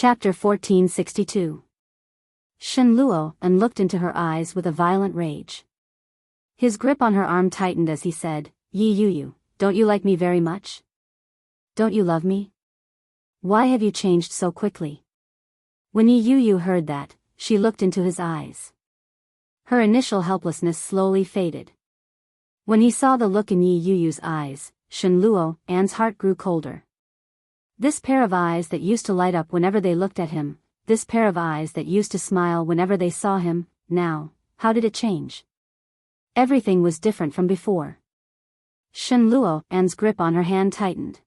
Chapter 1462. Shen Luo and looked into her eyes with a violent rage. His grip on her arm tightened as he said, "Yi Yu, don't you like me very much? Don't you love me? Why have you changed so quickly?" When Yi Yu heard that, she looked into his eyes. Her initial helplessness slowly faded. When he saw the look in Yi Yu's eyes, Shen Luo's heart grew colder. This pair of eyes that used to light up whenever they looked at him, this pair of eyes that used to smile whenever they saw him, now, how did it change? Everything was different from before. Shen Luo's grip on her hand tightened.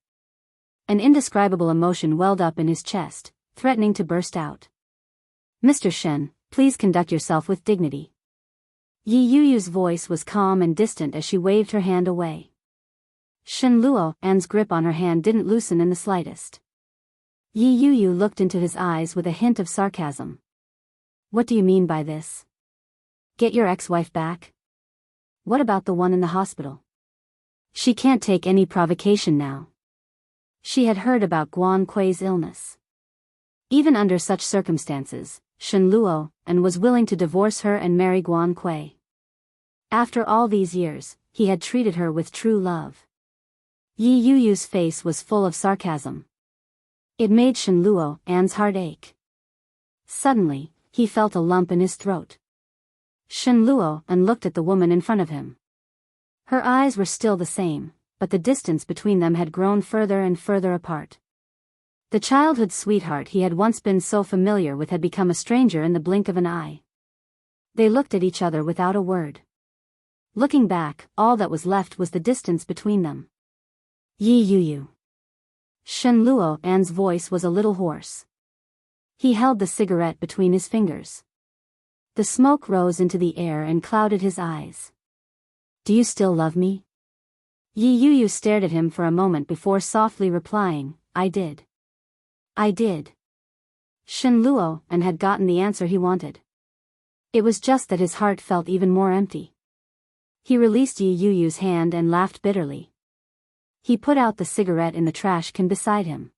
An indescribable emotion welled up in his chest, threatening to burst out. "Mr. Shen, please conduct yourself with dignity." Yi Yu's voice was calm and distant as she waved her hand away. Shen Luo's grip on her hand didn't loosen in the slightest. Yi Yu looked into his eyes with a hint of sarcasm. "What do you mean by this? Get your ex-wife back? What about the one in the hospital? She can't take any provocation now." She had heard about Guan Kui's illness. Even under such circumstances, Shen Luo was willing to divorce her and marry Guan Kui. After all these years, he had treated her with true love. Yi Yu's face was full of sarcasm. It made Shen Luo's heart ache. Suddenly, he felt a lump in his throat. Shen Luo looked at the woman in front of him. Her eyes were still the same, but the distance between them had grown further and further apart. The childhood sweetheart he had once been so familiar with had become a stranger in the blink of an eye. They looked at each other without a word. Looking back, all that was left was the distance between them. "Yi Yu." Shen Luo's voice was a little hoarse. He held the cigarette between his fingers. The smoke rose into the air and clouded his eyes. "Do you still love me?" Yi Yu stared at him for a moment before softly replying, "I did. I did." Shen Luo had gotten the answer he wanted. It was just that his heart felt even more empty. He released Yi Yu's hand and laughed bitterly. He put out the cigarette in the trash can beside him.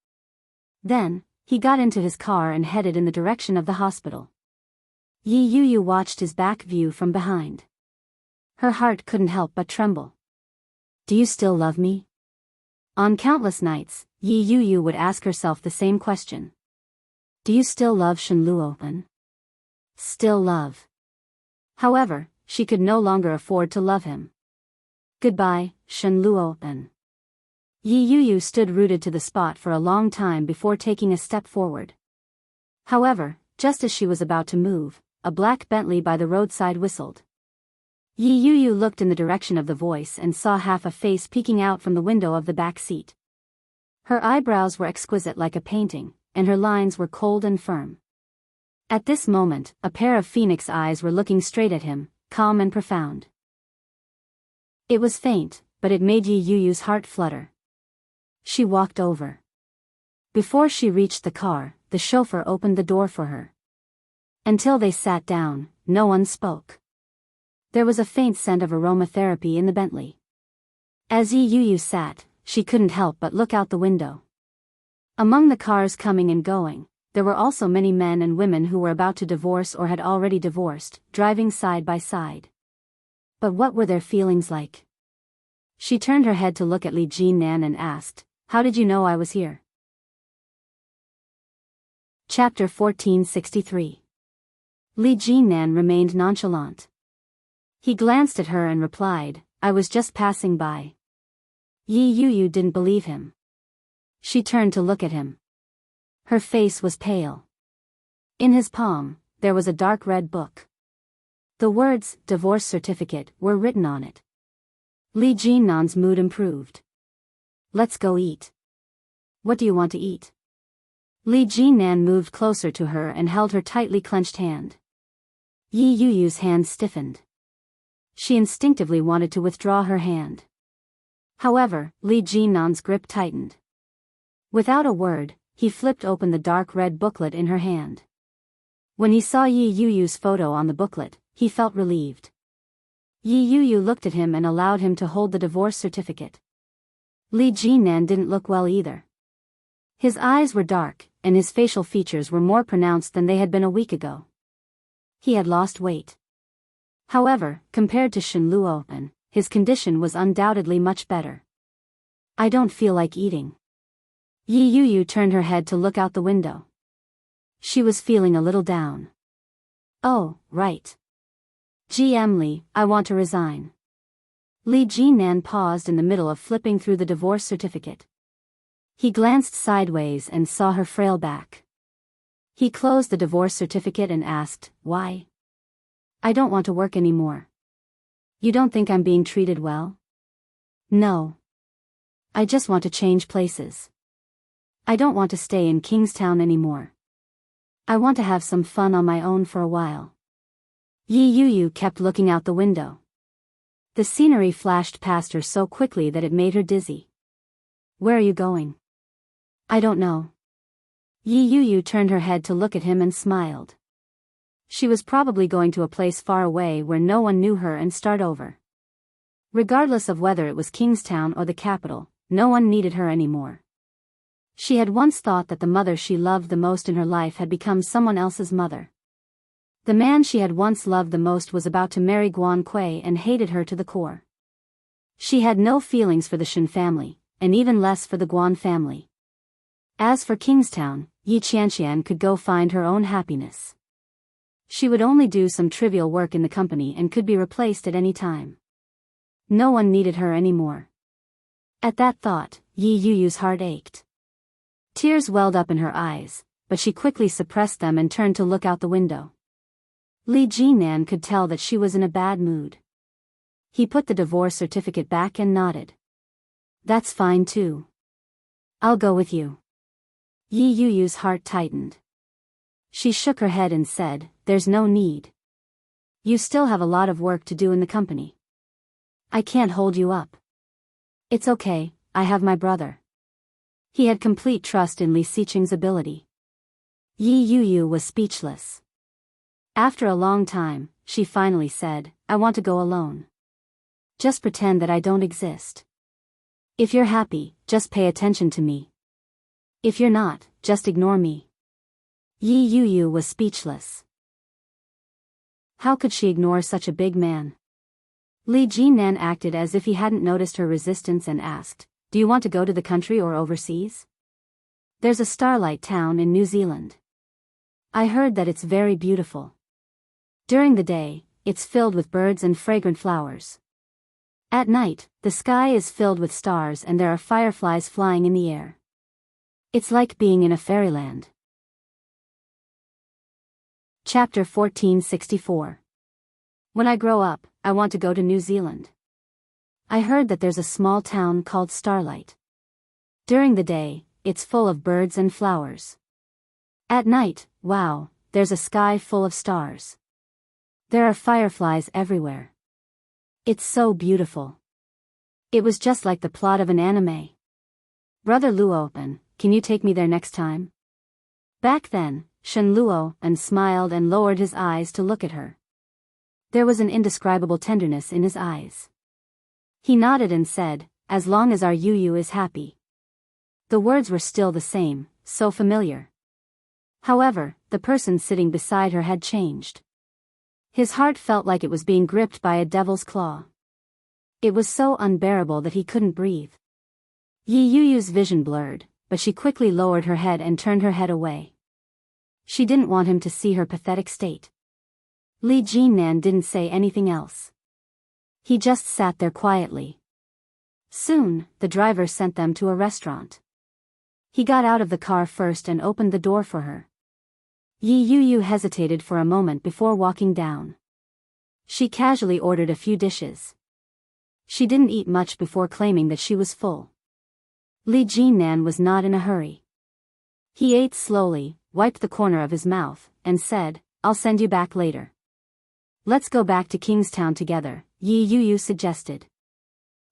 Then, he got into his car and headed in the direction of the hospital. Yi Yu watched his back view from behind. Her heart couldn't help but tremble. "Do you still love me?" On countless nights, Yi Yu would ask herself the same question. Do you still love Shen Luo? Still love. However, she could no longer afford to love him. "Goodbye, Shen Luo." Yi Yu stood rooted to the spot for a long time before taking a step forward. However, just as she was about to move, a black Bentley by the roadside whistled. Yi Yu looked in the direction of the voice and saw half a face peeking out from the window of the back seat. Her eyebrows were exquisite like a painting, and her lines were cold and firm. At this moment, a pair of phoenix eyes were looking straight at him, calm and profound. It was faint, but it made Yi Yu's heart flutter. She walked over. Before she reached the car, the chauffeur opened the door for her. Until they sat down, no one spoke. There was a faint scent of aromatherapy in the Bentley. As Yi Yu sat, she couldn't help but look out the window. Among the cars coming and going, there were also many men and women who were about to divorce or had already divorced, driving side by side. But what were their feelings like? She turned her head to look at Li Jinan and asked, "How did you know I was here?" Chapter 1463. Li Jinan remained nonchalant. He glanced at her and replied, "I was just passing by." Yi Yu didn't believe him. She turned to look at him. Her face was pale. In his palm, there was a dark red book. The words, "divorce certificate," were written on it. Li Jinan's mood improved. "Let's go eat." "What do you want to eat?" Li Jinan moved closer to her and held her tightly clenched hand. Yi Yu's hand stiffened. She instinctively wanted to withdraw her hand. However, Li Jinan's grip tightened. Without a word, he flipped open the dark red booklet in her hand. When he saw Yi Yu's photo on the booklet, he felt relieved. Yi Yu looked at him and allowed him to hold the divorce certificate. Li Jinan didn't look well either. His eyes were dark, and his facial features were more pronounced than they had been a week ago. He had lost weight. However, compared to Shen Luo, his condition was undoubtedly much better. I don't feel like eating. Yi Yuyu turned her head to look out the window. She was feeling a little down. Oh, right. GM Li, I want to resign. Li Jinan paused in the middle of flipping through the divorce certificate. He glanced sideways and saw her frail back. He closed the divorce certificate and asked, why? I don't want to work anymore. You don't think I'm being treated well? No. I just want to change places. I don't want to stay in Kingstown anymore. I want to have some fun on my own for a while. Yi Yuyu kept looking out the window. The scenery flashed past her so quickly that it made her dizzy. Where are you going? I don't know. Yi Yuyu turned her head to look at him and smiled. She was probably going to a place far away where no one knew her and start over. Regardless of whether it was Kingstown or the capital, no one needed her anymore. She had once thought that the mother she loved the most in her life had become someone else's mother. The man she had once loved the most was about to marry Guan Kui and hated her to the core. She had no feelings for the Shen family, and even less for the Guan family. As for Kingstown, Yi Qianqian could go find her own happiness. She would only do some trivial work in the company and could be replaced at any time. No one needed her anymore. At that thought, Yi Yuyu's heart ached. Tears welled up in her eyes, but she quickly suppressed them and turned to look out the window. Li Jinan could tell that she was in a bad mood. He put the divorce certificate back and nodded. That's fine too. I'll go with you. Yi Yuyu's heart tightened. She shook her head and said, there's no need. You still have a lot of work to do in the company. I can't hold you up. It's okay, I have my brother. He had complete trust in Li Xiqing's ability. Yi Yuyu was speechless. After a long time, she finally said, I want to go alone. Just pretend that I don't exist. If you're happy, just pay attention to me. If you're not, just ignore me. Yi Yuyu was speechless. How could she ignore such a big man? Li Jinan acted as if he hadn't noticed her resistance and asked, do you want to go to the country or overseas? There's a starlight town in New Zealand. I heard that it's very beautiful. During the day, it's filled with birds and fragrant flowers. At night, the sky is filled with stars and there are fireflies flying in the air. It's like being in a fairyland. Chapter 1464. When I grow up, I want to go to New Zealand. I heard that there's a small town called Starlight. During the day, it's full of birds and flowers. At night, wow, there's a sky full of stars. There are fireflies everywhere. It's so beautiful. It was just like the plot of an anime. Brother Luo, can you take me there next time? Back then, Shen Luo smiled and lowered his eyes to look at her. There was an indescribable tenderness in his eyes. He nodded and said, as long as our Yuyu is happy. The words were still the same, so familiar. However, the person sitting beside her had changed. His heart felt like it was being gripped by a devil's claw. It was so unbearable that he couldn't breathe. Yi Yuyu's vision blurred, but she quickly lowered her head and turned her head away. She didn't want him to see her pathetic state. Li Jinan didn't say anything else. He just sat there quietly. Soon, the driver sent them to a restaurant. He got out of the car first and opened the door for her. Yi Yuyu hesitated for a moment before walking down. She casually ordered a few dishes. She didn't eat much before claiming that she was full. Li Jinan was not in a hurry. He ate slowly, wiped the corner of his mouth, and said, I'll send you back later. Let's go back to Kingstown together, Yi Yuyu suggested.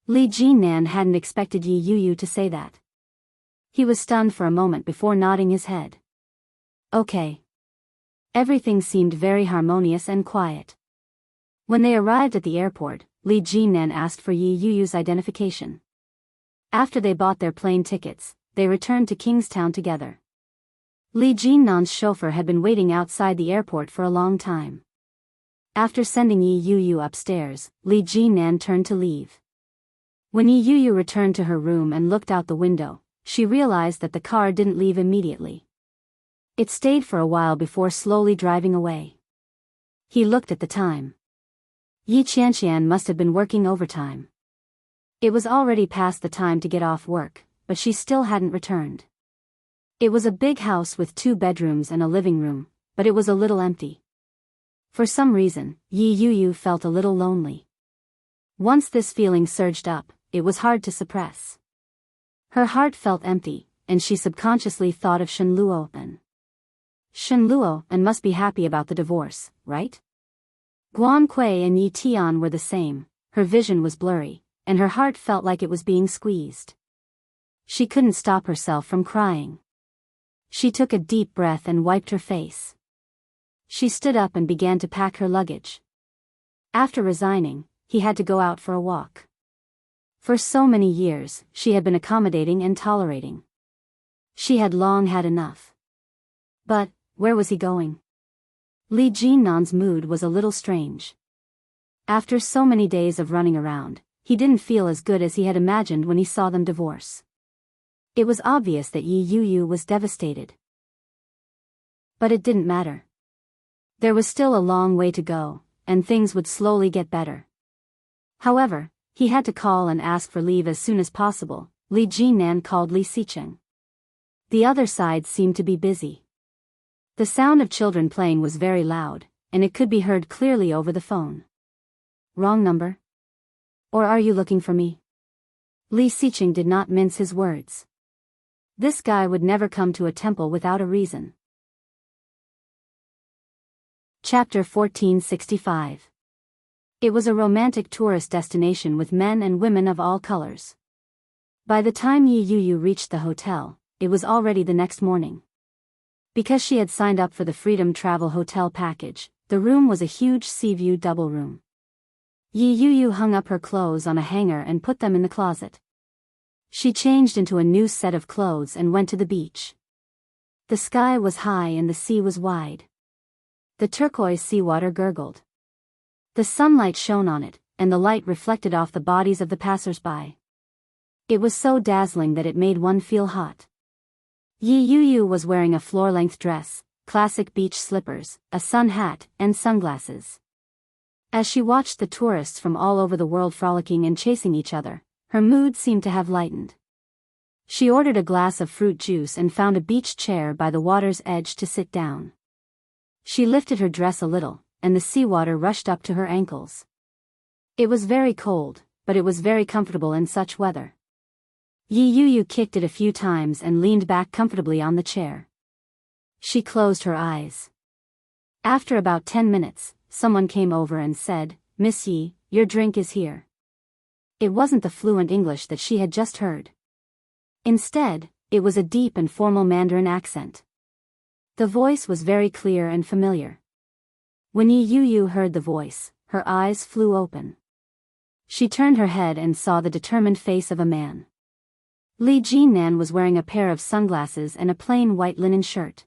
Li Jinan hadn't expected Yi Yuyu to say that. He was stunned for a moment before nodding his head. Okay. Everything seemed very harmonious and quiet. When they arrived at the airport, Li Jinan asked for Yi Yuyu's identification. After they bought their plane tickets, they returned to Kingstown together. Li Jinnan's chauffeur had been waiting outside the airport for a long time. After sending Yi Yuyu upstairs, Li Jinnan turned to leave. When Yi Yuyu returned to her room and looked out the window, she realized that the car didn't leave immediately. It stayed for a while before slowly driving away. He looked at the time. Yi Qianqian must have been working overtime. It was already past the time to get off work, but she still hadn't returned. It was a big house with 2 bedrooms and a living room, but it was a little empty. For some reason, Yi Yuyu felt a little lonely. Once this feeling surged up, it was hard to suppress. Her heart felt empty, and she subconsciously thought of Shen Luo'an. Shen Luo'an must be happy about the divorce, right? Guan Kui and Yi Tian were the same. Her vision was blurry, and her heart felt like it was being squeezed. She couldn't stop herself from crying. She took a deep breath and wiped her face. She stood up and began to pack her luggage. After resigning, he had to go out for a walk. For so many years, she had been accommodating and tolerating. She had long had enough. But, where was he going? Li Jinnan's mood was a little strange. After so many days of running around, he didn't feel as good as he had imagined when he saw them divorce. It was obvious that Yi Yuyu was devastated. But it didn't matter. There was still a long way to go, and things would slowly get better. However, he had to call and ask for leave as soon as possible. Li Jinnan called Li Sicheng. The other side seemed to be busy. The sound of children playing was very loud, and it could be heard clearly over the phone. Wrong number? Or are you looking for me? Li Sicheng did not mince his words. This guy would never come to a temple without a reason. Chapter 1465. It was a romantic tourist destination with men and women of all colors. By the time Yi Yuyu reached the hotel, it was already the next morning. Because she had signed up for the Freedom Travel Hotel package, the room was a huge sea-view double room. Yi Yuyu hung up her clothes on a hanger and put them in the closet. She changed into a new set of clothes and went to the beach. The sky was high and the sea was wide. The turquoise seawater gurgled. The sunlight shone on it, and the light reflected off the bodies of the passers-by. It was so dazzling that it made one feel hot. Yi Yuyu was wearing a floor-length dress, classic beach slippers, a sun hat, and sunglasses. As she watched the tourists from all over the world frolicking and chasing each other, her mood seemed to have lightened. She ordered a glass of fruit juice and found a beach chair by the water's edge to sit down. She lifted her dress a little, and the seawater rushed up to her ankles. It was very cold, but it was very comfortable in such weather. Yi Yuyu kicked it a few times and leaned back comfortably on the chair. She closed her eyes. After about 10 minutes, someone came over and said, "Miss Yi, your drink is here." It wasn't the fluent English that she had just heard. Instead, it was a deep and formal Mandarin accent. The voice was very clear and familiar. When Yi Yuyu heard the voice, her eyes flew open. She turned her head and saw the determined face of a man. Li Jinnan was wearing a pair of sunglasses and a plain white linen shirt.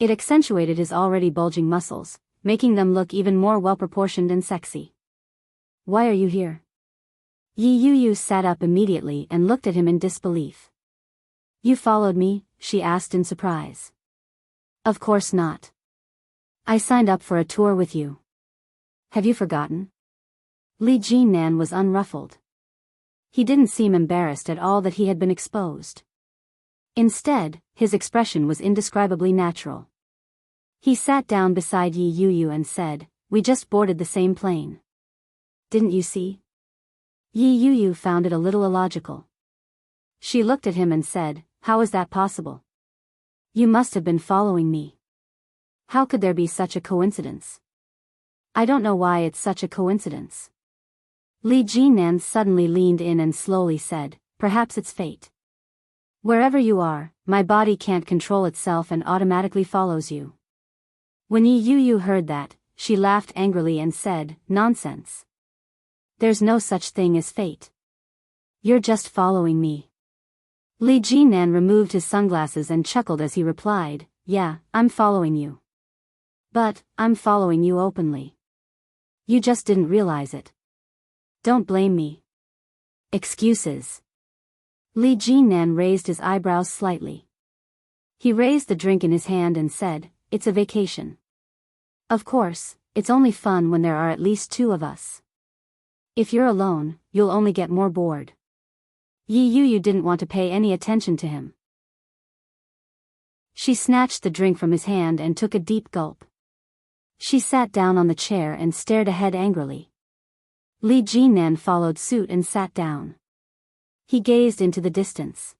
It accentuated his already bulging muscles, making them look even more well-proportioned and sexy. "Why are you here?" Yi Yuyu sat up immediately and looked at him in disbelief. "You followed me?" she asked in surprise. "Of course not. I signed up for a tour with you. Have you forgotten?" Li Jinnan was unruffled. He didn't seem embarrassed at all that he had been exposed. Instead, his expression was indescribably natural. He sat down beside Yi Yuyu and said, "We just boarded the same plane. Didn't you see?" Yi Yuyu found it a little illogical. She looked at him and said, "How is that possible? You must have been following me. How could there be such a coincidence?" "I don't know why it's such a coincidence." Li Jinnan suddenly leaned in and slowly said, "Perhaps it's fate. Wherever you are, my body can't control itself and automatically follows you." When Yi Yuyu heard that, she laughed angrily and said, "Nonsense. There's no such thing as fate. You're just following me." Li Jinan removed his sunglasses and chuckled as he replied, "Yeah, I'm following you. But, I'm following you openly. You just didn't realize it. Don't blame me." "Excuses." Li Jinan raised his eyebrows slightly. He raised the drink in his hand and said, "It's a vacation. Of course, it's only fun when there are at least two of us. If you're alone, you'll only get more bored." Yi Yu didn't want to pay any attention to him. She snatched the drink from his hand and took a deep gulp. She sat down on the chair and stared ahead angrily. Li Jinan followed suit and sat down. He gazed into the distance.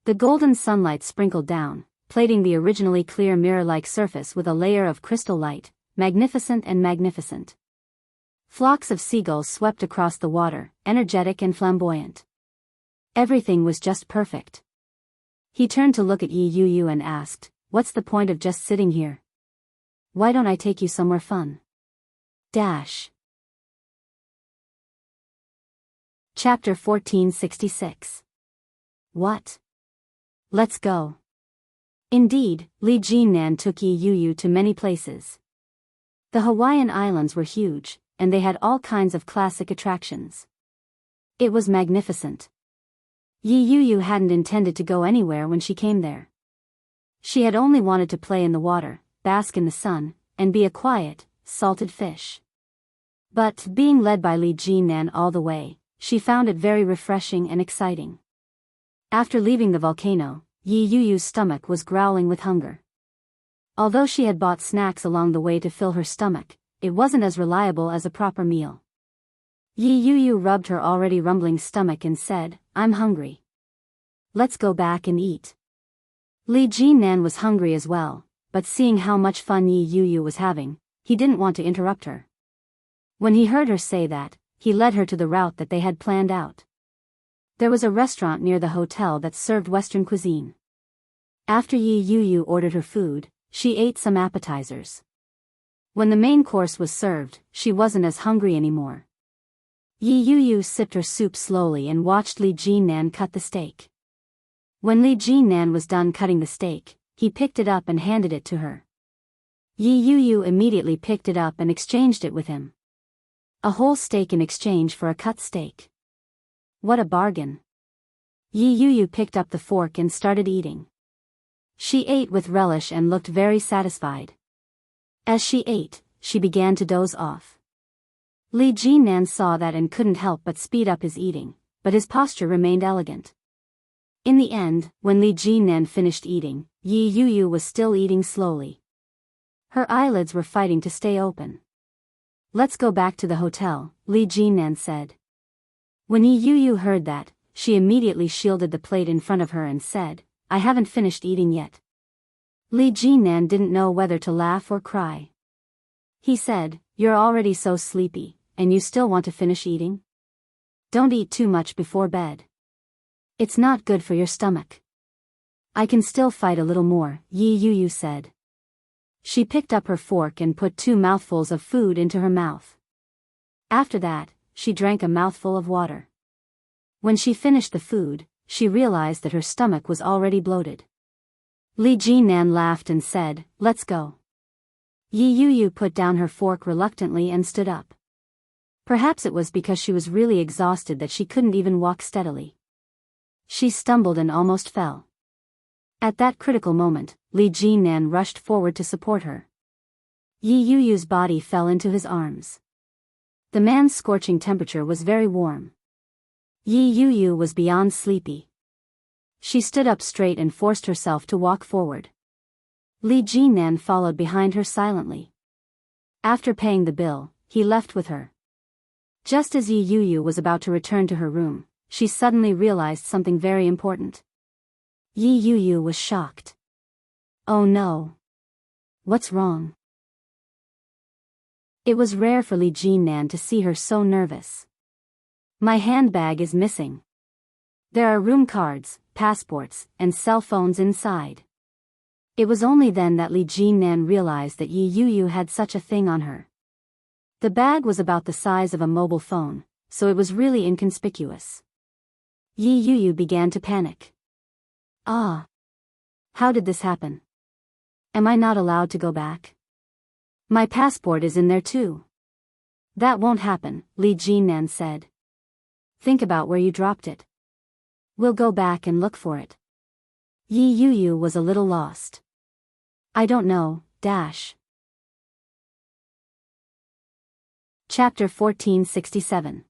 The golden sunlight sprinkled down, plating the originally clear mirror-like surface with a layer of crystal light, magnificent and magnificent. Flocks of seagulls swept across the water, energetic and flamboyant. Everything was just perfect. He turned to look at Yi Yu and asked, "What's the point of just sitting here? Why don't I take you somewhere fun?" Chapter 1466. What? Let's go. Indeed, Li Jinan took Yi Yu to many places. The Hawaiian Islands were huge, and they had all kinds of classic attractions. It was magnificent. Yi Yu hadn't intended to go anywhere when she came there. She had only wanted to play in the water, bask in the sun, and be a quiet, salted fish. But, being led by Li Jinan all the way, she found it very refreshing and exciting. After leaving the volcano, Yi Yu's stomach was growling with hunger. Although she had bought snacks along the way to fill her stomach, it wasn't as reliable as a proper meal. Yi Yu rubbed her already rumbling stomach and said, "I'm hungry. Let's go back and eat." Li Jinan was hungry as well, but seeing how much fun Yi Yu was having, he didn't want to interrupt her. When he heard her say that, he led her to the route that they had planned out. There was a restaurant near the hotel that served Western cuisine. After Yi Yu ordered her food, she ate some appetizers. When the main course was served, she wasn't as hungry anymore. Yi Yu sipped her soup slowly and watched Li Jinan cut the steak. When Li Jinan was done cutting the steak, he picked it up and handed it to her. Yi Yu immediately picked it up and exchanged it with him. A whole steak in exchange for a cut steak. What a bargain. Yi Yu picked up the fork and started eating. She ate with relish and looked very satisfied. As she ate, she began to doze off. Li Jinan saw that and couldn't help but speed up his eating, but his posture remained elegant. In the end, when Li Jinan finished eating, Yi Yu was still eating slowly. Her eyelids were fighting to stay open. "Let's go back to the hotel," Li Jinan said. When Yi Yu heard that, she immediately shielded the plate in front of her and said, "I haven't finished eating yet." Li Jinan didn't know whether to laugh or cry. He said, "You're already so sleepy, and you still want to finish eating? Don't eat too much before bed. It's not good for your stomach." "I can still fight a little more," Yi Yu said. She picked up her fork and put 2 mouthfuls of food into her mouth. After that, she drank a mouthful of water. When she finished the food, she realized that her stomach was already bloated. Li Jinan laughed and said, "Let's go." Yi Yu put down her fork reluctantly and stood up. Perhaps it was because she was really exhausted that she couldn't even walk steadily. She stumbled and almost fell. At that critical moment, Li Jinan rushed forward to support her. Yi Yu's body fell into his arms. The man's scorching temperature was very warm. Yi Yu was beyond sleepy. She stood up straight and forced herself to walk forward. Li Jinan followed behind her silently. After paying the bill, he left with her. Just as Yi Yu was about to return to her room, she suddenly realized something very important. Yi Yu was shocked. "Oh no. What's wrong?" It was rare for Li Jinan to see her so nervous. "My handbag is missing. There are room cards, passports, and cell phones inside." It was only then that Li Jinan realized that Yi Yu had such a thing on her. The bag was about the size of a mobile phone, so it was really inconspicuous. Yi Yu began to panic. Ah. How did this happen? Am I not allowed to go back? My passport is in there too. That won't happen, Li Jinnan said. Think about where you dropped it. We'll go back and look for it. Yi Yuyu was a little lost. I don't know, dash. Chapter 1467.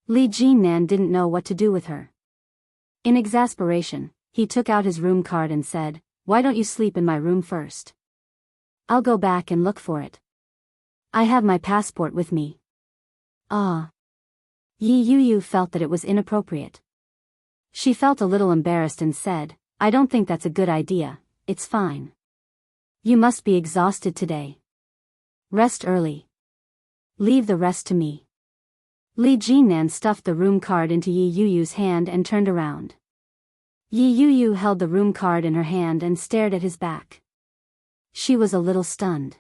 Li Jinnan didn't know what to do with her. In exasperation, he took out his room card and said, "Why don't you sleep in my room first? I'll go back and look for it. I have my passport with me." Ah. Yi Yuyu felt that it was inappropriate. She felt a little embarrassed and said, "I don't think that's a good idea, it's fine. You must be exhausted today. Rest early. Leave the rest to me." Li Jinnan stuffed the room card into Yi Yuyu's hand and turned around. Yi Yuyu held the room card in her hand and stared at his back. She was a little stunned.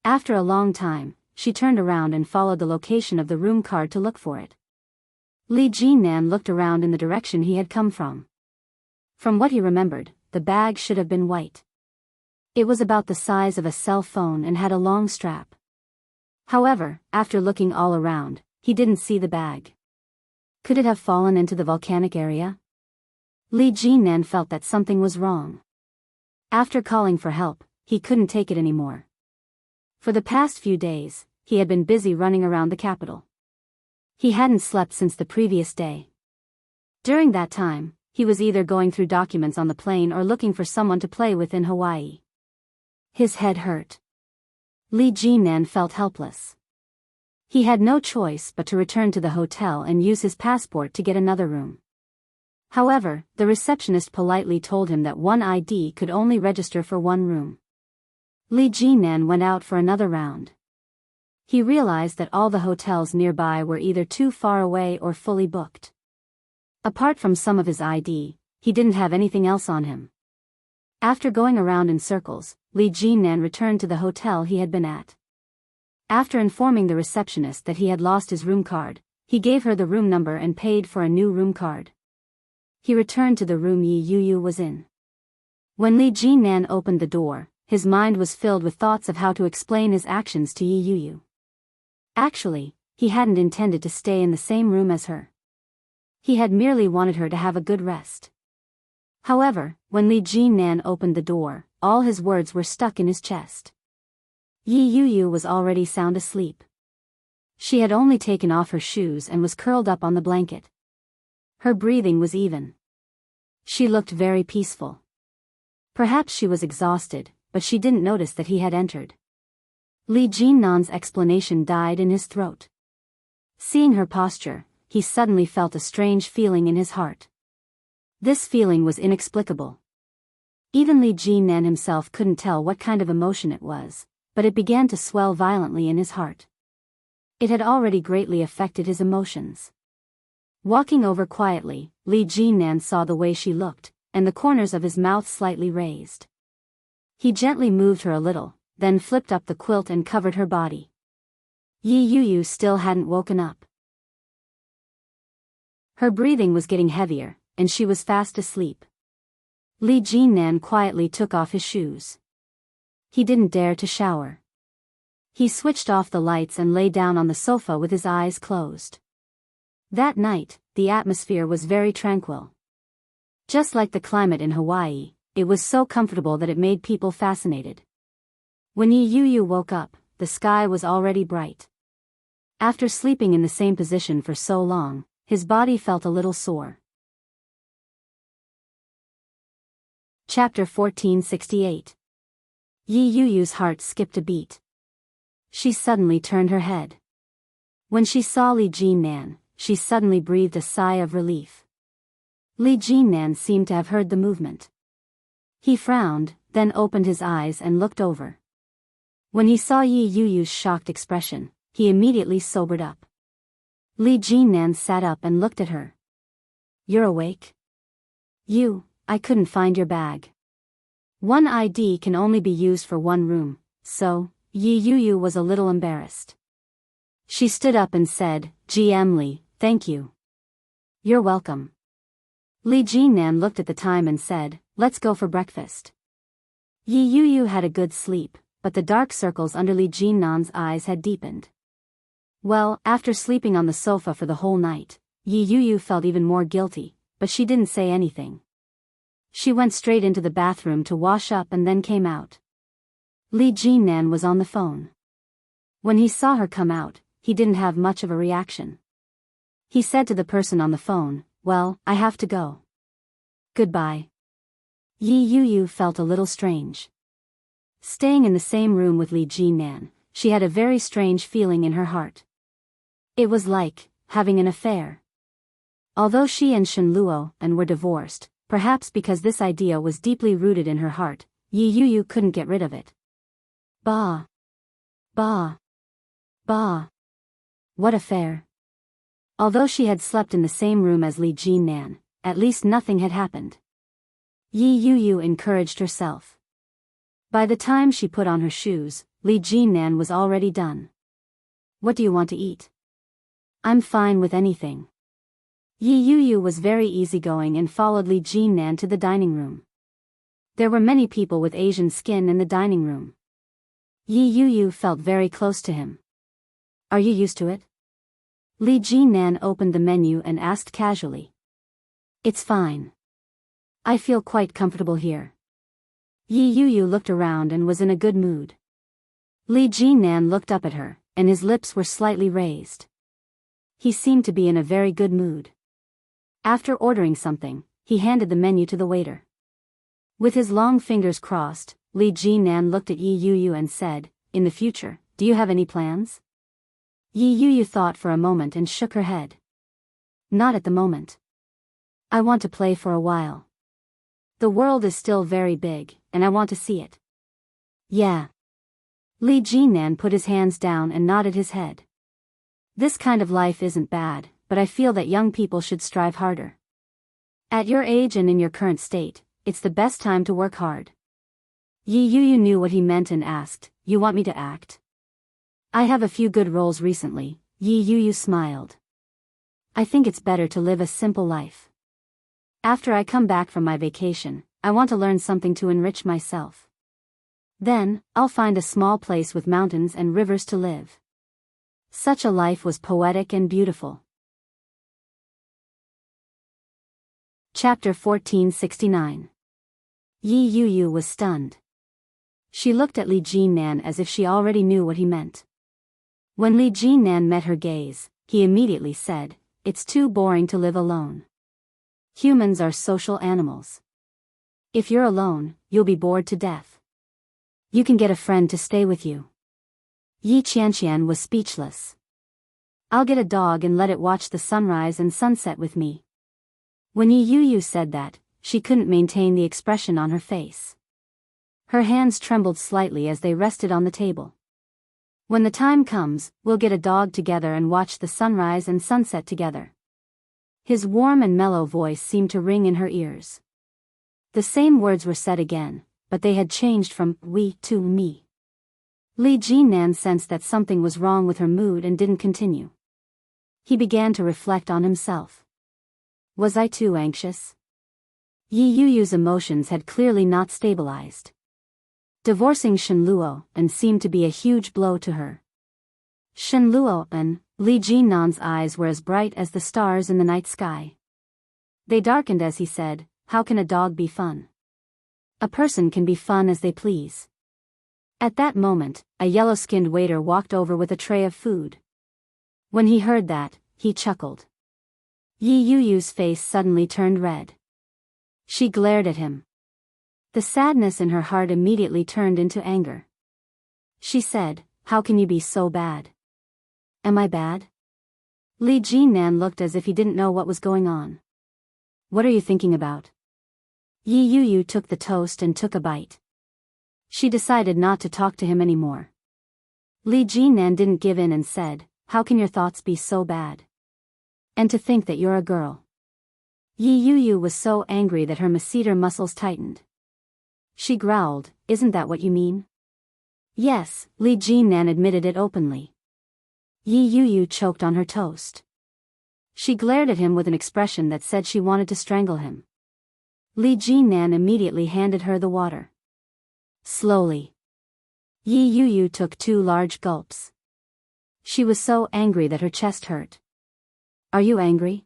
After a long time, she turned around and followed the location of the room card to look for it. Li Jinnan looked around in the direction he had come from. From what he remembered, the bag should have been white. It was about the size of a cell phone and had a long strap. However, after looking all around, he didn't see the bag. Could it have fallen into the volcanic area? Li Jinnan felt that something was wrong. After calling for help, he couldn't take it anymore. For the past few days, he had been busy running around the capital. He hadn't slept since the previous day. During that time, he was either going through documents on the plane or looking for someone to play with in Hawaii. His head hurt. Li Jinnan felt helpless. He had no choice but to return to the hotel and use his passport to get another room. However, the receptionist politely told him that one ID could only register for one room. Li Jinnan went out for another round. He realized that all the hotels nearby were either too far away or fully booked. Apart from some of his ID, he didn't have anything else on him. After going around in circles, Li Jinnan returned to the hotel he had been at. After informing the receptionist that he had lost his room card, he gave her the room number and paid for a new room card. He returned to the room Yi Yuyu was in. When Li Jinnan opened the door, his mind was filled with thoughts of how to explain his actions to Yi Yuyu. Actually, he hadn't intended to stay in the same room as her. He had merely wanted her to have a good rest. However, when Li Jinnan opened the door, all his words were stuck in his chest. Yi Yuyu was already sound asleep. She had only taken off her shoes and was curled up on the blanket. Her breathing was even. She looked very peaceful. Perhaps she was exhausted, but she didn't notice that he had entered. Li Jinnan's explanation died in his throat. Seeing her posture, he suddenly felt a strange feeling in his heart. This feeling was inexplicable. Even Li Jinnan himself couldn't tell what kind of emotion it was, but it began to swell violently in his heart. It had already greatly affected his emotions. Walking over quietly, Li Jinnan saw the way she looked, and the corners of his mouth slightly raised. He gently moved her a little, then flipped up the quilt and covered her body. Yi Yuyu still hadn't woken up. Her breathing was getting heavier, and she was fast asleep. Li Jinnan quietly took off his shoes. He didn't dare to shower. He switched off the lights and lay down on the sofa with his eyes closed. That night, the atmosphere was very tranquil. Just like the climate in Hawaii, it was so comfortable that it made people fascinated. When Yi Yuyu woke up, the sky was already bright. After sleeping in the same position for so long, his body felt a little sore. Chapter 1468. Yi Yuyu's heart skipped a beat. She suddenly turned her head. When she saw Li Jinnan, she suddenly breathed a sigh of relief. Li Jinnan seemed to have heard the movement. He frowned, then opened his eyes and looked over. When he saw Yi Yuyu's shocked expression, he immediately sobered up. Li Jinnan sat up and looked at her. "You're awake? I couldn't find your bag. One ID can only be used for one room, so." Yi Yuyu was a little embarrassed. She stood up and said, "GM Li, thank you." "You're welcome." Li Jinnan looked at the time and said, "Let's go for breakfast." Yi Yuyu had a good sleep, but the dark circles under Li Jinnan's eyes had deepened. Well, after sleeping on the sofa for the whole night, Yi Yuyu felt even more guilty, but she didn't say anything. She went straight into the bathroom to wash up and then came out. Li Jinnan was on the phone. When he saw her come out, he didn't have much of a reaction. He said to the person on the phone, "Well, I have to go. Goodbye." Yi Yuyu felt a little strange. Staying in the same room with Li Jinnan, she had a very strange feeling in her heart. It was like having an affair. Although she and Shen Luo were divorced, perhaps because this idea was deeply rooted in her heart, Yi Yuyu couldn't get rid of it. Bah. Bah. Bah. What affair? Although she had slept in the same room as Li Jinnan, at least nothing had happened. Yi Yuyu encouraged herself. By the time she put on her shoes, Li Jinnan was already done. "What do you want to eat?" "I'm fine with anything." Yi Yuyu was very easygoing and followed Li Jinnan to the dining room. There were many people with Asian skin in the dining room. Yi Yuyu felt very close to him. "Are you used to it?" Li Jinnan opened the menu and asked casually. "It's fine. I feel quite comfortable here." Yi Yuyu looked around and was in a good mood. Li Jinnan looked up at her, and his lips were slightly raised. He seemed to be in a very good mood. After ordering something, he handed the menu to the waiter. With his long fingers crossed, Li Jinnan looked at Yi Yuyu and said, "In the future, do you have any plans?" Yi Yuyu thought for a moment and shook her head. "Not at the moment. I want to play for a while. The world is still very big, and I want to see it." "Yeah." Li Jinnan put his hands down and nodded his head. "This kind of life isn't bad, but I feel that young people should strive harder. At your age and in your current state, it's the best time to work hard." Yi Yuyu knew what he meant and asked, "You want me to act?" "I have a few good roles recently." Yi Yuyu smiled. "I think it's better to live a simple life. After I come back from my vacation, I want to learn something to enrich myself. Then, I'll find a small place with mountains and rivers to live." Such a life was poetic and beautiful. Chapter 1469. Yi Yuyu was stunned. She looked at Li Jinnan as if she already knew what he meant. When Li Jinnan met her gaze, he immediately said, "It's too boring to live alone. Humans are social animals. If you're alone, you'll be bored to death. You can get a friend to stay with you." Yi Qianqian was speechless. "I'll get a dog and let it watch the sunrise and sunset with me." When Yi Yuyu said that, she couldn't maintain the expression on her face. Her hands trembled slightly as they rested on the table. "When the time comes, we'll get a dog together and watch the sunrise and sunset together." His warm and mellow voice seemed to ring in her ears. The same words were said again, but they had changed from "we" to "me." Li Jinnan sensed that something was wrong with her mood and didn't continue. He began to reflect on himself. Was I too anxious? Yi Yuyu's emotions had clearly not stabilized. Divorcing Shen Luo seemed to be a huge blow to her. Shen Luo and Li Jinnan's eyes were as bright as the stars in the night sky. They darkened as he said, "How can a dog be fun? A person can be fun as they please." At that moment, a yellow-skinned waiter walked over with a tray of food. When he heard that, he chuckled. Yi Yuyu's face suddenly turned red. She glared at him. The sadness in her heart immediately turned into anger. She said, "How can you be so bad?" "Am I bad?" Li Jinnan looked as if he didn't know what was going on. "What are you thinking about?" Yi Yuyu took the toast and took a bite. She decided not to talk to him anymore. Li Jinnan didn't give in and said, "How can your thoughts be so bad? And to think that you're a girl." Yi Yuyu was so angry that her masseter muscles tightened. She growled, "Isn't that what you mean?" "Yes," Li Jinnan admitted it openly. Yi Yuyu choked on her toast. She glared at him with an expression that said she wanted to strangle him. Li Jinan immediately handed her the water. Slowly. Yi Yuyu took 2 large gulps. She was so angry that her chest hurt. Are you angry?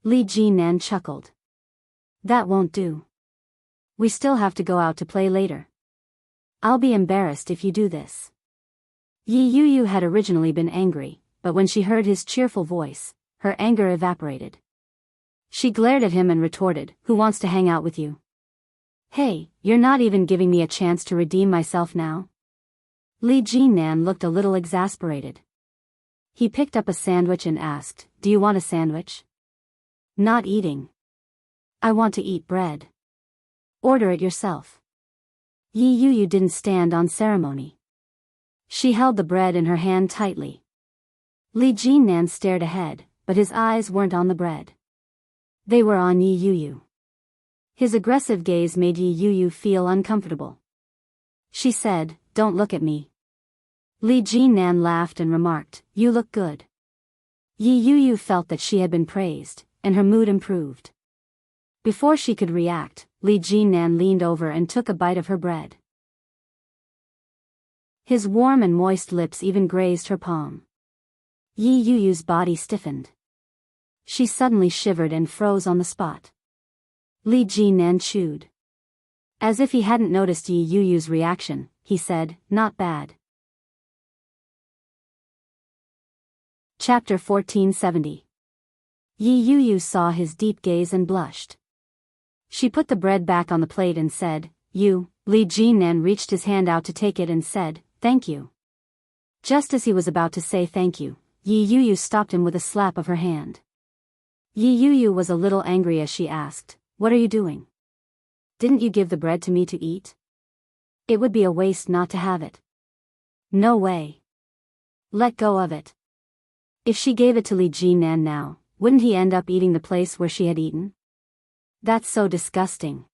Li Jinan chuckled. That won't do. We still have to go out to play later. I'll be embarrassed if you do this. Yi Yuyu had originally been angry, but when she heard his cheerful voice, her anger evaporated. She glared at him and retorted, who wants to hang out with you? Hey, you're not even giving me a chance to redeem myself now? Li Jinan looked a little exasperated. He picked up a sandwich and asked, do you want a sandwich? Not eating. I want to eat bread. Order it yourself. Yi Yuyu didn't stand on ceremony. She held the bread in her hand tightly. Li Jinan stared ahead, but his eyes weren't on the bread. They were on Yi Yuyu. His aggressive gaze made Yi Yuyu feel uncomfortable. She said, don't look at me. Li Jinan laughed and remarked, you look good. Yi Yuyu felt that she had been praised, and her mood improved. Before she could react, Li Jinan leaned over and took a bite of her bread. His warm and moist lips even grazed her palm. Yi Yuyu's body stiffened. She suddenly shivered and froze on the spot. Li Jinan chewed. As if he hadn't noticed Yi Yuyu's reaction, he said, not bad. Chapter 1470. Yi Yuyu saw his deep gaze and blushed. She put the bread back on the plate and said, you. Li Jinan reached his hand out to take it and said, thank you. Just as he was about to say thank you, Yi Yuyu stopped him with a slap of her hand. Yi Yuyu was a little angry as she asked, what are you doing? Didn't you give the bread to me to eat? It would be a waste not to have it. No way. Let go of it. If she gave it to Li Jinan now, wouldn't he end up eating the place where she had eaten? That's so disgusting.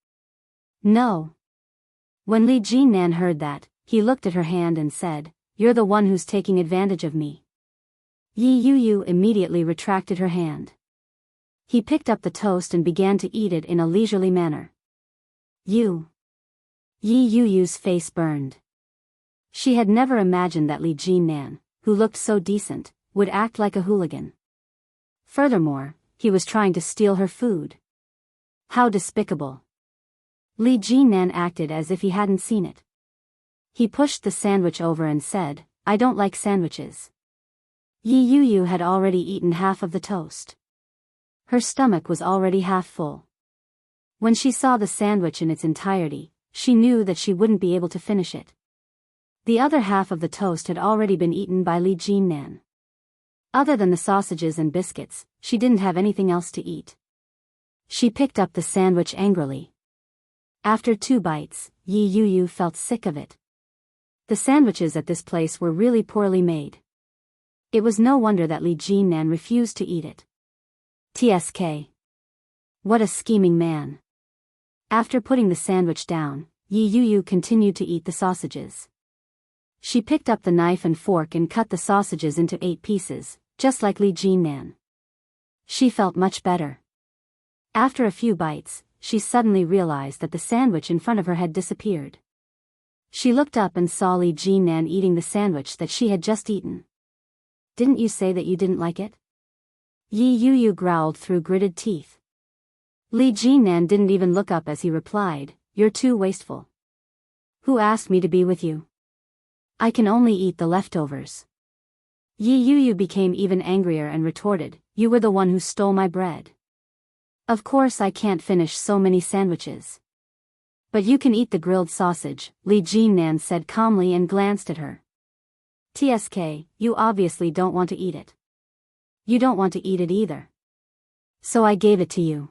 No. When Li Jinan heard that, he looked at her hand and said, you're the one who's taking advantage of me. Yi Yuyu immediately retracted her hand. He picked up the toast and began to eat it in a leisurely manner. You. Yi Yuyu's face burned. She had never imagined that Li Jinan, who looked so decent, would act like a hooligan. Furthermore, he was trying to steal her food. How despicable. Li Jinan acted as if he hadn't seen it. He pushed the sandwich over and said, I don't like sandwiches. Yi Yuyu had already eaten half of the toast. Her stomach was already half full. When she saw the sandwich in its entirety, she knew that she wouldn't be able to finish it. The other half of the toast had already been eaten by Li Jinan. Other than the sausages and biscuits, she didn't have anything else to eat. She picked up the sandwich angrily. After 2 bites, Yi Yuyu felt sick of it. The sandwiches at this place were really poorly made. It was no wonder that Li Jinan refused to eat it. TSK. What a scheming man. After putting the sandwich down, Yi Yuyu continued to eat the sausages. She picked up the knife and fork and cut the sausages into 8 pieces, just like Li Jinan. She felt much better. After a few bites, she suddenly realized that the sandwich in front of her had disappeared. She looked up and saw Li Jinan eating the sandwich that she had just eaten. Didn't you say that you didn't like it? Yi Yuyu growled through gritted teeth. Li Jinan didn't even look up as he replied, you're too wasteful. Who asked me to be with you? I can only eat the leftovers. Yi Yuyu became even angrier and retorted, you were the one who stole my bread. Of course I can't finish so many sandwiches. But you can eat the grilled sausage, Li Jinan said calmly and glanced at her. TSK, you obviously don't want to eat it. You don't want to eat it either. So I gave it to you.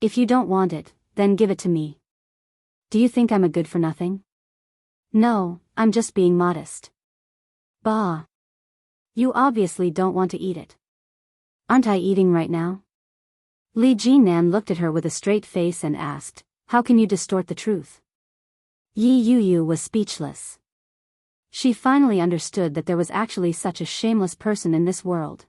If you don't want it, then give it to me. Do you think I'm a good for nothing? No, I'm just being modest. Bah. You obviously don't want to eat it. Aren't I eating right now? Li Jinan looked at her with a straight face and asked, how can you distort the truth? Yi Yuyu was speechless. She finally understood that there was actually such a shameless person in this world.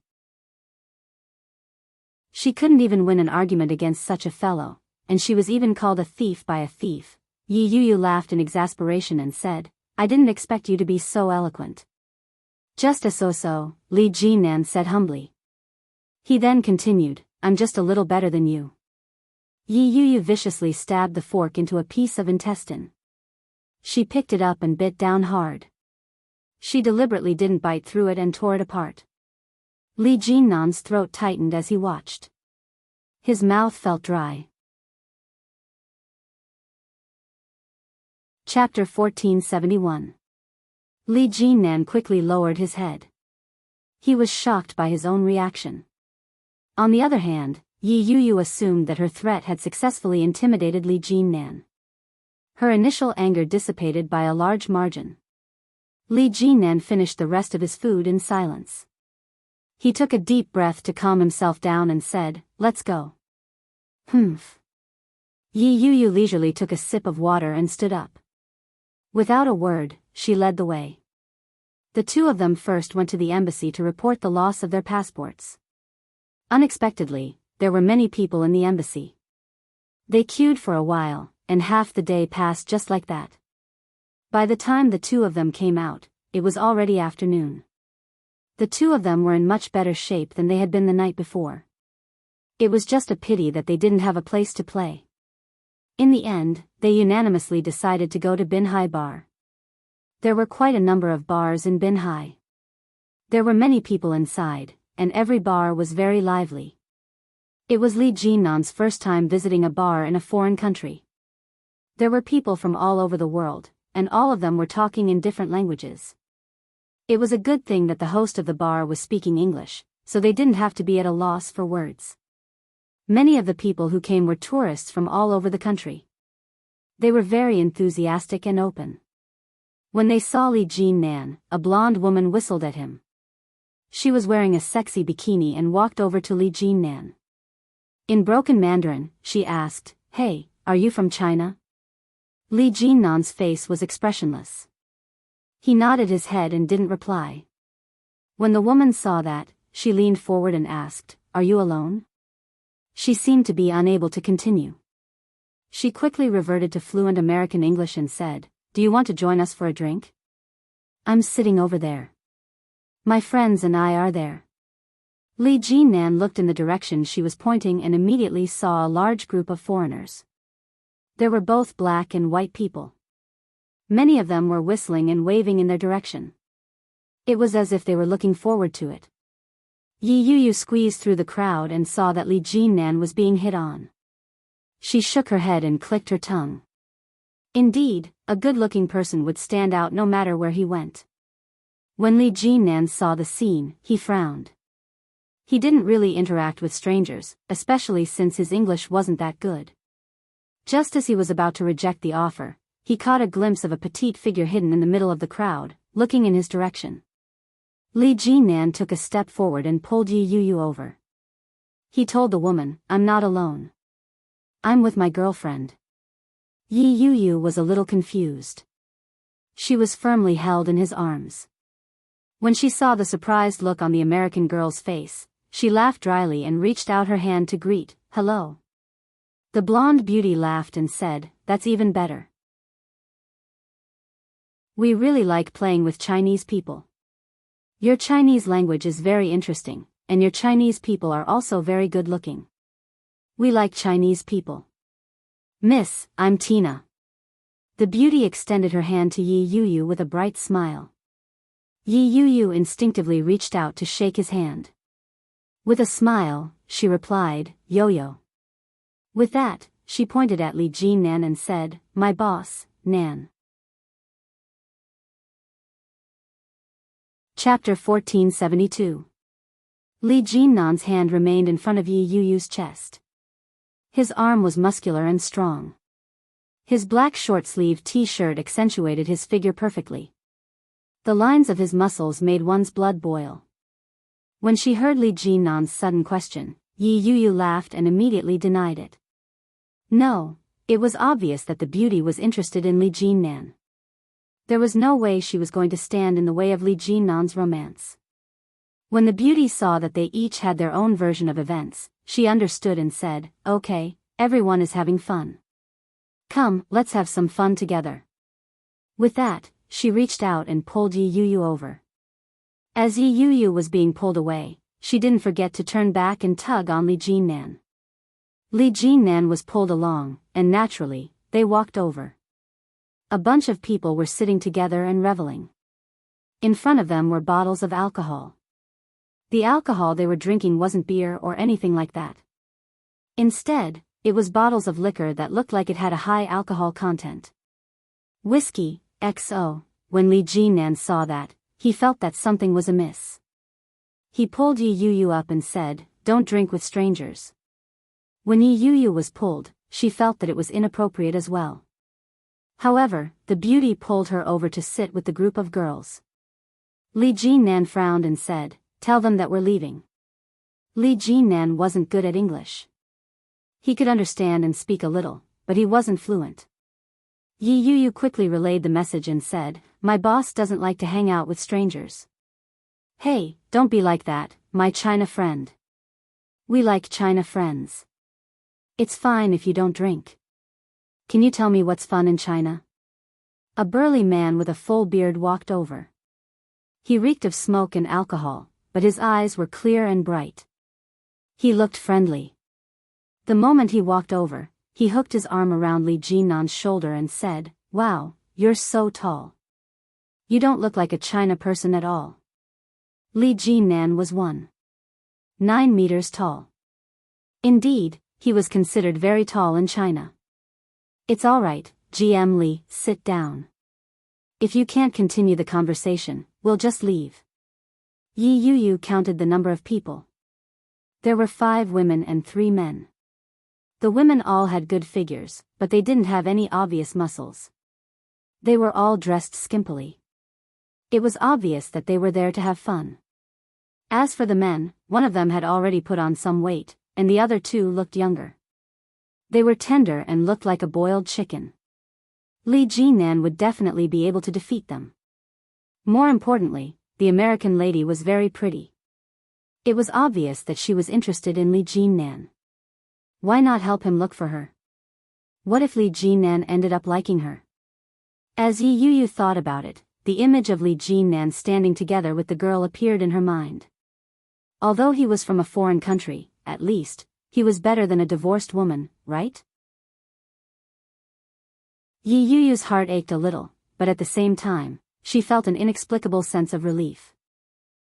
She couldn't even win an argument against such a fellow, and she was even called a thief by a thief. Yi Yuyu laughed in exasperation and said, I didn't expect you to be so eloquent. Just a so-so, Li Jinan said humbly. He then continued, I'm just a little better than you. Yi Yuyu viciously stabbed the fork into a piece of intestine. She picked it up and bit down hard. She deliberately didn't bite through it and tore it apart. Li Jinnan's throat tightened as he watched. His mouth felt dry. Chapter 1471. Li Jinnan quickly lowered his head. He was shocked by his own reaction. On the other hand, Yi Yuyu assumed that her threat had successfully intimidated Li Jinnan. Her initial anger dissipated by a large margin. Li Jinnan finished the rest of his food in silence. He took a deep breath to calm himself down and said, let's go. Humph. Yi Yuyu leisurely took a sip of water and stood up. Without a word, she led the way. The two of them first went to the embassy to report the loss of their passports. Unexpectedly, there were many people in the embassy. They queued for a while, and half the day passed just like that. By the time the two of them came out, it was already afternoon. The two of them were in much better shape than they had been the night before. It was just a pity that they didn't have a place to play. In the end, they unanimously decided to go to Binhai Bar. There were quite a number of bars in Binhai. There were many people inside, and every bar was very lively. It was Li Jinnan's first time visiting a bar in a foreign country. There were people from all over the world, and all of them were talking in different languages. It was a good thing that the host of the bar was speaking English, so they didn't have to be at a loss for words. Many of the people who came were tourists from all over the country. They were very enthusiastic and open. When they saw Li Jinnan, a blonde woman whistled at him. She was wearing a sexy bikini and walked over to Li Jinnan. In broken Mandarin, she asked, Hey, are you from China? Li Jinnan's face was expressionless. He nodded his head and didn't reply. When the woman saw that, she leaned forward and asked, Are you alone? She seemed to be unable to continue. She quickly reverted to fluent American English and said, Do you want to join us for a drink? I'm sitting over there. My friends and I are there. Li Jinnan looked in the direction she was pointing and immediately saw a large group of foreigners. There were both black and white people. Many of them were whistling and waving in their direction. It was as if they were looking forward to it. Yi Yuyu squeezed through the crowd and saw that Li Jinnan was being hit on. She shook her head and clicked her tongue. Indeed, a good-looking person would stand out no matter where he went. When Li Jinnan saw the scene, he frowned. He didn't really interact with strangers, especially since his English wasn't that good. Just as he was about to reject the offer, he caught a glimpse of a petite figure hidden in the middle of the crowd, looking in his direction. Li Jinnan took a step forward and pulled Yi Yuyu over. He told the woman, I'm not alone. I'm with my girlfriend. Yi Yuyu was a little confused. She was firmly held in his arms. When she saw the surprised look on the American girl's face, she laughed dryly and reached out her hand to greet, Hello. The blonde beauty laughed and said, That's even better. We really like playing with Chinese people. Your Chinese language is very interesting, and your Chinese people are also very good looking. We like Chinese people. Miss, I'm Tina. The beauty extended her hand to Yi Yuyu with a bright smile. Yi Yuyu instinctively reached out to shake his hand. With a smile, she replied, Yo-yo. With that, she pointed at Li Jinnan and said, My boss, Nan. Chapter 1472. Li Jinnan's hand remained in front of Yi Yuyu's chest. His arm was muscular and strong. His black short-sleeved t-shirt accentuated his figure perfectly. The lines of his muscles made one's blood boil. When she heard Li Jinnan's sudden question, Yi Yuyu laughed and immediately denied it. No, it was obvious that the beauty was interested in Li Jinnan. There was no way she was going to stand in the way of Li Jinnan's romance. When the beauty saw that they each had their own version of events, she understood and said, "Okay, everyone is having fun. Come, let's have some fun together." With that, she reached out and pulled Yi Yu over. As Yi Yu was being pulled away, she didn't forget to turn back and tug on Li Jinnan. Li Jinnan was pulled along, and naturally, they walked over. A bunch of people were sitting together and reveling. In front of them were bottles of alcohol. The alcohol they were drinking wasn't beer or anything like that. Instead, it was bottles of liquor that looked like it had a high alcohol content. Whiskey, XO. When Li Jinnan saw that, he felt that something was amiss. He pulled Yi Yu up and said, "Don't drink with strangers." When Yi Yu was pulled, she felt that it was inappropriate as well. However, the beauty pulled her over to sit with the group of girls. Li Jinnan frowned and said, "Tell them that we're leaving." Li Jinnan wasn't good at English. He could understand and speak a little, but he wasn't fluent. Yi Yu quickly relayed the message and said, "My boss doesn't like to hang out with strangers." "Hey, don't be like that, my China friend. We like China friends. It's fine if you don't drink. Can you tell me what's fun in China?" A burly man with a full beard walked over. He reeked of smoke and alcohol, but his eyes were clear and bright. He looked friendly. The moment he walked over, he hooked his arm around Li Jinnan's shoulder and said, "Wow, you're so tall. You don't look like a China person at all." Li Jinnan was 1.9 meters tall. Indeed, he was considered very tall in China. "It's all right, GM Li, sit down. If you can't continue the conversation, we'll just leave." Yi Yu counted the number of people. There were 5 women and 3 men. The women all had good figures, but they didn't have any obvious muscles. They were all dressed skimpily. It was obvious that they were there to have fun. As for the men, one of them had already put on some weight, and the other 2 looked younger. They were tender and looked like a boiled chicken. Li Jinnan would definitely be able to defeat them. More importantly, the American lady was very pretty. It was obvious that she was interested in Li Jinnan. Why not help him look for her? What if Li Jinnan ended up liking her? As Yi Yu thought about it, the image of Li Jinnan standing together with the girl appeared in her mind. Although he was from a foreign country, at least, he was better than a divorced woman, right? Yi Yu's heart ached a little, but at the same time, she felt an inexplicable sense of relief.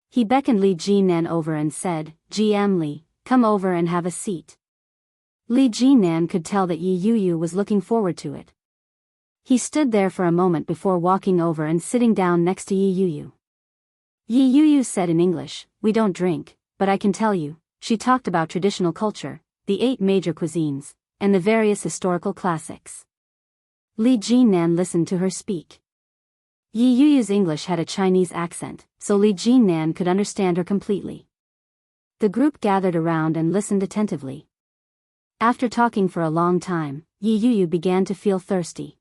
He beckoned Li Jinnan over and said, "GM Li, come over and have a seat." Li Jinnan could tell that Yi Yu was looking forward to it. He stood there for a moment before walking over and sitting down next to Yi Yu. Yi Yu said in English, "We don't drink, but I can tell you." She talked about traditional culture, the 8 major cuisines, and the various historical classics. Li Jinnan listened to her speak. Yi Yu's English had a Chinese accent, so Li Jinnan could understand her completely. The group gathered around and listened attentively. After talking for a long time, Yi Yu began to feel thirsty.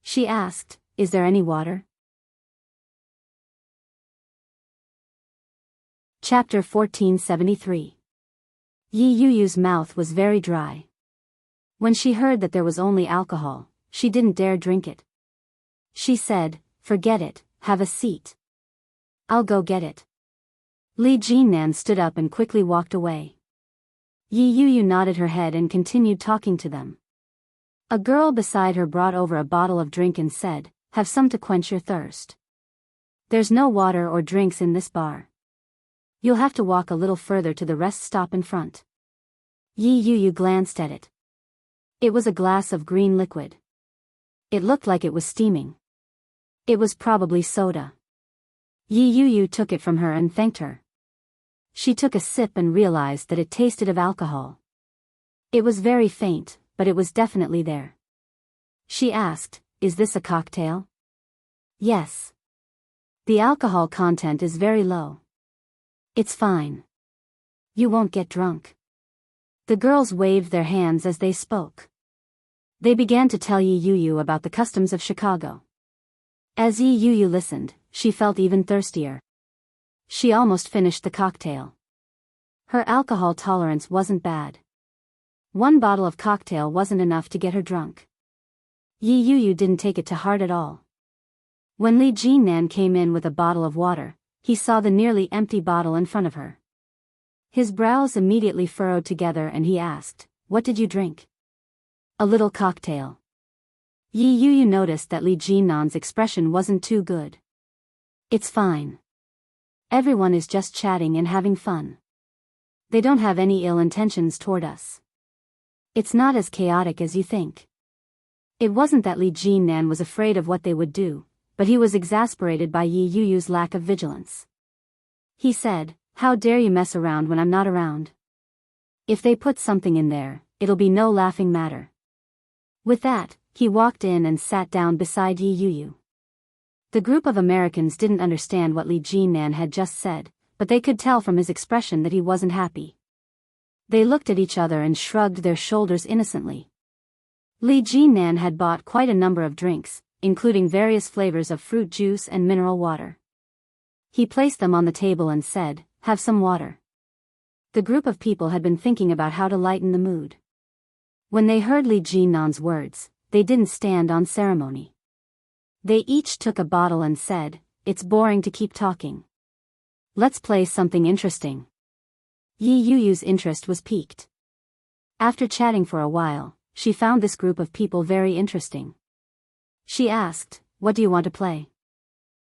She asked, "Is there any water?" Chapter 1473. Yi Yu's mouth was very dry. When she heard that there was only alcohol, she didn't dare drink it. She said, "Forget it, have a seat. I'll go get it." Li Jinnan stood up and quickly walked away. Yi Yu nodded her head and continued talking to them. A girl beside her brought over a bottle of drink and said, "Have some to quench your thirst. There's no water or drinks in this bar. You'll have to walk a little further to the rest stop in front." Yi Yu glanced at it. It was a glass of green liquid. It looked like it was steaming. It was probably soda. Yi Yu took it from her and thanked her. She took a sip and realized that it tasted of alcohol. It was very faint, but it was definitely there. She asked, "Is this a cocktail?" "Yes. The alcohol content is very low. It's fine. You won't get drunk." The girls waved their hands as they spoke. They began to tell Yi Yu about the customs of Chicago. As Yi Yu listened, she felt even thirstier. She almost finished the cocktail. Her alcohol tolerance wasn't bad. One bottle of cocktail wasn't enough to get her drunk. Yi Yuyu didn't take it to heart at all. When Li Jinnan came in with a bottle of water, he saw the nearly empty bottle in front of her. His brows immediately furrowed together and he asked, "What did you drink?" "A little cocktail." Yi Yuyu noticed that Li Jinnan's expression wasn't too good. "It's fine. Everyone is just chatting and having fun. They don't have any ill intentions toward us. It's not as chaotic as you think." It wasn't that Li Jinnan was afraid of what they would do, but he was exasperated by Yi Yuyu's lack of vigilance. He said, "How dare you mess around when I'm not around? If they put something in there, it'll be no laughing matter." With that, he walked in and sat down beside Yi Yuyu. The group of Americans didn't understand what Li Jinnan had just said, but they could tell from his expression that he wasn't happy. They looked at each other and shrugged their shoulders innocently. Li Jinnan had bought quite a number of drinks, including various flavors of fruit juice and mineral water. He placed them on the table and said, "Have some water." The group of people had been thinking about how to lighten the mood. When they heard Li Jinnan's words, they didn't stand on ceremony. They each took a bottle and said, "It's boring to keep talking. Let's play something interesting." Yi Yuyu's interest was piqued. After chatting for a while, she found this group of people very interesting. She asked, "What do you want to play?"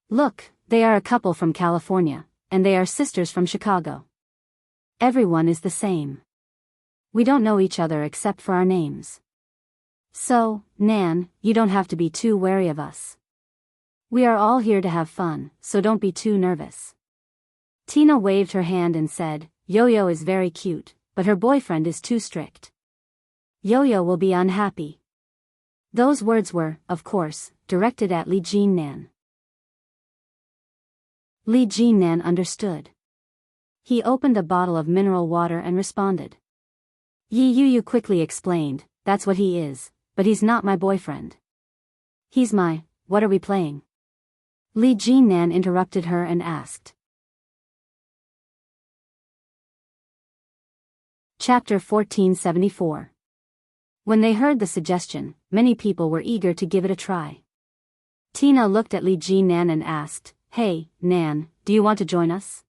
"Look, they are a couple from California, and they are sisters from Chicago. Everyone is the same. We don't know each other except for our names. So, Nan, you don't have to be too wary of us. We are all here to have fun, so don't be too nervous." Tina waved her hand and said, "Yo-Yo is very cute, but her boyfriend is too strict. Yo-Yo will be unhappy." Those words were, of course, directed at Li Jinnan. Li Jinnan understood. He opened a bottle of mineral water and responded. Yi Yuyu quickly explained, "That's what he is, but he's not my boyfriend. He's my, what are we playing?" Li Jinnan interrupted her and asked. Chapter 1474. When they heard the suggestion, many people were eager to give it a try. Tina looked at Li Jinnan and asked, "Hey, Nan, do you want to join us?"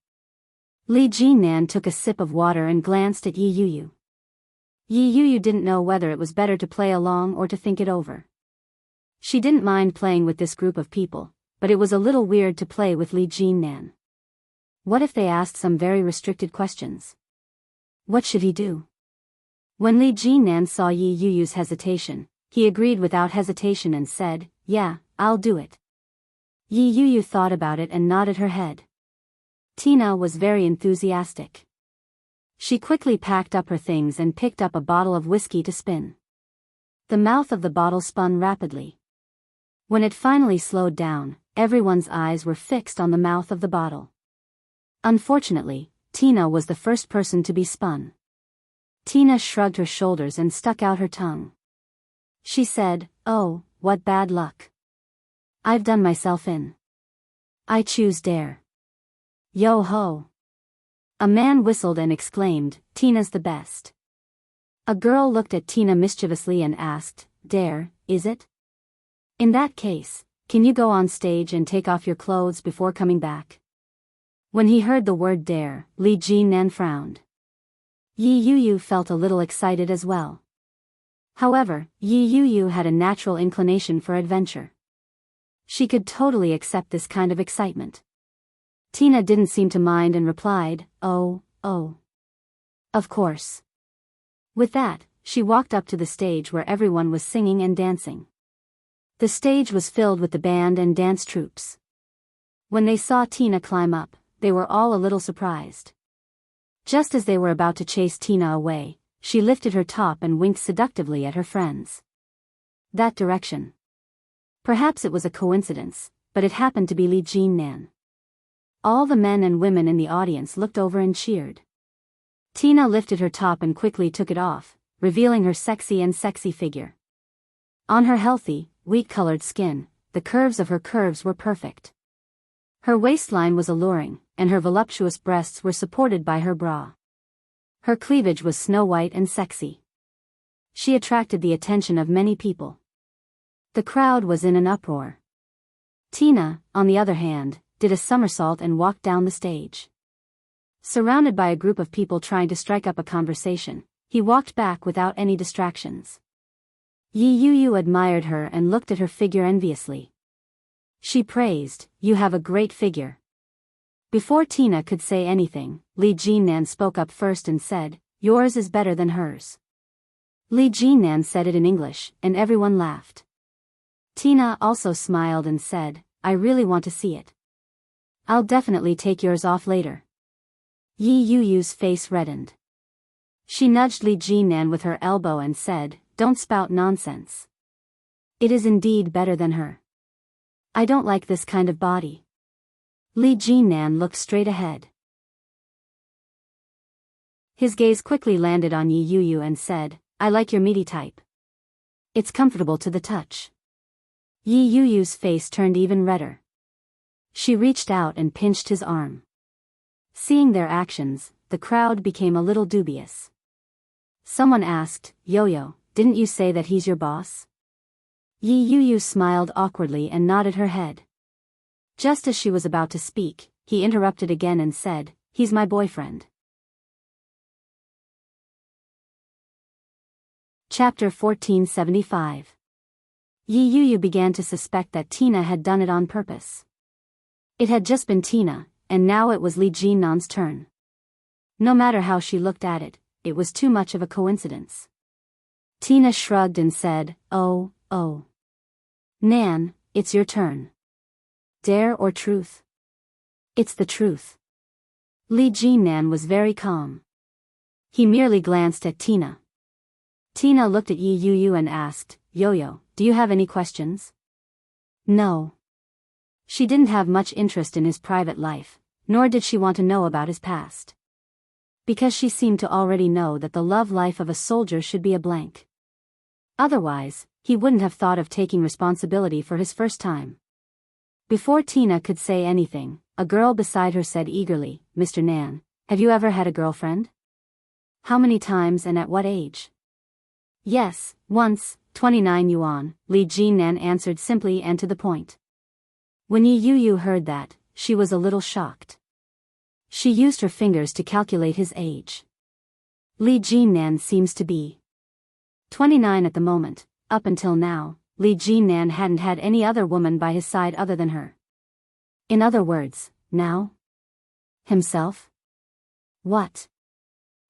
Li Jinnan took a sip of water and glanced at Yi Yuyu. Yi Yuyu didn't know whether it was better to play along or to think it over. She didn't mind playing with this group of people, but it was a little weird to play with Li Jinnan. What if they asked some very restricted questions? What should he do? When Li Jinnan saw Yi Yuyu's hesitation, he agreed without hesitation and said, "Yeah, I'll do it." Yi Yuyu thought about it and nodded her head. Tina was very enthusiastic. She quickly packed up her things and picked up a bottle of whiskey to spin. The mouth of the bottle spun rapidly. When it finally slowed down, everyone's eyes were fixed on the mouth of the bottle. Unfortunately, Tina was the first person to be spun. Tina shrugged her shoulders and stuck out her tongue. She said, "Oh, what bad luck. I've done myself in. I choose dare." "Yo-ho." A man whistled and exclaimed, "Tina's the best." A girl looked at Tina mischievously and asked, "Dare, is it? In that case, can you go on stage and take off your clothes before coming back?" When he heard the word dare, Li Jinnan frowned. Yi Yuyu felt a little excited as well. However, Yi Yuyu had a natural inclination for adventure. She could totally accept this kind of excitement. Tina didn't seem to mind and replied, "Oh. Of course." With that, she walked up to the stage where everyone was singing and dancing. The stage was filled with the band and dance troupes. When they saw Tina climb up, they were all a little surprised. Just as they were about to chase Tina away, she lifted her top and winked seductively at her friends. That direction. Perhaps it was a coincidence, but it happened to be Li Jinnan. All the men and women in the audience looked over and cheered. Tina lifted her top and quickly took it off, revealing her sexy figure. On her healthy, wheat-colored skin, the curves of her curves were perfect. Her waistline was alluring, and her voluptuous breasts were supported by her bra. Her cleavage was snow-white and sexy. She attracted the attention of many people. The crowd was in an uproar. Tina, on the other hand, did a somersault and walked down the stage. Surrounded by a group of people trying to strike up a conversation, he walked back without any distractions. Yi Yuyu admired her and looked at her figure enviously. She praised, "You have a great figure." Before Tina could say anything, Li Jinnan spoke up first and said, "Yours is better than hers." Li Jinnan said it in English, and everyone laughed. Tina also smiled and said, "I really want to see it. I'll definitely take yours off later." Yi Yuyu's face reddened. She nudged Li Jinnan with her elbow and said, "Don't spout nonsense. It is indeed better than her. I don't like this kind of body." Li Jinnan looked straight ahead. His gaze quickly landed on Yi Yuyu and said, "I like your meaty type. It's comfortable to the touch." Yi Yuyu's face turned even redder. She reached out and pinched his arm. Seeing their actions, the crowd became a little dubious. Someone asked, "Yo-Yo, didn't you say that he's your boss?" Yi Yuyu smiled awkwardly and nodded her head. Just as she was about to speak, he interrupted again and said, "He's my boyfriend." Chapter 1475. Yi Yuyu began to suspect that Tina had done it on purpose. It had just been Tina, and now it was Li Jinnan's turn. No matter how she looked at it, it was too much of a coincidence. Tina shrugged and said, Oh. Nan, it's your turn. Dare or truth?" "It's the truth." Li Jinnan was very calm. He merely glanced at Tina. Tina looked at Yi Yuyu and asked, "Yo-Yo, do you have any questions?" No. She didn't have much interest in his private life, nor did she want to know about his past. Because she seemed to already know that the love life of a soldier should be a blank. Otherwise, he wouldn't have thought of taking responsibility for his first time. Before Tina could say anything, a girl beside her said eagerly, "Mr. Nan, have you ever had a girlfriend? How many times and at what age?" "Yes, once, 29 yuan, Li Jinnan answered simply and to the point. When Yi Yuyu heard that, she was a little shocked. She used her fingers to calculate his age. Li Jinnan seems to be 29 at the moment. Up until now, Li Jinnan hadn't had any other woman by his side other than her. In other words, now? Himself? What?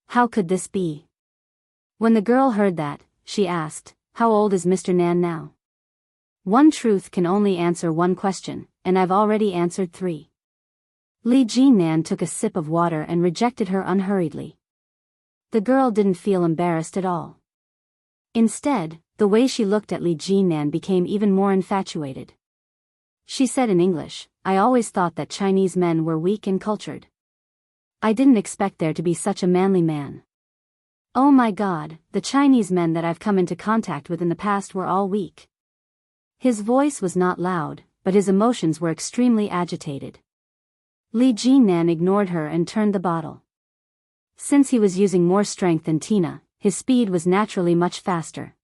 How could this be? When the girl heard that, she asked, "How old is Mr. Nan now?" One truth can only answer one question, and I've already answered 3. Li Jinnan took a sip of water and rejected her unhurriedly. The girl didn't feel embarrassed at all. Instead, the way she looked at Li Jinnan became even more infatuated. She said in English, "I always thought that Chinese men were weak and cultured. I didn't expect there to be such a manly man. Oh my God, the Chinese men that I've come into contact with in the past were all weak." His voice was not loud, but his emotions were extremely agitated. Li Jinnan ignored her and turned the bottle. Since he was using more strength than Tina, his speed was naturally much faster.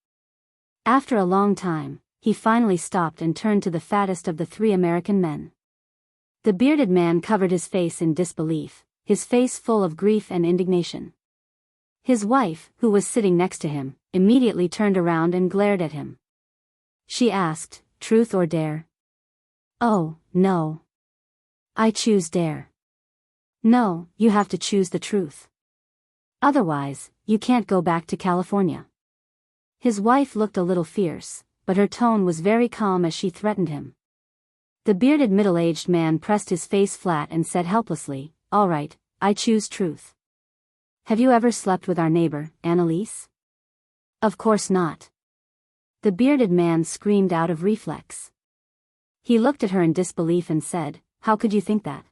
After a long time, he finally stopped and turned to the fattest of the 3 American men. The bearded man covered his face in disbelief, his face full of grief and indignation. His wife, who was sitting next to him, immediately turned around and glared at him. She asked, "Truth or dare?" "Oh, no. I choose dare." "No, you have to choose the truth. Otherwise, you can't go back to California." His wife looked a little fierce, but her tone was very calm as she threatened him. The bearded middle-aged man pressed his face flat and said helplessly, "All right, I choose truth. Have you ever slept with our neighbor, Annalise?" "Of course not." The bearded man screamed out of reflex. He looked at her in disbelief and said, "How could you think that?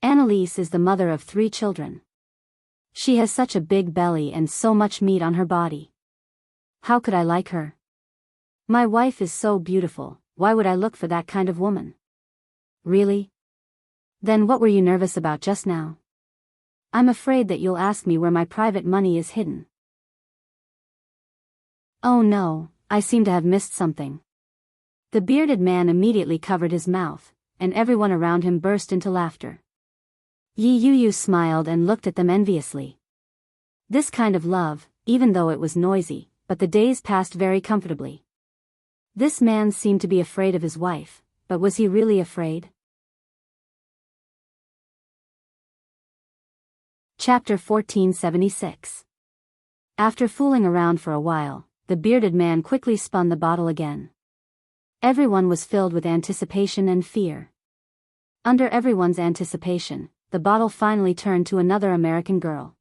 Annalise is the mother of 3 children. She has such a big belly and so much meat on her body. How could I like her? My wife is so beautiful, why would I look for that kind of woman?" "Really? Then what were you nervous about just now?" I'm afraid that you'll ask me where my private money is hidden. Oh no, I seem to have missed something. The bearded man immediately covered his mouth, and everyone around him burst into laughter. Yi Yuyu smiled and looked at them enviously. This kind of love, even though it was noisy, but the days passed very comfortably. This man seemed to be afraid of his wife, but was he really afraid? Chapter 1476. After fooling around for a while, the bearded man quickly spun the bottle again. Everyone was filled with anticipation and fear. Under everyone's anticipation, the bottle finally turned to another American girl.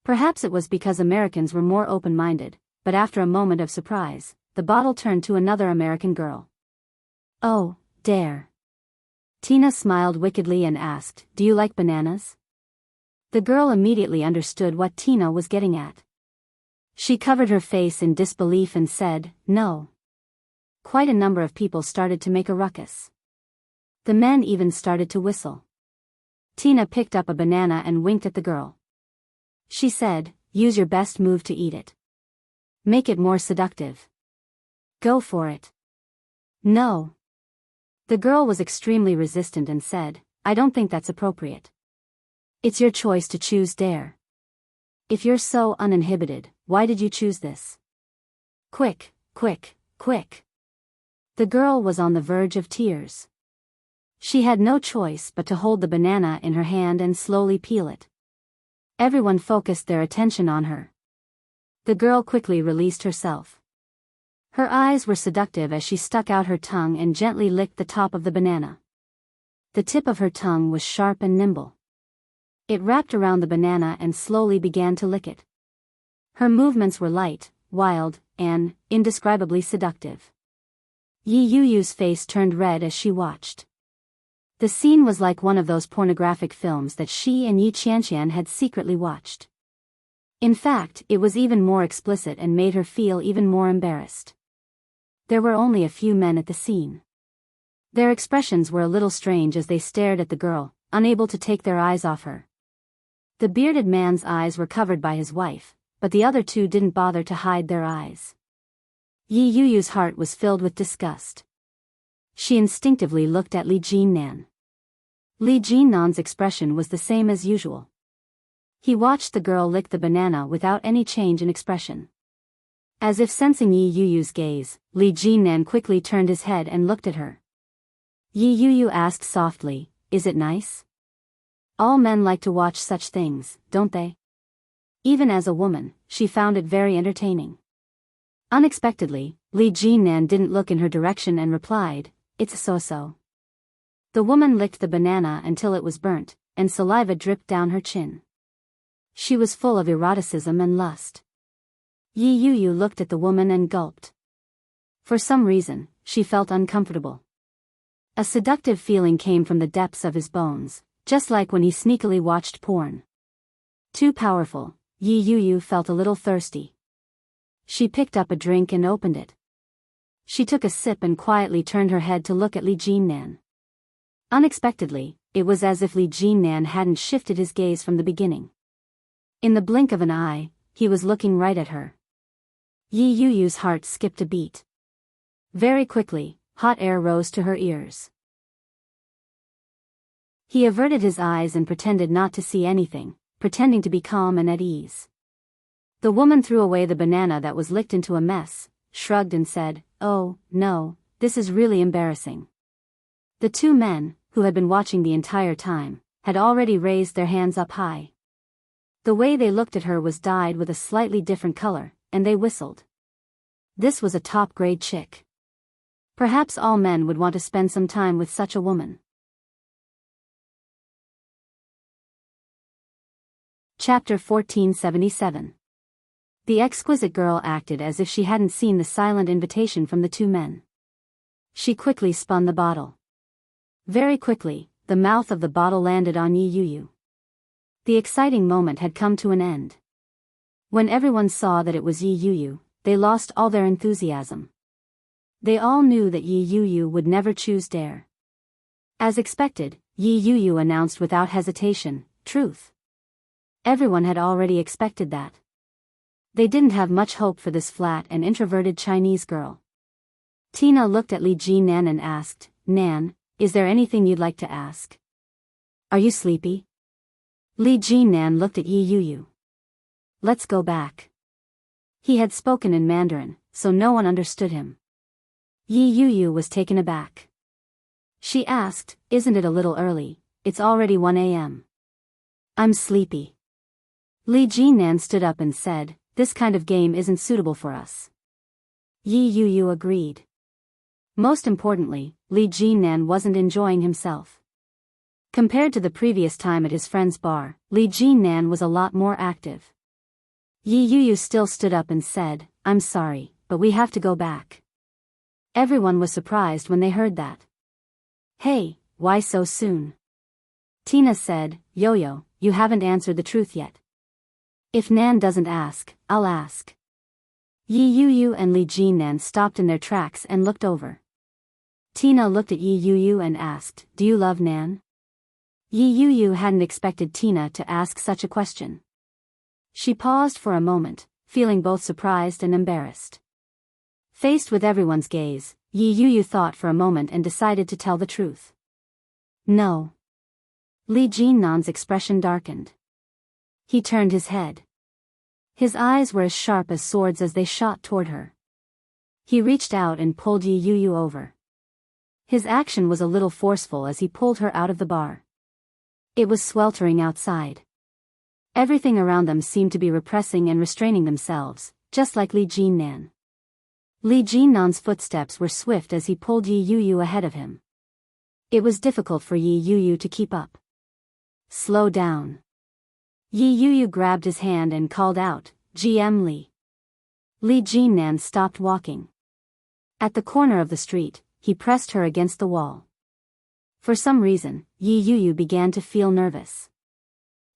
Perhaps it was because Americans were more open-minded, but after a moment of surprise, the bottle turned to another American girl. Oh, dare. Tina smiled wickedly and asked, "Do you like bananas?" The girl immediately understood what Tina was getting at. She covered her face in disbelief and said, "No." Quite a number of people started to make a ruckus. The men even started to whistle. Tina picked up a banana and winked at the girl. She said, "Use your best move to eat it. Make it more seductive. Go for it." "No." The girl was extremely resistant and said, "I don't think that's appropriate. It's your choice to choose dare. If you're so uninhibited, why did you choose this? Quick, quick, quick." The girl was on the verge of tears. She had no choice but to hold the banana in her hand and slowly peel it. Everyone focused their attention on her. The girl quickly released herself. Her eyes were seductive as she stuck out her tongue and gently licked the top of the banana. The tip of her tongue was sharp and nimble. It wrapped around the banana and slowly began to lick it. Her movements were light, wild, and indescribably seductive. Yi Yuyu's face turned red as she watched. The scene was like one of those pornographic films that she and Yi Qianqian had secretly watched. In fact, it was even more explicit and made her feel even more embarrassed. There were only a few men at the scene. Their expressions were a little strange as they stared at the girl, unable to take their eyes off her. The bearded man's eyes were covered by his wife, but the other two didn't bother to hide their eyes. Yi Yuyu's heart was filled with disgust. She instinctively looked at Li Jinnan. Li Jinnan's expression was the same as usual. He watched the girl lick the banana without any change in expression. As if sensing Yi Yuyu's gaze, Li Jinnan quickly turned his head and looked at her. Yi Yuyu asked softly, "Is it nice?" All men like to watch such things, don't they? Even as a woman, she found it very entertaining. Unexpectedly, Li Jinnan didn't look in her direction and replied, "It's so-so." The woman licked the banana until it was burnt, and saliva dripped down her chin. She was full of eroticism and lust. Yi Yuyu looked at the woman and gulped. For some reason, she felt uncomfortable. A seductive feeling came from the depths of his bones, just like when he sneakily watched porn. Too powerful, Yi Yuyu felt a little thirsty. She picked up a drink and opened it. She took a sip and quietly turned her head to look at Li Jinnan. Unexpectedly, it was as if Li Jinnan hadn't shifted his gaze from the beginning. In the blink of an eye, he was looking right at her. Yi Yuyu's heart skipped a beat. Very quickly, hot air rose to her ears. He averted his eyes and pretended not to see anything, pretending to be calm and at ease. The woman threw away the banana that was licked into a mess, shrugged and said, "Oh, no, this is really embarrassing." The two men, who had been watching the entire time, had already raised their hands up high. The way they looked at her was dyed with a slightly different color, and they whistled. This was a top-grade chick. Perhaps all men would want to spend some time with such a woman. Chapter 1477. The exquisite girl acted as if she hadn't seen the silent invitation from the two men. She quickly spun the bottle. Very quickly, the mouth of the bottle landed on Yi Yuyu. The exciting moment had come to an end. When everyone saw that it was Yi Yuyu, they lost all their enthusiasm. They all knew that Yi Yuyu would never choose dare. As expected, Yi Yuyu announced without hesitation, "Truth." Everyone had already expected that. They didn't have much hope for this flat and introverted Chinese girl. Tina looked at Li Jinan and asked, "Nan, is there anything you'd like to ask? Are you sleepy?" Li Jinan looked at Yi Yuyu. "Let's go back." He had spoken in Mandarin, so no one understood him. Yi Yuyu was taken aback. She asked, "Isn't it a little early? It's already 1 a.m. I'm sleepy." Li Jinan stood up and said, "This kind of game isn't suitable for us." Yi Yuyu agreed. Most importantly, Li Jinan wasn't enjoying himself. Compared to the previous time at his friend's bar, Li Jinan was a lot more active. Yi Yuyu still stood up and said, "I'm sorry, but we have to go back." Everyone was surprised when they heard that. "Hey, why so soon?" Tina said, "Yo-Yo, you haven't answered the truth yet." "If Nan doesn't ask, I'll ask." Yi Yuyu and Li Jinan stopped in their tracks and looked over. Tina looked at Yi Yuyu and asked, "Do you love Nan?" Yi Yuyu hadn't expected Tina to ask such a question. She paused for a moment, feeling both surprised and embarrassed. Faced with everyone's gaze, Yi Yuyu thought for a moment and decided to tell the truth. "No." Li Jinnan's expression darkened. He turned his head. His eyes were as sharp as swords as they shot toward her. He reached out and pulled Yi Yuyu over. His action was a little forceful as he pulled her out of the bar. It was sweltering outside. Everything around them seemed to be repressing and restraining themselves, just like Li Jinnan. Li Jinnan's footsteps were swift as he pulled Yi Yuyu ahead of him. It was difficult for Yi Yuyu to keep up. "Slow down." Yi Yuyu grabbed his hand and called out, "GM Li." Li Jinnan stopped walking. At the corner of the street, he pressed her against the wall. For some reason, Yi Yuyu began to feel nervous.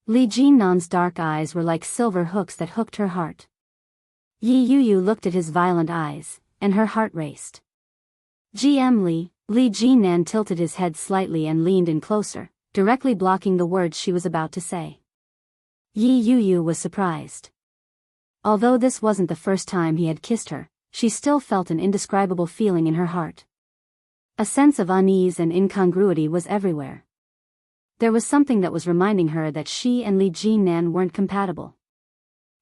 Li Jinnan's dark eyes were like silver hooks that hooked her heart. Yi Yuyu looked at his violent eyes, and her heart raced. "GM Li." Li Jinnan tilted his head slightly and leaned in closer, directly blocking the words she was about to say. Yi Yuyu was surprised. Although this wasn't the first time he had kissed her, she still felt an indescribable feeling in her heart. A sense of unease and incongruity was everywhere. There was something that was reminding her that she and Li Jinnan weren't compatible.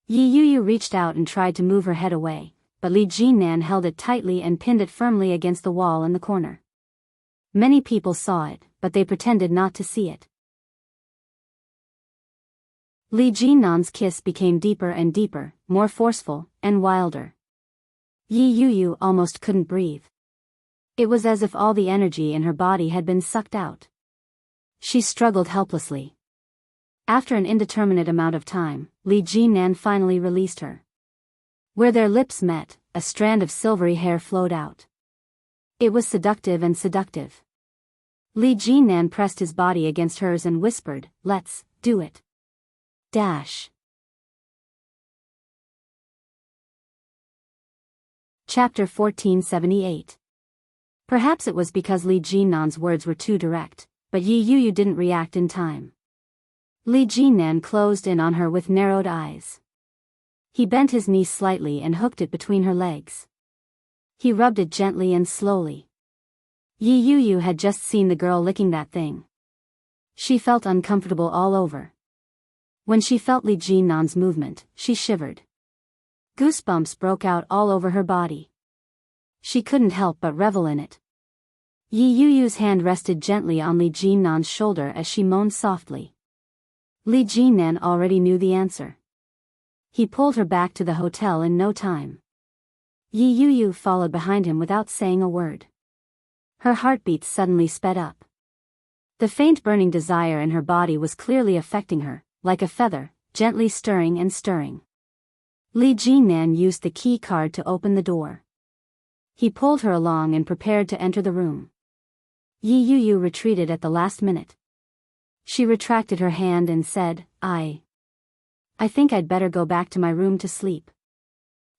Yi Yuyu reached out and tried to move her head away, but Li Jinnan held it tightly and pinned it firmly against the wall in the corner. Many people saw it, but they pretended not to see it. Li Jinnan's kiss became deeper and deeper, more forceful, and wilder. Yi Yuyu almost couldn't breathe. It was as if all the energy in her body had been sucked out. She struggled helplessly. After an indeterminate amount of time, Li Jinnan finally released her. Where their lips met, a strand of silvery hair flowed out. It was seductive and seductive. Li Jinnan pressed his body against hers and whispered, "Let's do it." Chapter 1478. Perhaps it was because Li Jinnan's words were too direct, but Yi Yuyu didn't react in time. Li Jinnan closed in on her with narrowed eyes. He bent his knee slightly and hooked it between her legs. He rubbed it gently and slowly. Yi Yuyu had just seen the girl licking that thing. She felt uncomfortable all over. When she felt Li Jinnan's movement, she shivered. Goosebumps broke out all over her body. She couldn't help but revel in it. Yi Yuyu's hand rested gently on Li Jinnan's shoulder as she moaned softly. Li Jinnan already knew the answer. He pulled her back to the hotel in no time. Yi Yuyu followed behind him without saying a word. Her heartbeat suddenly sped up. The faint burning desire in her body was clearly affecting her, like a feather, gently stirring and stirring. Li Jinnan used the key card to open the door. He pulled her along and prepared to enter the room. Yi Yuyu retreated at the last minute. She retracted her hand and said, I think I'd better go back to my room to sleep."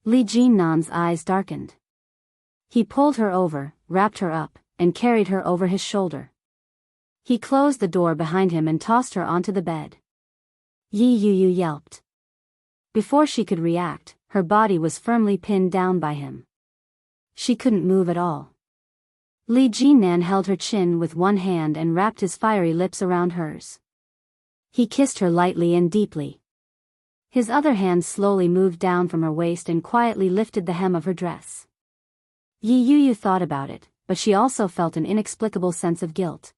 Li Jinnan's eyes darkened. He pulled her over, wrapped her up, and carried her over his shoulder. He closed the door behind him and tossed her onto the bed. Yi Yu yelped. Before she could react, her body was firmly pinned down by him. She couldn't move at all. Li Jinan held her chin with one hand and wrapped his fiery lips around hers. He kissed her lightly and deeply. His other hand slowly moved down from her waist and quietly lifted the hem of her dress. Yi Yu thought about it, but she also felt an inexplicable sense of guilt.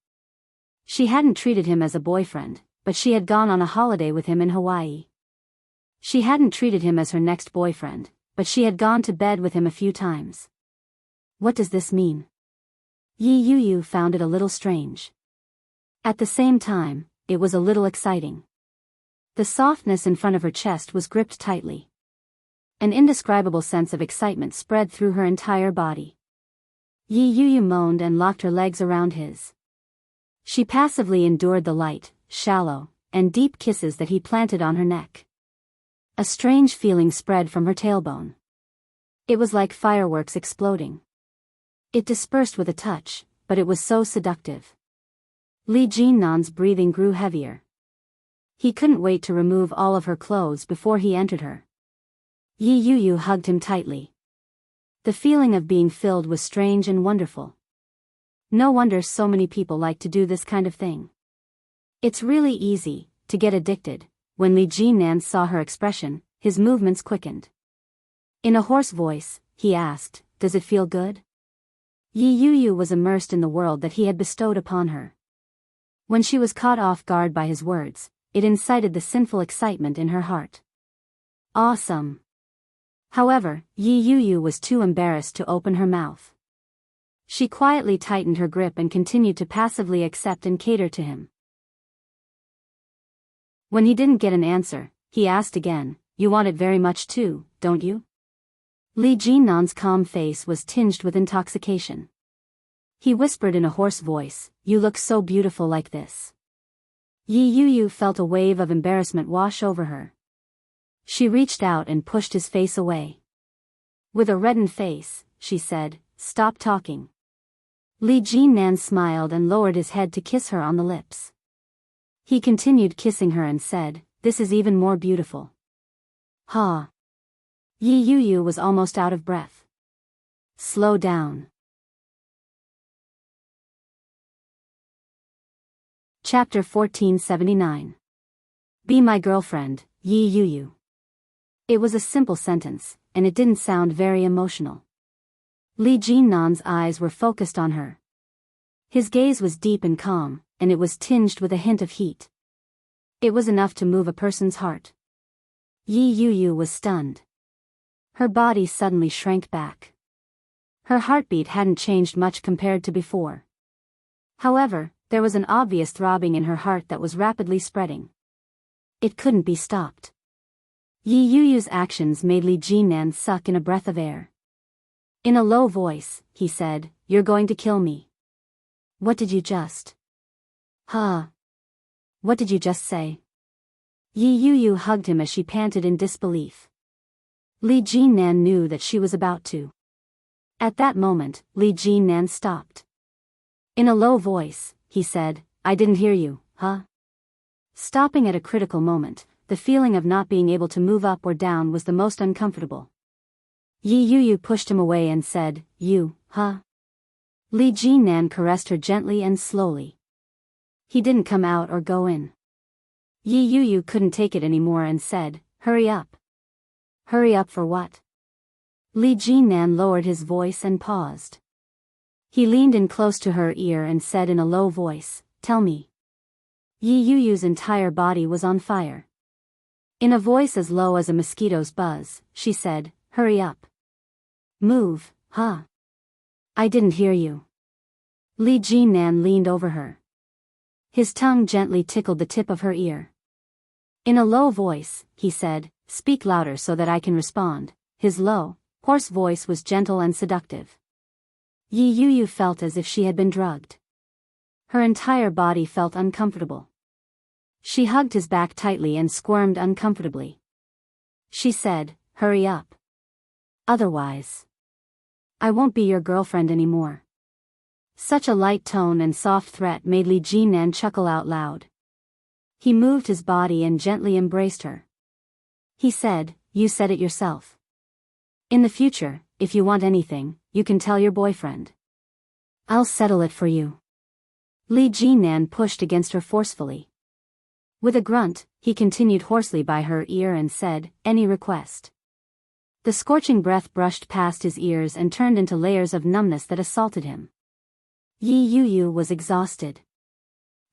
She hadn't treated him as a boyfriend, but she had gone on a holiday with him in Hawaii. She hadn't treated him as her next boyfriend, but she had gone to bed with him a few times. What does this mean? Yi Yu found it a little strange. At the same time, it was a little exciting. The softness in front of her chest was gripped tightly. An indescribable sense of excitement spread through her entire body. Yi Yu moaned and locked her legs around his. She passively endured the light, shallow, and deep kisses that he planted on her neck. A strange feeling spread from her tailbone. It was like fireworks exploding. It dispersed with a touch, but it was so seductive. Li Jinnan's breathing grew heavier. He couldn't wait to remove all of her clothes before he entered her. Yi Yu hugged him tightly. The feeling of being filled was strange and wonderful. No wonder so many people like to do this kind of thing. It's really easy to get addicted. When Li Jinan saw her expression, his movements quickened. In a hoarse voice, he asked, "Does it feel good?" Yi Yu was immersed in the world that he had bestowed upon her. When she was caught off guard by his words, it incited the sinful excitement in her heart. Awesome. However, Yi Yu was too embarrassed to open her mouth. She quietly tightened her grip and continued to passively accept and cater to him. When he didn't get an answer, he asked again, "You want it very much too, don't you?" Li Jinnan's calm face was tinged with intoxication. He whispered in a hoarse voice, "You look so beautiful like this." Yi Yu felt a wave of embarrassment wash over her. She reached out and pushed his face away. With a reddened face, she said, "Stop talking." Li Jinnan smiled and lowered his head to kiss her on the lips. He continued kissing her and said, "This is even more beautiful." Ha! Yi Yu was almost out of breath. Slow down. Chapter 1479. Be my girlfriend, Yi Yu. It was a simple sentence, and it didn't sound very emotional. Li Jinnan's eyes were focused on her. His gaze was deep and calm, and it was tinged with a hint of heat. It was enough to move a person's heart. Yi Yu was stunned. Her body suddenly shrank back. Her heartbeat hadn't changed much compared to before. However, there was an obvious throbbing in her heart that was rapidly spreading. It couldn't be stopped. Yi Yu's actions made Li Jinan suck in a breath of air. In a low voice, he said, "You're going to kill me." "What did you just?" "Huh? What did you just say?" Yi Yu hugged him as she panted in disbelief. Li Jinan knew that she was about to. At that moment, Li Jinan stopped. In a low voice, he said, "I didn't hear you, huh?" Stopping at a critical moment, the feeling of not being able to move up or down was the most uncomfortable. Yi Yu pushed him away and said, "You, huh?" Li Jinan caressed her gently and slowly. He didn't come out or go in. Yi Yu couldn't take it anymore and said, "Hurry up." "Hurry up for what?" Li Jinan lowered his voice and paused. He leaned in close to her ear and said in a low voice, "Tell me." Yi Yu's entire body was on fire. In a voice as low as a mosquito's buzz, she said, "Hurry up." "Move, huh?" "I didn't hear you." Li Jinan leaned over her. His tongue gently tickled the tip of her ear. In a low voice, he said, "Speak louder so that I can respond." His low, hoarse voice was gentle and seductive. Yi Yu felt as if she had been drugged. Her entire body felt uncomfortable. She hugged his back tightly and squirmed uncomfortably. She said, "Hurry up. Otherwise, I won't be your girlfriend anymore." Such a light tone and soft threat made Li Jinan chuckle out loud. He moved his body and gently embraced her. He said, "You said it yourself. In the future, if you want anything, you can tell your boyfriend. I'll settle it for you." Li Jinan pushed against her forcefully. With a grunt, he continued hoarsely by her ear and said, "Any request." The scorching breath brushed past his ears and turned into layers of numbness that assaulted him. Yi Yuyu was exhausted.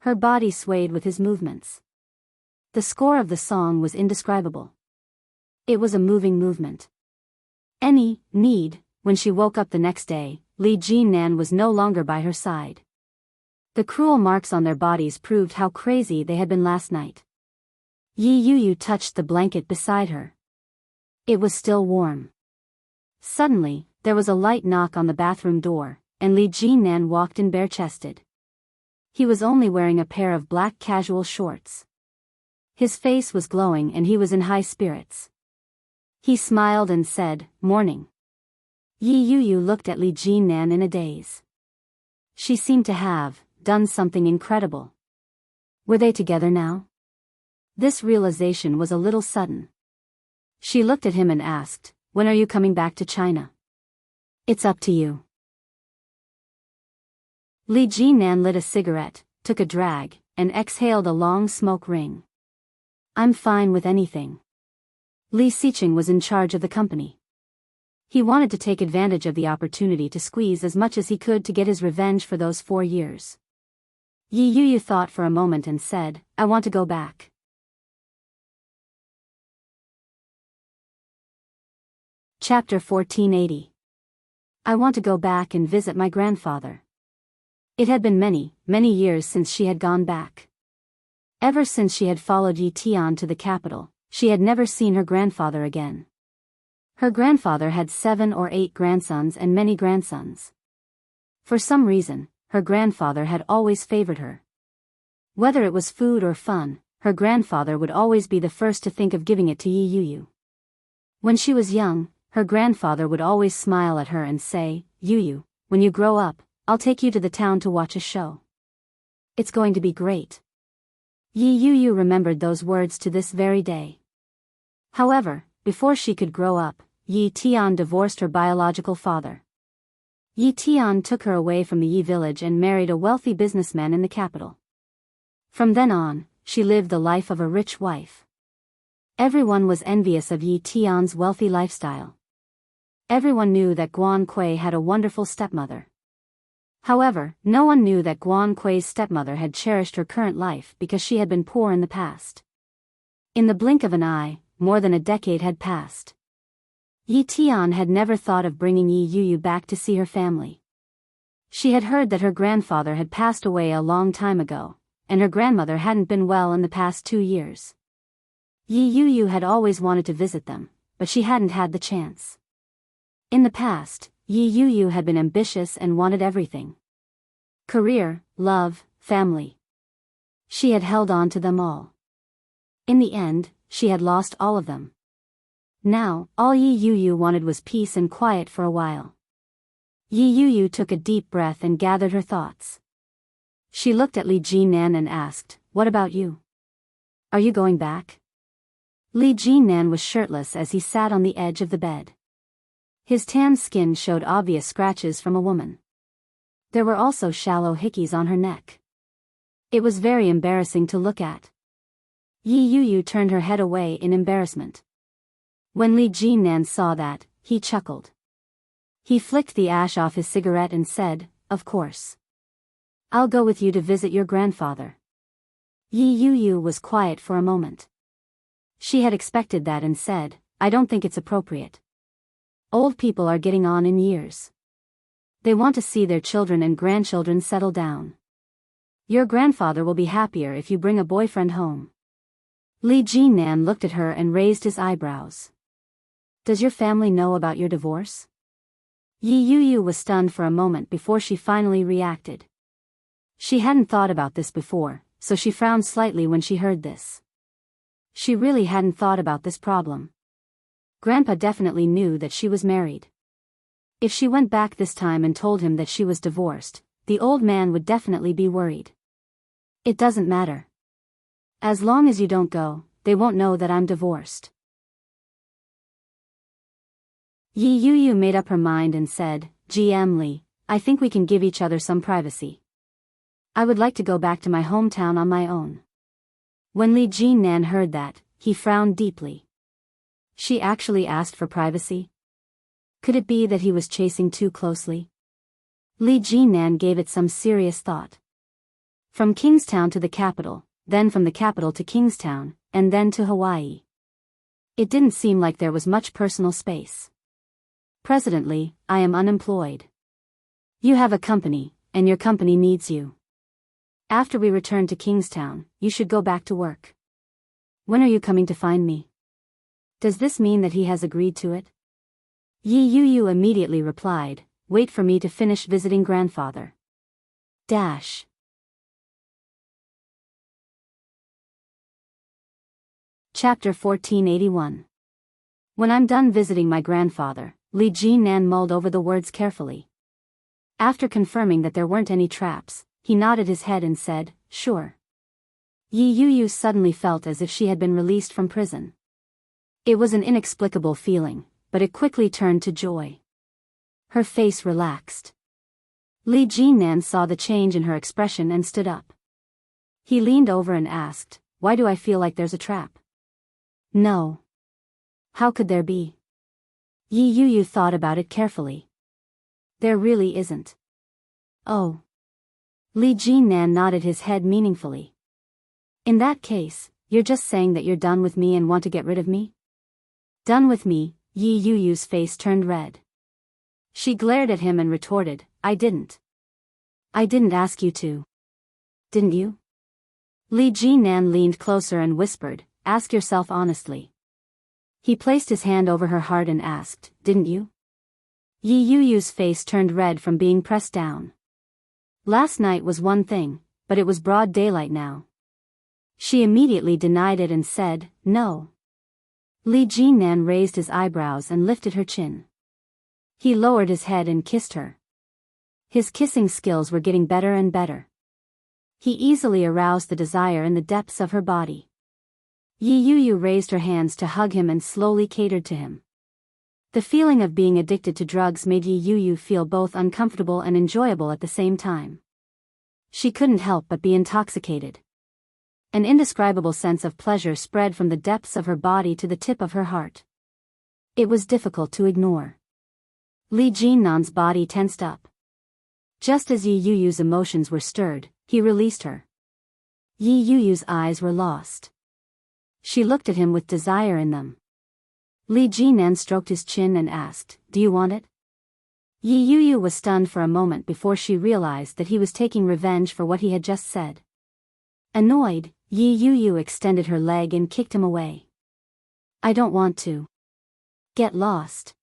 Her body swayed with his movements. The score of the song was indescribable. It was a moving movement. When she woke up the next day, Li Jinan was no longer by her side. The cruel marks on their bodies proved how crazy they had been last night. Yi Yuyu touched the blanket beside her. It was still warm. Suddenly, there was a light knock on the bathroom door, and Li Jinan walked in bare-chested. He was only wearing a pair of black casual shorts. His face was glowing and he was in high spirits. He smiled and said, "Morning." Yi Yuyu looked at Li Jinan in a daze. She seemed to have done something incredible. Were they together now? This realization was a little sudden. She looked at him and asked, "When are you coming back to China?" "It's up to you." Li Jinan lit a cigarette, took a drag, and exhaled a long smoke ring. "I'm fine with anything." Li Xiqing was in charge of the company. He wanted to take advantage of the opportunity to squeeze as much as he could to get his revenge for those 4 years. Yi Yuyu thought for a moment and said, "I want to go back." Chapter 1480. I want to go back and visit my grandfather. It had been many, many years since she had gone back. Ever since she had followed Yi Tian to the capital, she had never seen her grandfather again. Her grandfather had 7 or 8 grandsons and many grandsons. For some reason, her grandfather had always favored her. Whether it was food or fun, her grandfather would always be the first to think of giving it to Yi Yuyu. When she was young, her grandfather would always smile at her and say, "Yuyu, when you grow up, I'll take you to the town to watch a show. It's going to be great." Yi Yuyu remembered those words to this very day. However, before she could grow up, Yi Tian divorced her biological father. Yi Tian took her away from the Yi village and married a wealthy businessman in the capital. From then on, she lived the life of a rich wife. Everyone was envious of Yi Tian's wealthy lifestyle. Everyone knew that Guan Kui had a wonderful stepmother. However, no one knew that Guan Kui's stepmother had cherished her current life because she had been poor in the past. In the blink of an eye, more than a decade had passed. Yi Tian had never thought of bringing Yi Yuyu back to see her family. She had heard that her grandfather had passed away a long time ago, and her grandmother hadn't been well in the past 2 years. Yi Yuyu had always wanted to visit them, but she hadn't had the chance. In the past, Yi Yuyu had been ambitious and wanted everything. Career, love, family. She had held on to them all. In the end, she had lost all of them. Now, all Yi Yuyu wanted was peace and quiet for a while. Yi Yuyu took a deep breath and gathered her thoughts. She looked at Li Jinan and asked, "What about you? Are you going back?" Li Jinan was shirtless as he sat on the edge of the bed. His tan skin showed obvious scratches from a woman. There were also shallow hickeys on her neck. It was very embarrassing to look at. Yi Yuyu turned her head away in embarrassment. When Li Jinan saw that, he chuckled. He flicked the ash off his cigarette and said, "Of course. I'll go with you to visit your grandfather." Yi Yuyu was quiet for a moment. She had expected that and said, "I don't think it's appropriate. Old people are getting on in years. They want to see their children and grandchildren settle down. Your grandfather will be happier if you bring a boyfriend home." Li Jinan looked at her and raised his eyebrows. "Does your family know about your divorce?" Yi Yuyu was stunned for a moment before she finally reacted. She hadn't thought about this before, so she frowned slightly when she heard this. She really hadn't thought about this problem. Grandpa definitely knew that she was married. If she went back this time and told him that she was divorced, the old man would definitely be worried. "It doesn't matter. As long as you don't go, they won't know that I'm divorced. Yi Yuyu made up her mind and said, GM Li, I think we can give each other some privacy. I would like to go back to my hometown on my own. When Li Jinnan heard that, he frowned deeply. She actually asked for privacy? Could it be that he was chasing too closely? Li Jinnan gave it some serious thought. From Kingstown to the capital, then from the capital to Kingstown, and then to Hawaii. It didn't seem like there was much personal space. Presently, I am unemployed. You have a company, and your company needs you. After we return to Kingstown, you should go back to work. When are you coming to find me? Does this mean that he has agreed to it? Yi Yuyu immediately replied, wait for me to finish visiting grandfather. Dash. Chapter 1481. When I'm done visiting my grandfather, Li Jinnan mulled over the words carefully. After confirming that there weren't any traps, he nodded his head and said, sure. Yi Yuyu suddenly felt as if she had been released from prison. It was an inexplicable feeling, but it quickly turned to joy. Her face relaxed. Li Jinnan saw the change in her expression and stood up. He leaned over and asked, why do I feel like there's a trap? No. How could there be? Yi Yuyu thought about it carefully. There really isn't. Oh. Li Jinnan nodded his head meaningfully. In that case, you're just saying that you're done with me and want to get rid of me? Done with me? Yi Yuyu's face turned red. She glared at him and retorted, I didn't. I didn't ask you to. Didn't you? Li Jinnan leaned closer and whispered, ask yourself honestly. He placed his hand over her heart and asked, didn't you? Yi Yuyu's face turned red from being pressed down. Last night was one thing, but it was broad daylight now. She immediately denied it and said, no. Li Jinnan raised his eyebrows and lifted her chin. He lowered his head and kissed her. His kissing skills were getting better and better. He easily aroused the desire in the depths of her body. Yi Yuyu raised her hands to hug him and slowly catered to him. The feeling of being addicted to drugs made Yi Yuyu feel both uncomfortable and enjoyable at the same time. She couldn't help but be intoxicated. An indescribable sense of pleasure spread from the depths of her body to the tip of her heart. It was difficult to ignore. Li Jinnan's body tensed up. Just as Yi Yuyu's emotions were stirred, he released her. Yi Yuyu's eyes were lost. She looked at him with desire in them. Li Jinnan stroked his chin and asked, do you want it? Yi Yuyu was stunned for a moment before she realized that he was taking revenge for what he had just said. Annoyed, Yi Yuyu extended her leg and kicked him away. I don't want to. Get lost.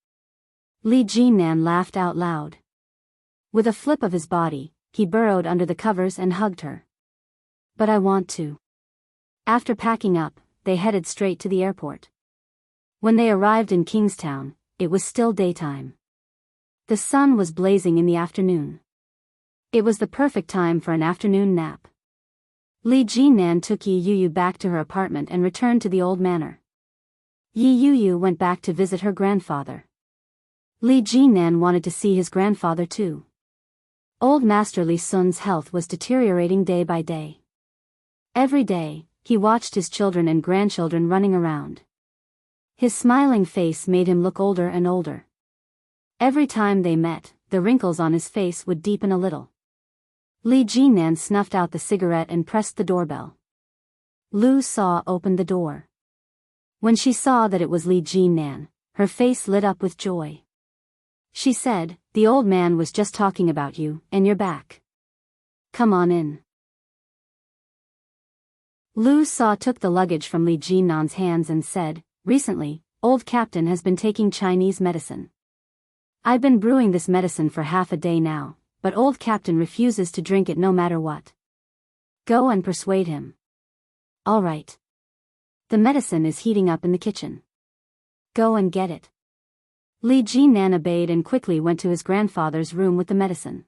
Li Jinnan laughed out loud. With a flip of his body, he burrowed under the covers and hugged her. But I want to. After packing up, they headed straight to the airport. When they arrived in Kingstown, it was still daytime. The sun was blazing in the afternoon. It was the perfect time for an afternoon nap. Li Jinnan took Yi Yuyu back to her apartment and returned to the old manor. Yi Yuyu went back to visit her grandfather. Li Jinnan wanted to see his grandfather too. Old Master Li Sun's health was deteriorating day by day. Every day, he watched his children and grandchildren running around. His smiling face made him look older and older. Every time they met, the wrinkles on his face would deepen a little. Li Jinnan snuffed out the cigarette and pressed the doorbell. Lu Sa opened the door. When she saw that it was Li Jinnan, her face lit up with joy. She said, the old man was just talking about you, and you're back. Come on in. Lu Sa took the luggage from Li Jinnan's hands and said, recently, old Captain has been taking Chinese medicine. I've been brewing this medicine for half a day now, but old Captain refuses to drink it no matter what. Go and persuade him. All right. The medicine is heating up in the kitchen. Go and get it. Li Jinnan obeyed and quickly went to his grandfather's room with the medicine.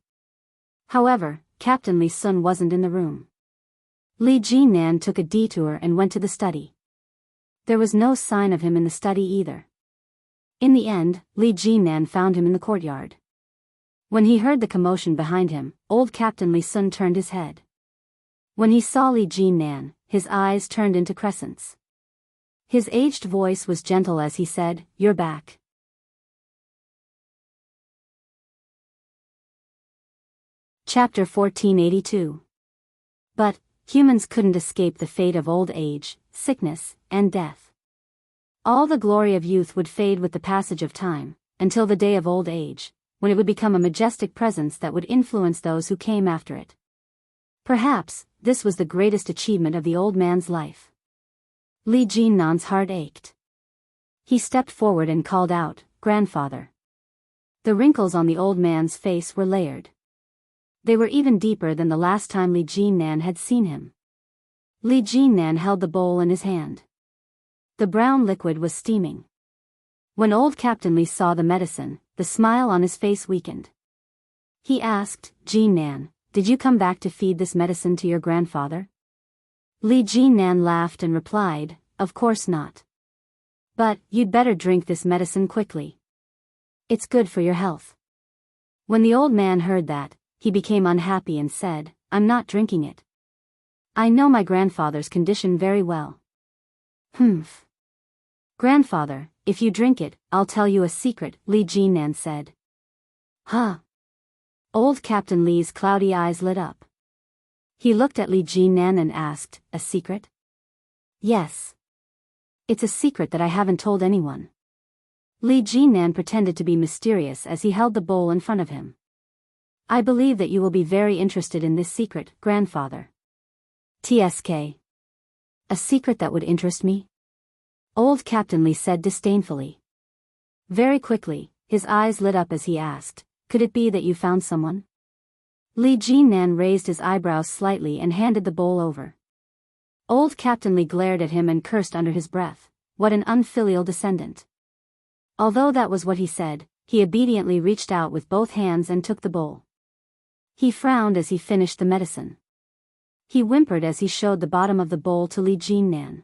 However, Captain Li Sun wasn't in the room. Li Jinan took a detour and went to the study. There was no sign of him in the study either. In the end, Li Jinan found him in the courtyard. When he heard the commotion behind him, old Captain Li Sun turned his head. When he saw Li Jinan, his eyes turned into crescents. His aged voice was gentle as he said, "You're back." Chapter 1482. But humans couldn't escape the fate of old age, sickness, and death. All the glory of youth would fade with the passage of time, until the day of old age, when it would become a majestic presence that would influence those who came after it. Perhaps, this was the greatest achievement of the old man's life. Li Jinnan's heart ached. He stepped forward and called out, "Grandfather." The wrinkles on the old man's face were layered. They were even deeper than the last time Li Jinnan had seen him. Li Jinnan held the bowl in his hand. The brown liquid was steaming. When old Captain Li saw the medicine, the smile on his face weakened. He asked, "Jinnan, did you come back to feed this medicine to your grandfather?" Li Jinnan laughed and replied, "Of course not. But, you'd better drink this medicine quickly. It's good for your health." When the old man heard that, he became unhappy and said, "I'm not drinking it. I know my grandfather's condition very well." "Humph. Grandfather, if you drink it, I'll tell you a secret," Li Jinan said. "Huh?" Old Captain Li's cloudy eyes lit up. He looked at Li Jinan and asked, "A secret?" "Yes. It's a secret that I haven't told anyone." Li Jinan pretended to be mysterious as he held the bowl in front of him. "I believe that you will be very interested in this secret, grandfather." "TSK. A secret that would interest me?" Old Captain Li said disdainfully. Very quickly, his eyes lit up as he asked, "Could it be that you found someone?" Li Jinan raised his eyebrows slightly and handed the bowl over. Old Captain Li glared at him and cursed under his breath, "What an unfilial descendant." Although that was what he said, he obediently reached out with both hands and took the bowl. He frowned as he finished the medicine. He whimpered as he showed the bottom of the bowl to Li Jinan.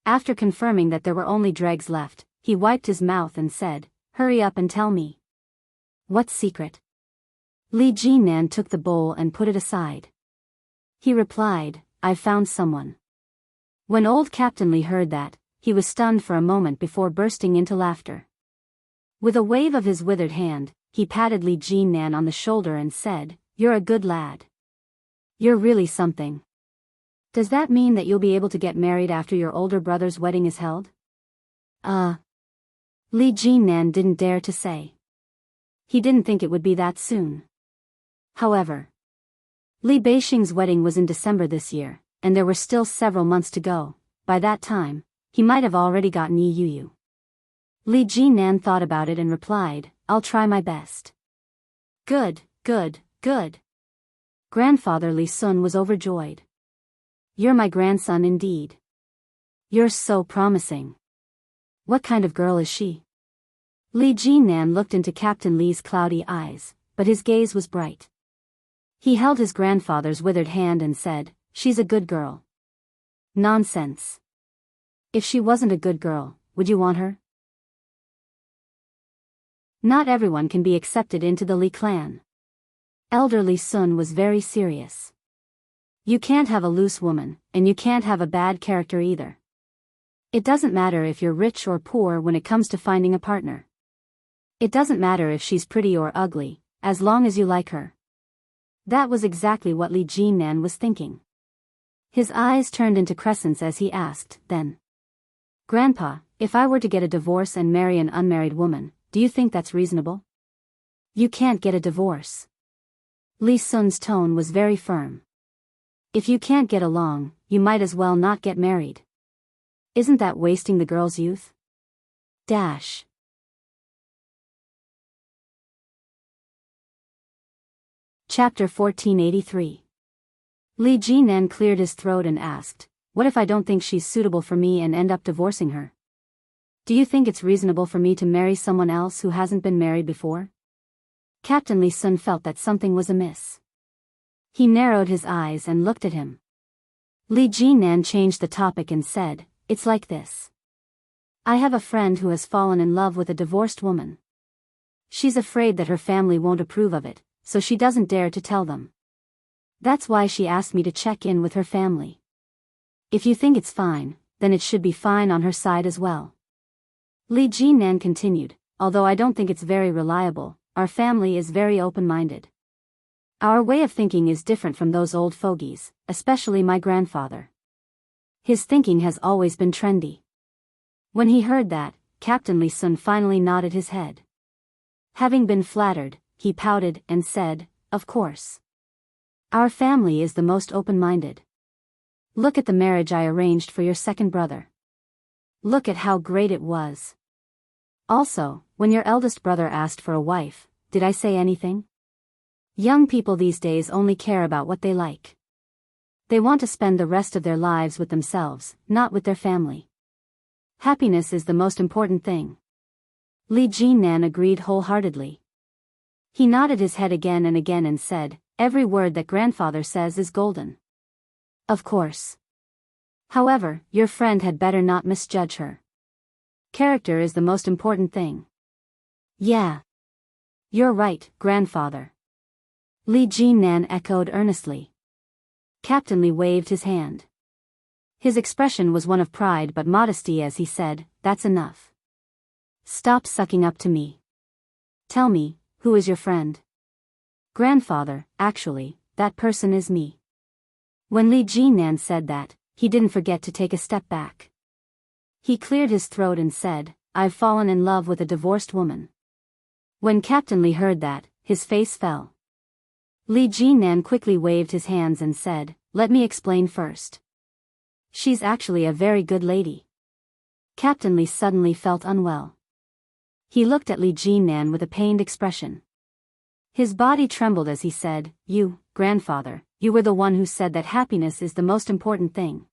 After confirming that there were only dregs left, he wiped his mouth and said, "Hurry up and tell me." "What secret?" Li Jinan took the bowl and put it aside. He replied, "I've found someone." When old Captain Li heard that, he was stunned for a moment before bursting into laughter. With a wave of his withered hand, he patted Li Jinan on the shoulder and said, "You're a good lad. You're really something. Does that mean that you'll be able to get married after your older brother's wedding is held?" Li Jinan didn't dare to say. He didn't think it would be that soon. However, Li Beixing's wedding was in December this year, and there were still several months to go. By that time, he might have already gotten Yi Yuyu. Li Jinan thought about it and replied, "I'll try my best." Good, good, good. Grandfather Li Sun was overjoyed. "You're my grandson indeed. You're so promising. What kind of girl is she?" Li Jinan looked into Captain Li's cloudy eyes, but his gaze was bright. He held his grandfather's withered hand and said, "She's a good girl." "Nonsense. If she wasn't a good girl, would you want her?" Not everyone can be accepted into the Li clan. Elder Li Sun was very serious. You can't have a loose woman, and you can't have a bad character either. It doesn't matter if you're rich or poor when it comes to finding a partner. It doesn't matter if she's pretty or ugly, as long as you like her. That was exactly what Li Jinan was thinking. His eyes turned into crescents as he asked, then, "Grandpa, if I were to get a divorce and marry an unmarried woman, do you think that's reasonable?" "You can't get a divorce." Li Sun's tone was very firm. "If you can't get along, you might as well not get married. Isn't that wasting the girl's youth?" Dash. Chapter 1483. Li Jinan cleared his throat and asked, "What if I don't think she's suitable for me and end up divorcing her? Do you think it's reasonable for me to marry someone else who hasn't been married before?" Captain Li Sun felt that something was amiss. He narrowed his eyes and looked at him. Li Jinan changed the topic and said, it's like this. I have a friend who has fallen in love with a divorced woman. She's afraid that her family won't approve of it, so she doesn't dare to tell them. That's why she asked me to check in with her family. If you think it's fine, then it should be fine on her side as well. Li Jinan continued, although I don't think it's very reliable, our family is very open-minded. Our way of thinking is different from those old fogies, especially my grandfather. His thinking has always been trendy. When he heard that, Captain Li Sun finally nodded his head. Having been flattered, he pouted and said, of course. Our family is the most open-minded. Look at the marriage I arranged for your second brother. Look at how great it was. Also, when your eldest brother asked for a wife, did I say anything? Young people these days only care about what they like. They want to spend the rest of their lives with themselves, not with their family. Happiness is the most important thing. Li Jinan agreed wholeheartedly. He nodded his head again and again and said, every word that grandfather says is golden. Of course. However, your friend had better not misjudge her. Character is the most important thing. Yeah. You're right, grandfather. Li Jinan echoed earnestly. Captain Li waved his hand. His expression was one of pride but modesty as he said, that's enough. Stop sucking up to me. Tell me, who is your friend? Grandfather, actually, that person is me. When Li Jinan said that, he didn't forget to take a step back. He cleared his throat and said, I've fallen in love with a divorced woman. When Captain Li heard that, his face fell. Li Jinan quickly waved his hands and said, let me explain first. She's actually a very good lady. Captain Li suddenly felt unwell. He looked at Li Jinan with a pained expression. His body trembled as he said, you, grandfather, you were the one who said that happiness is the most important thing.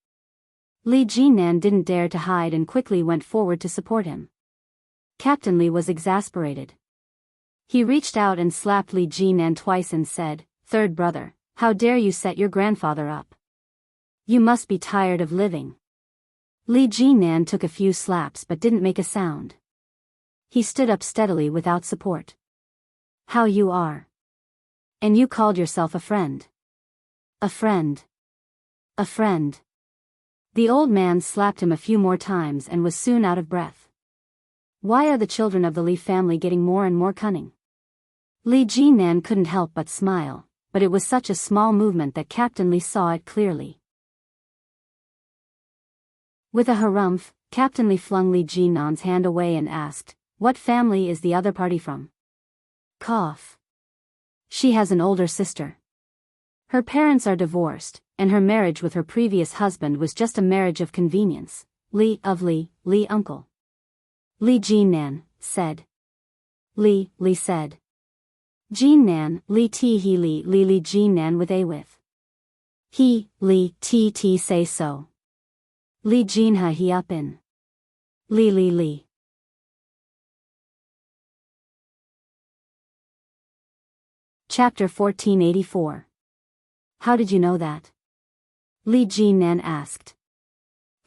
Li Jinan didn't dare to hide and quickly went forward to support him. Captain Li was exasperated. He reached out and slapped Li Jinan twice and said, third brother, how dare you set your grandfather up? You must be tired of living. Li Jinan took a few slaps but didn't make a sound. He stood up steadily without support. How you are. And you called yourself a friend. A friend. A friend. The old man slapped him a few more times and was soon out of breath. Why are the children of the Li family getting more and more cunning? Li Jinan couldn't help but smile, but it was such a small movement that Captain Li saw it clearly. With a harumph, Captain Li flung Li Jinan's hand away and asked, what family is the other party from? Cough. She has an older sister. Her parents are divorced, and her marriage with her previous husband was just a marriage of convenience. Li uncle. Li Jinan said. Li said. Jinan, Li Li Jinan with a with. Li say so. Li Jinha he up in. Li. Chapter 1484. How did you know that? Li Jinan asked.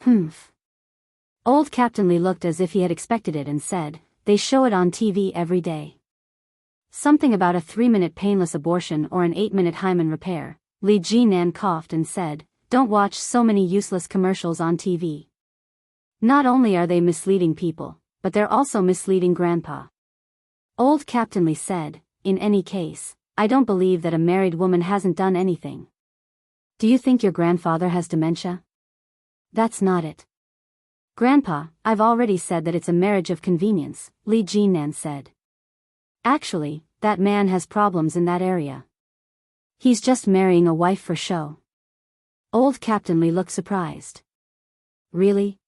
Humph. Old Captain Li looked as if he had expected it and said, they show it on TV every day. Something about a 3-minute painless abortion or an 8-minute hymen repair. Li Jinan coughed and said, don't watch so many useless commercials on TV. Not only are they misleading people, but they're also misleading Grandpa. Old Captain Li said, in any case, I don't believe that a married woman hasn't done anything. Do you think your grandfather has dementia? That's not it. Grandpa, I've already said that it's a marriage of convenience, Li Jinan said. Actually, that man has problems in that area. He's just marrying a wife for show. Old Captain Li looked surprised. Really?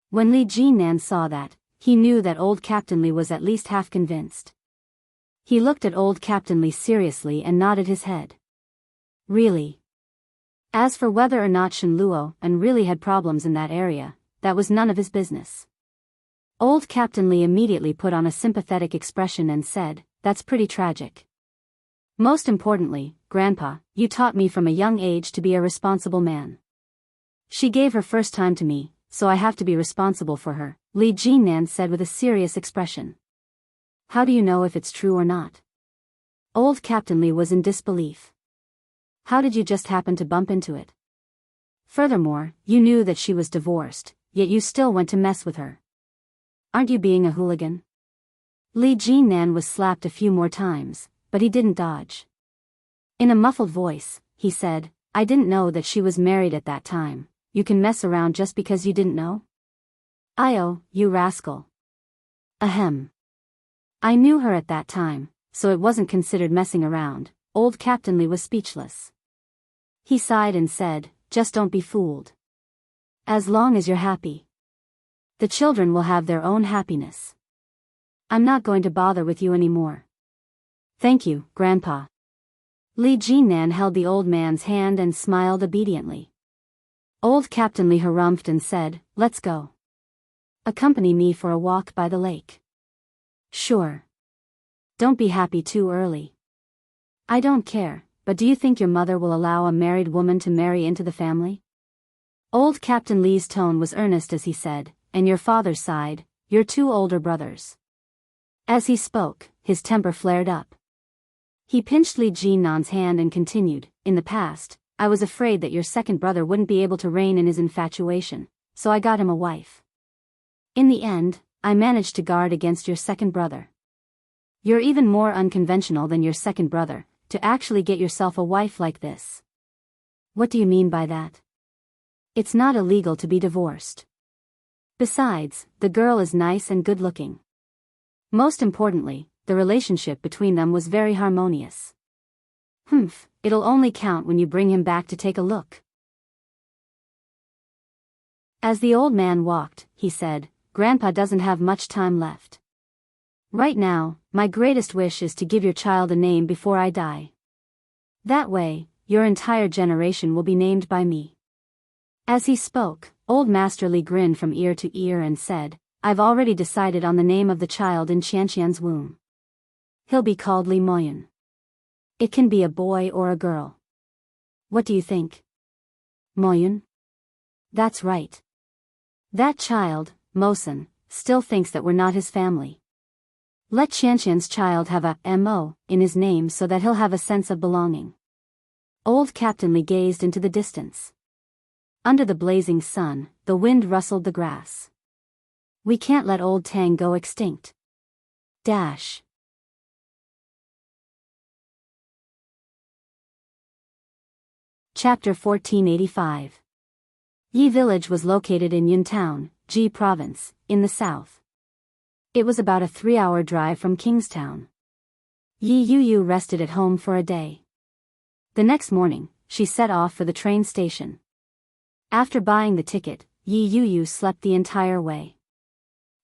When Li Jinan saw that, he knew that old Captain Li was at least half convinced. He looked at old Captain Li seriously and nodded his head. Really? As for whether or not Shen Luo and really had problems in that area, that was none of his business. Old Captain Li immediately put on a sympathetic expression and said, that's pretty tragic. Most importantly, Grandpa, you taught me from a young age to be a responsible man. She gave her first time to me, so I have to be responsible for her, Li Jinan said with a serious expression. How do you know if it's true or not? Old Captain Li was in disbelief. How did you just happen to bump into it? Furthermore, you knew that she was divorced, yet you still went to mess with her. Aren't you being a hooligan? Li Jinan was slapped a few more times, but he didn't dodge. In a muffled voice, he said, I didn't know that she was married at that time. You can mess around just because you didn't know? Io, you rascal. Ahem. I knew her at that time, so it wasn't considered messing around. Old Captain Li was speechless. He sighed and said, just don't be fooled. As long as you're happy. The children will have their own happiness. I'm not going to bother with you anymore. Thank you, Grandpa. Li Jinan held the old man's hand and smiled obediently. Old Captain Li harumphed and said, let's go. Accompany me for a walk by the lake. Sure. Don't be happy too early. I don't care, but do you think your mother will allow a married woman to marry into the family? Old Captain Li's tone was earnest as he said, and your father sighed, your two older brothers. As he spoke, his temper flared up. He pinched Li Jinan's hand and continued, in the past, I was afraid that your second brother wouldn't be able to rein in his infatuation, so I got him a wife. In the end, I managed to guard against your second brother. You're even more unconventional than your second brother, to actually get yourself a wife like this. What do you mean by that? It's not illegal to be divorced. Besides, the girl is nice and good-looking. Most importantly, the relationship between them was very harmonious. It'll only count when you bring him back to take a look. As the old man walked, he said, Grandpa doesn't have much time left. Right now, my greatest wish is to give your child a name before I die. That way, your entire generation will be named by me. As he spoke, Old Master Li grinned from ear to ear and said, I've already decided on the name of the child in Qianqian's womb. He'll be called Li Moyun. It can be a boy or a girl. What do you think? Moyun? That's right. That child, Mosen, still thinks that we're not his family. Let Qianqian's child have a M.O. in his name so that he'll have a sense of belonging. Old Captain Li gazed into the distance. Under the blazing sun, the wind rustled the grass. We can't let old Tang go extinct. Dash. Chapter 1485. Yi village was located in Yun Town, Ji province, in the south. It was about a 3-hour drive from Kingstown. Yi Yuyu rested at home for a day. The next morning, she set off for the train station. After buying the ticket, Yi Yuyu slept the entire way.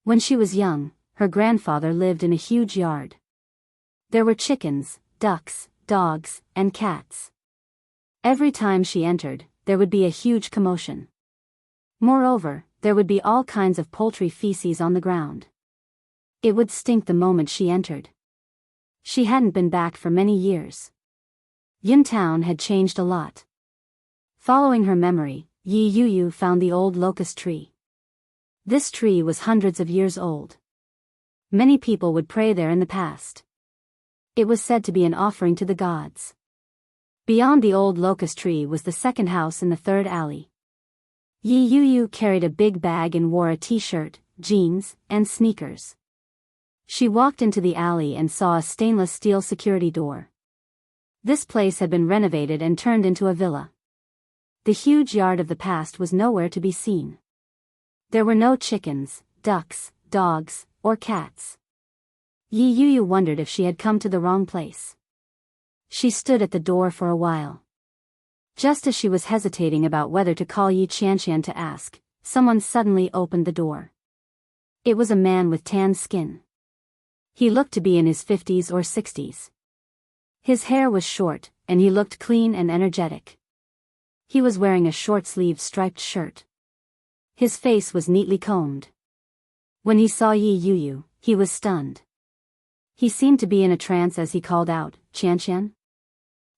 When she was young, her grandfather lived in a huge yard. There were chickens, ducks, dogs, and cats. Every time she entered, there would be a huge commotion. Moreover, there would be all kinds of poultry feces on the ground. It would stink the moment she entered. She hadn't been back for many years. Yun Town had changed a lot. Following her memory, Yi Yuyu found the old locust tree. This tree was hundreds of years old. Many people would pray there in the past. It was said to be an offering to the gods. Beyond the old locust tree was the second house in the third alley. Yi Yuyu carried a big bag and wore a t-shirt, jeans, and sneakers. She walked into the alley and saw a stainless steel security door. This place had been renovated and turned into a villa. The huge yard of the past was nowhere to be seen. There were no chickens, ducks, dogs, or cats. Yi Yuyu wondered if she had come to the wrong place. She stood at the door for a while. Just as she was hesitating about whether to call Yi Qianqian to ask, someone suddenly opened the door. It was a man with tan skin. He looked to be in his 50s or 60s. His hair was short, and he looked clean and energetic. He was wearing a short-sleeved striped shirt. His face was neatly combed. When he saw Yi Yuyu, he was stunned. He seemed to be in a trance as he called out, Qianqian?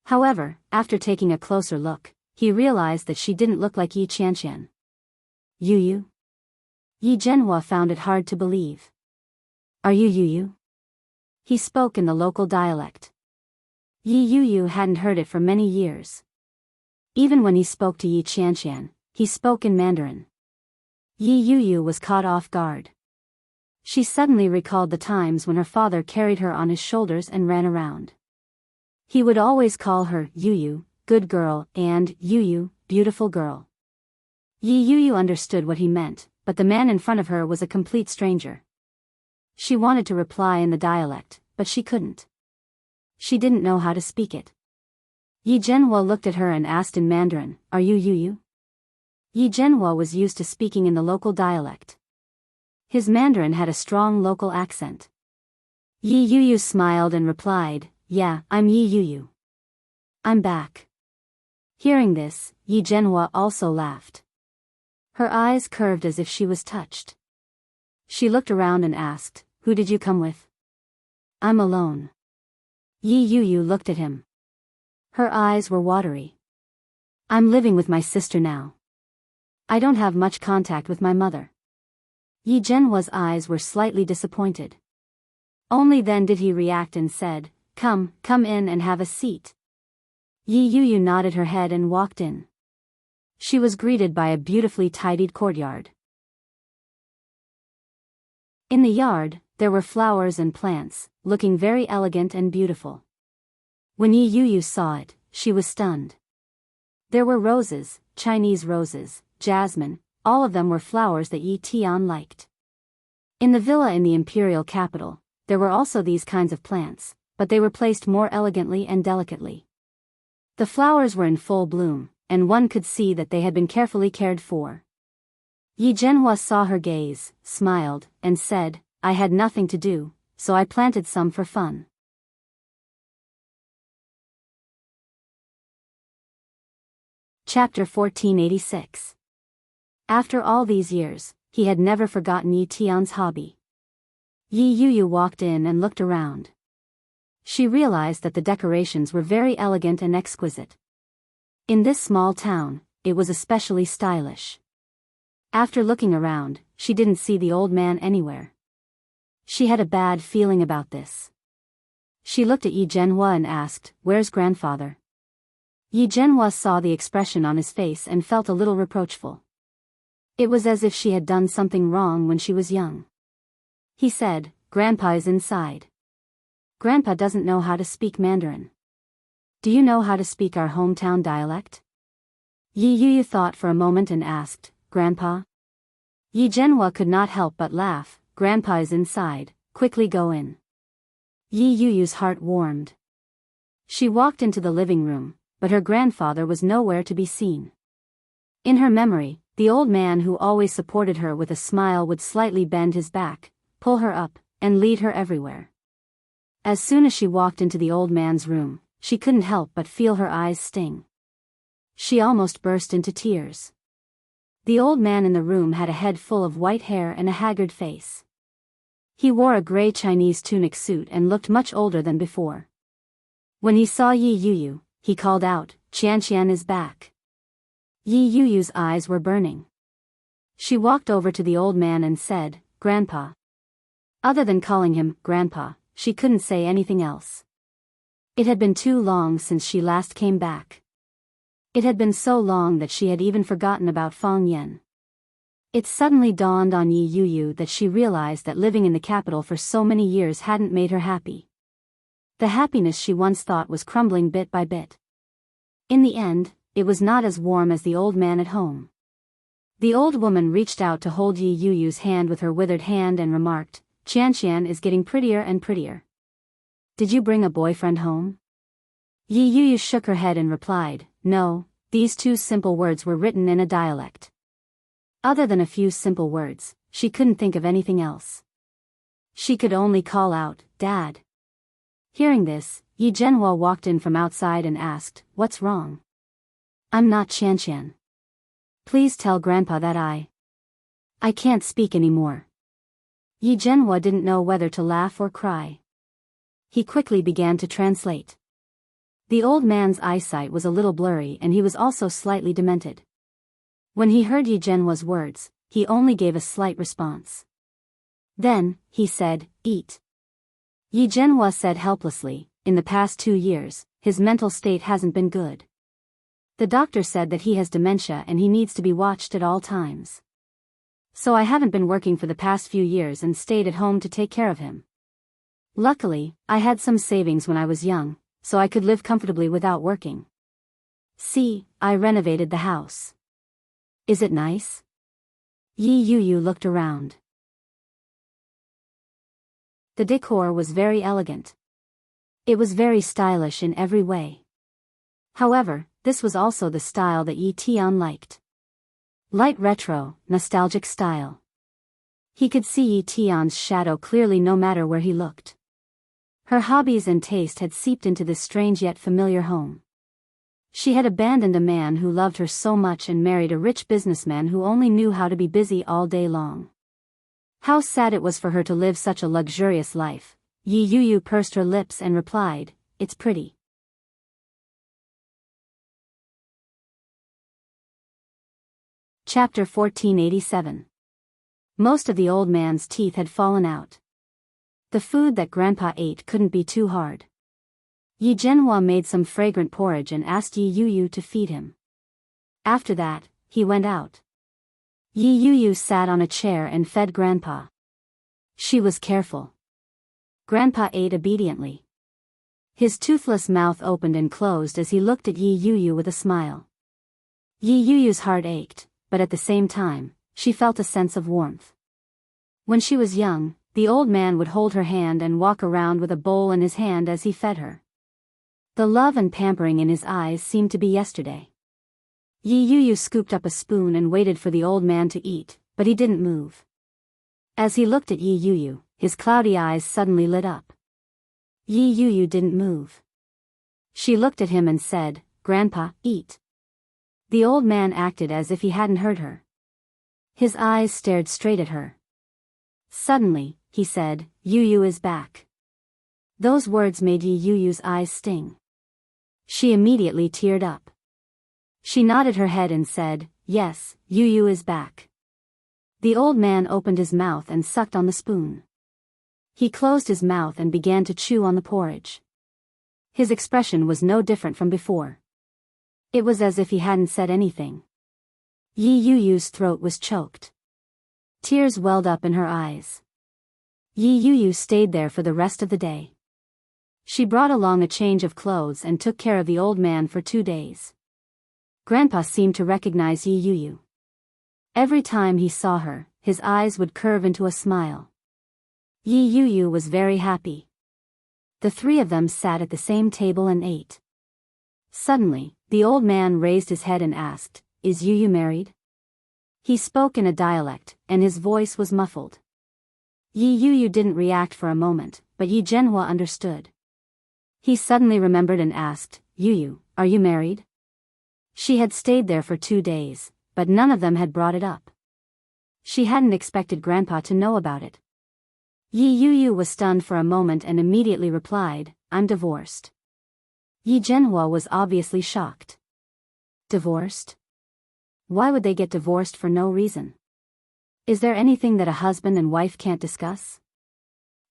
However, after taking a closer look, he realized that she didn't look like Yi Qianqian. Yu? Yi Zhenhua found it hard to believe. Are you Yu? He spoke in the local dialect. Yi Yu hadn't heard it for many years. Even when he spoke to Yi Qianqian, he spoke in Mandarin. Yi Yu was caught off guard. She suddenly recalled the times when her father carried her on his shoulders and ran around. He would always call her Yu, good girl, and Yu, beautiful girl. Yi Yu understood what he meant, but the man in front of her was a complete stranger. She wanted to reply in the dialect, but she couldn't. She didn't know how to speak it. Yi Zhenhua looked at her and asked in Mandarin, "Are you Yu?" Yi Zhenhua was used to speaking in the local dialect. His Mandarin had a strong local accent. Yi Yu smiled and replied, "Yeah, I'm Yi Yu. I'm back." Hearing this, Yi Zhenhua also laughed. Her eyes curved as if she was touched. She looked around and asked, "Who did you come with?" "I'm alone." Yi Yu looked at him. Her eyes were watery. "I'm living with my sister now. I don't have much contact with my mother." Yi Zhenhua's eyes were slightly disappointed. Only then did he react and said, Come in and have a seat." Yi Yu nodded her head and walked in. She was greeted by a beautifully tidied courtyard. In the yard, there were flowers and plants, looking very elegant and beautiful. When Yi Yu saw it, she was stunned. There were roses, Chinese roses, jasmine, all of them were flowers that Yi Tian liked. In the villa in the imperial capital, there were also these kinds of plants, but they were placed more elegantly and delicately. The flowers were in full bloom, and one could see that they had been carefully cared for. Yi Zhenhua saw her gaze, smiled, and said, "I had nothing to do, so I planted some for fun." Chapter 1486. After all these years, he had never forgotten Yi Tian's hobby. Yi Yu walked in and looked around. She realized that the decorations were very elegant and exquisite. In this small town, it was especially stylish. After looking around, she didn't see the old man anywhere. She had a bad feeling about this. She looked at Yi Zhenhua and asked, "Where's grandfather?" Yi Zhenhua saw the expression on his face and felt a little reproachful. It was as if she had done something wrong when she was young. He said, "Grandpa is inside." "Grandpa doesn't know how to speak Mandarin. Do you know how to speak our hometown dialect?" Yi Yu thought for a moment and asked, "Grandpa?" Yi Zhenhua could not help but laugh. "Grandpa is inside, quickly go in." Yi Yu's heart warmed. She walked into the living room, but her grandfather was nowhere to be seen. In her memory, the old man who always supported her with a smile would slightly bend his back, pull her up, and lead her everywhere. As soon as she walked into the old man's room, she couldn't help but feel her eyes sting. She almost burst into tears. The old man in the room had a head full of white hair and a haggard face. He wore a gray Chinese tunic suit and looked much older than before. When he saw Yi Yu, he called out, "Qianqian is back." Yi Yu's eyes were burning. She walked over to the old man and said, "Grandpa." Other than calling him Grandpa, she couldn't say anything else. It had been too long since she last came back. It had been so long that she had even forgotten about Fang Yan. It suddenly dawned on Yi Yu that she realized that living in the capital for so many years hadn't made her happy. The happiness she once thought was crumbling bit by bit. In the end, it was not as warm as the old man at home. The old woman reached out to hold Yi Yu's hand with her withered hand and remarked, "Qianqian is getting prettier and prettier. Did you bring a boyfriend home?" Yi Yu shook her head and replied, "No." These two simple words were written in a dialect. Other than a few simple words, she couldn't think of anything else. She could only call out, "Dad." Hearing this, Yi Zhenhua walked in from outside and asked, "What's wrong?" "I'm not Qianqian. Please tell Grandpa that I can't speak anymore." Yi Zhenhua didn't know whether to laugh or cry. He quickly began to translate. The old man's eyesight was a little blurry and he was also slightly demented. When he heard Yi Zhenhua's words, he only gave a slight response. Then, he said, "Eat." Yi Zhenhua said helplessly, "In the past 2 years, his mental state hasn't been good. The doctor said that he has dementia and he needs to be watched at all times. So I haven't been working for the past few years and stayed at home to take care of him. Luckily, I had some savings when I was young, so I could live comfortably without working. See, I renovated the house. Is it nice?" Yi Yuyu looked around. The decor was very elegant. It was very stylish in every way. However, this was also the style that Yi Tian liked. Light retro, nostalgic style. He could see Yi Tian's shadow clearly no matter where he looked. Her hobbies and taste had seeped into this strange yet familiar home. She had abandoned a man who loved her so much and married a rich businessman who only knew how to be busy all day long. How sad it was for her to live such a luxurious life. Yi Yuyu pursed her lips and replied, "It's pretty." Chapter 1487. Most of the old man's teeth had fallen out. The food that Grandpa ate couldn't be too hard. Yi Zhenhua made some fragrant porridge and asked Yi Yuyu to feed him. After that, he went out. Yi Yuyu sat on a chair and fed Grandpa. She was careful. Grandpa ate obediently. His toothless mouth opened and closed as he looked at Yi Yuyu with a smile. Yi Yuyu's heart ached, but at the same time, she felt a sense of warmth. When she was young, the old man would hold her hand and walk around with a bowl in his hand as he fed her. The love and pampering in his eyes seemed to be yesterday. Yi Yuyu scooped up a spoon and waited for the old man to eat, but he didn't move. As he looked at Yi Yuyu, his cloudy eyes suddenly lit up. Yi Yuyu didn't move. She looked at him and said, "Grandpa, eat." The old man acted as if he hadn't heard her. His eyes stared straight at her. Suddenly, he said, "Yuyu is back." Those words made Yi Yuyu's eyes sting. She immediately teared up. She nodded her head and said, "Yes, Yuyu is back." The old man opened his mouth and sucked on the spoon. He closed his mouth and began to chew on the porridge. His expression was no different from before. It was as if he hadn't said anything. Yi Yuyu's throat was choked. Tears welled up in her eyes. Yi Yuyu stayed there for the rest of the day. She brought along a change of clothes and took care of the old man for 2 days. Grandpa seemed to recognize Yi Yuyu. Every time he saw her, his eyes would curve into a smile. Yi Yuyu was very happy. The 3 of them sat at the same table and ate. Suddenly, the old man raised his head and asked, "Is Yuyu married?" He spoke in a dialect, and his voice was muffled. Yi Yuyu didn't react for a moment, but Yi Zhenhua understood. He suddenly remembered and asked, "Yuyu, are you married?" She had stayed there for 2 days, but none of them had brought it up. She hadn't expected Grandpa to know about it. Yi Yuyu was stunned for a moment and immediately replied, "I'm divorced." Yi Zhenhua was obviously shocked. Divorced? Why would they get divorced for no reason? Is there anything that a husband and wife can't discuss?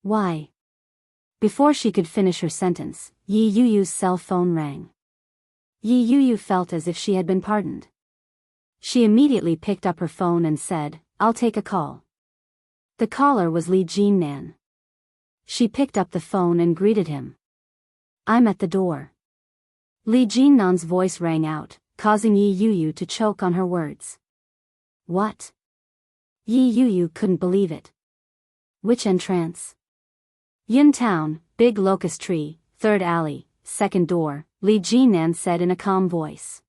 Why? Before she could finish her sentence, Yi Yuyu's cell phone rang. Yi Yuyu felt as if she had been pardoned. She immediately picked up her phone and said, "I'll take a call." The caller was Li Jinnan. She picked up the phone and greeted him. "I'm at the door." Li Jinnan's voice rang out, causing Yi Yuyu to choke on her words. "What?" Yi Yuyu couldn't believe it. "Which entrance?" "Yun Town, Big Locust Tree, 3rd Alley, 2nd door," Li Jinnan said in a calm voice.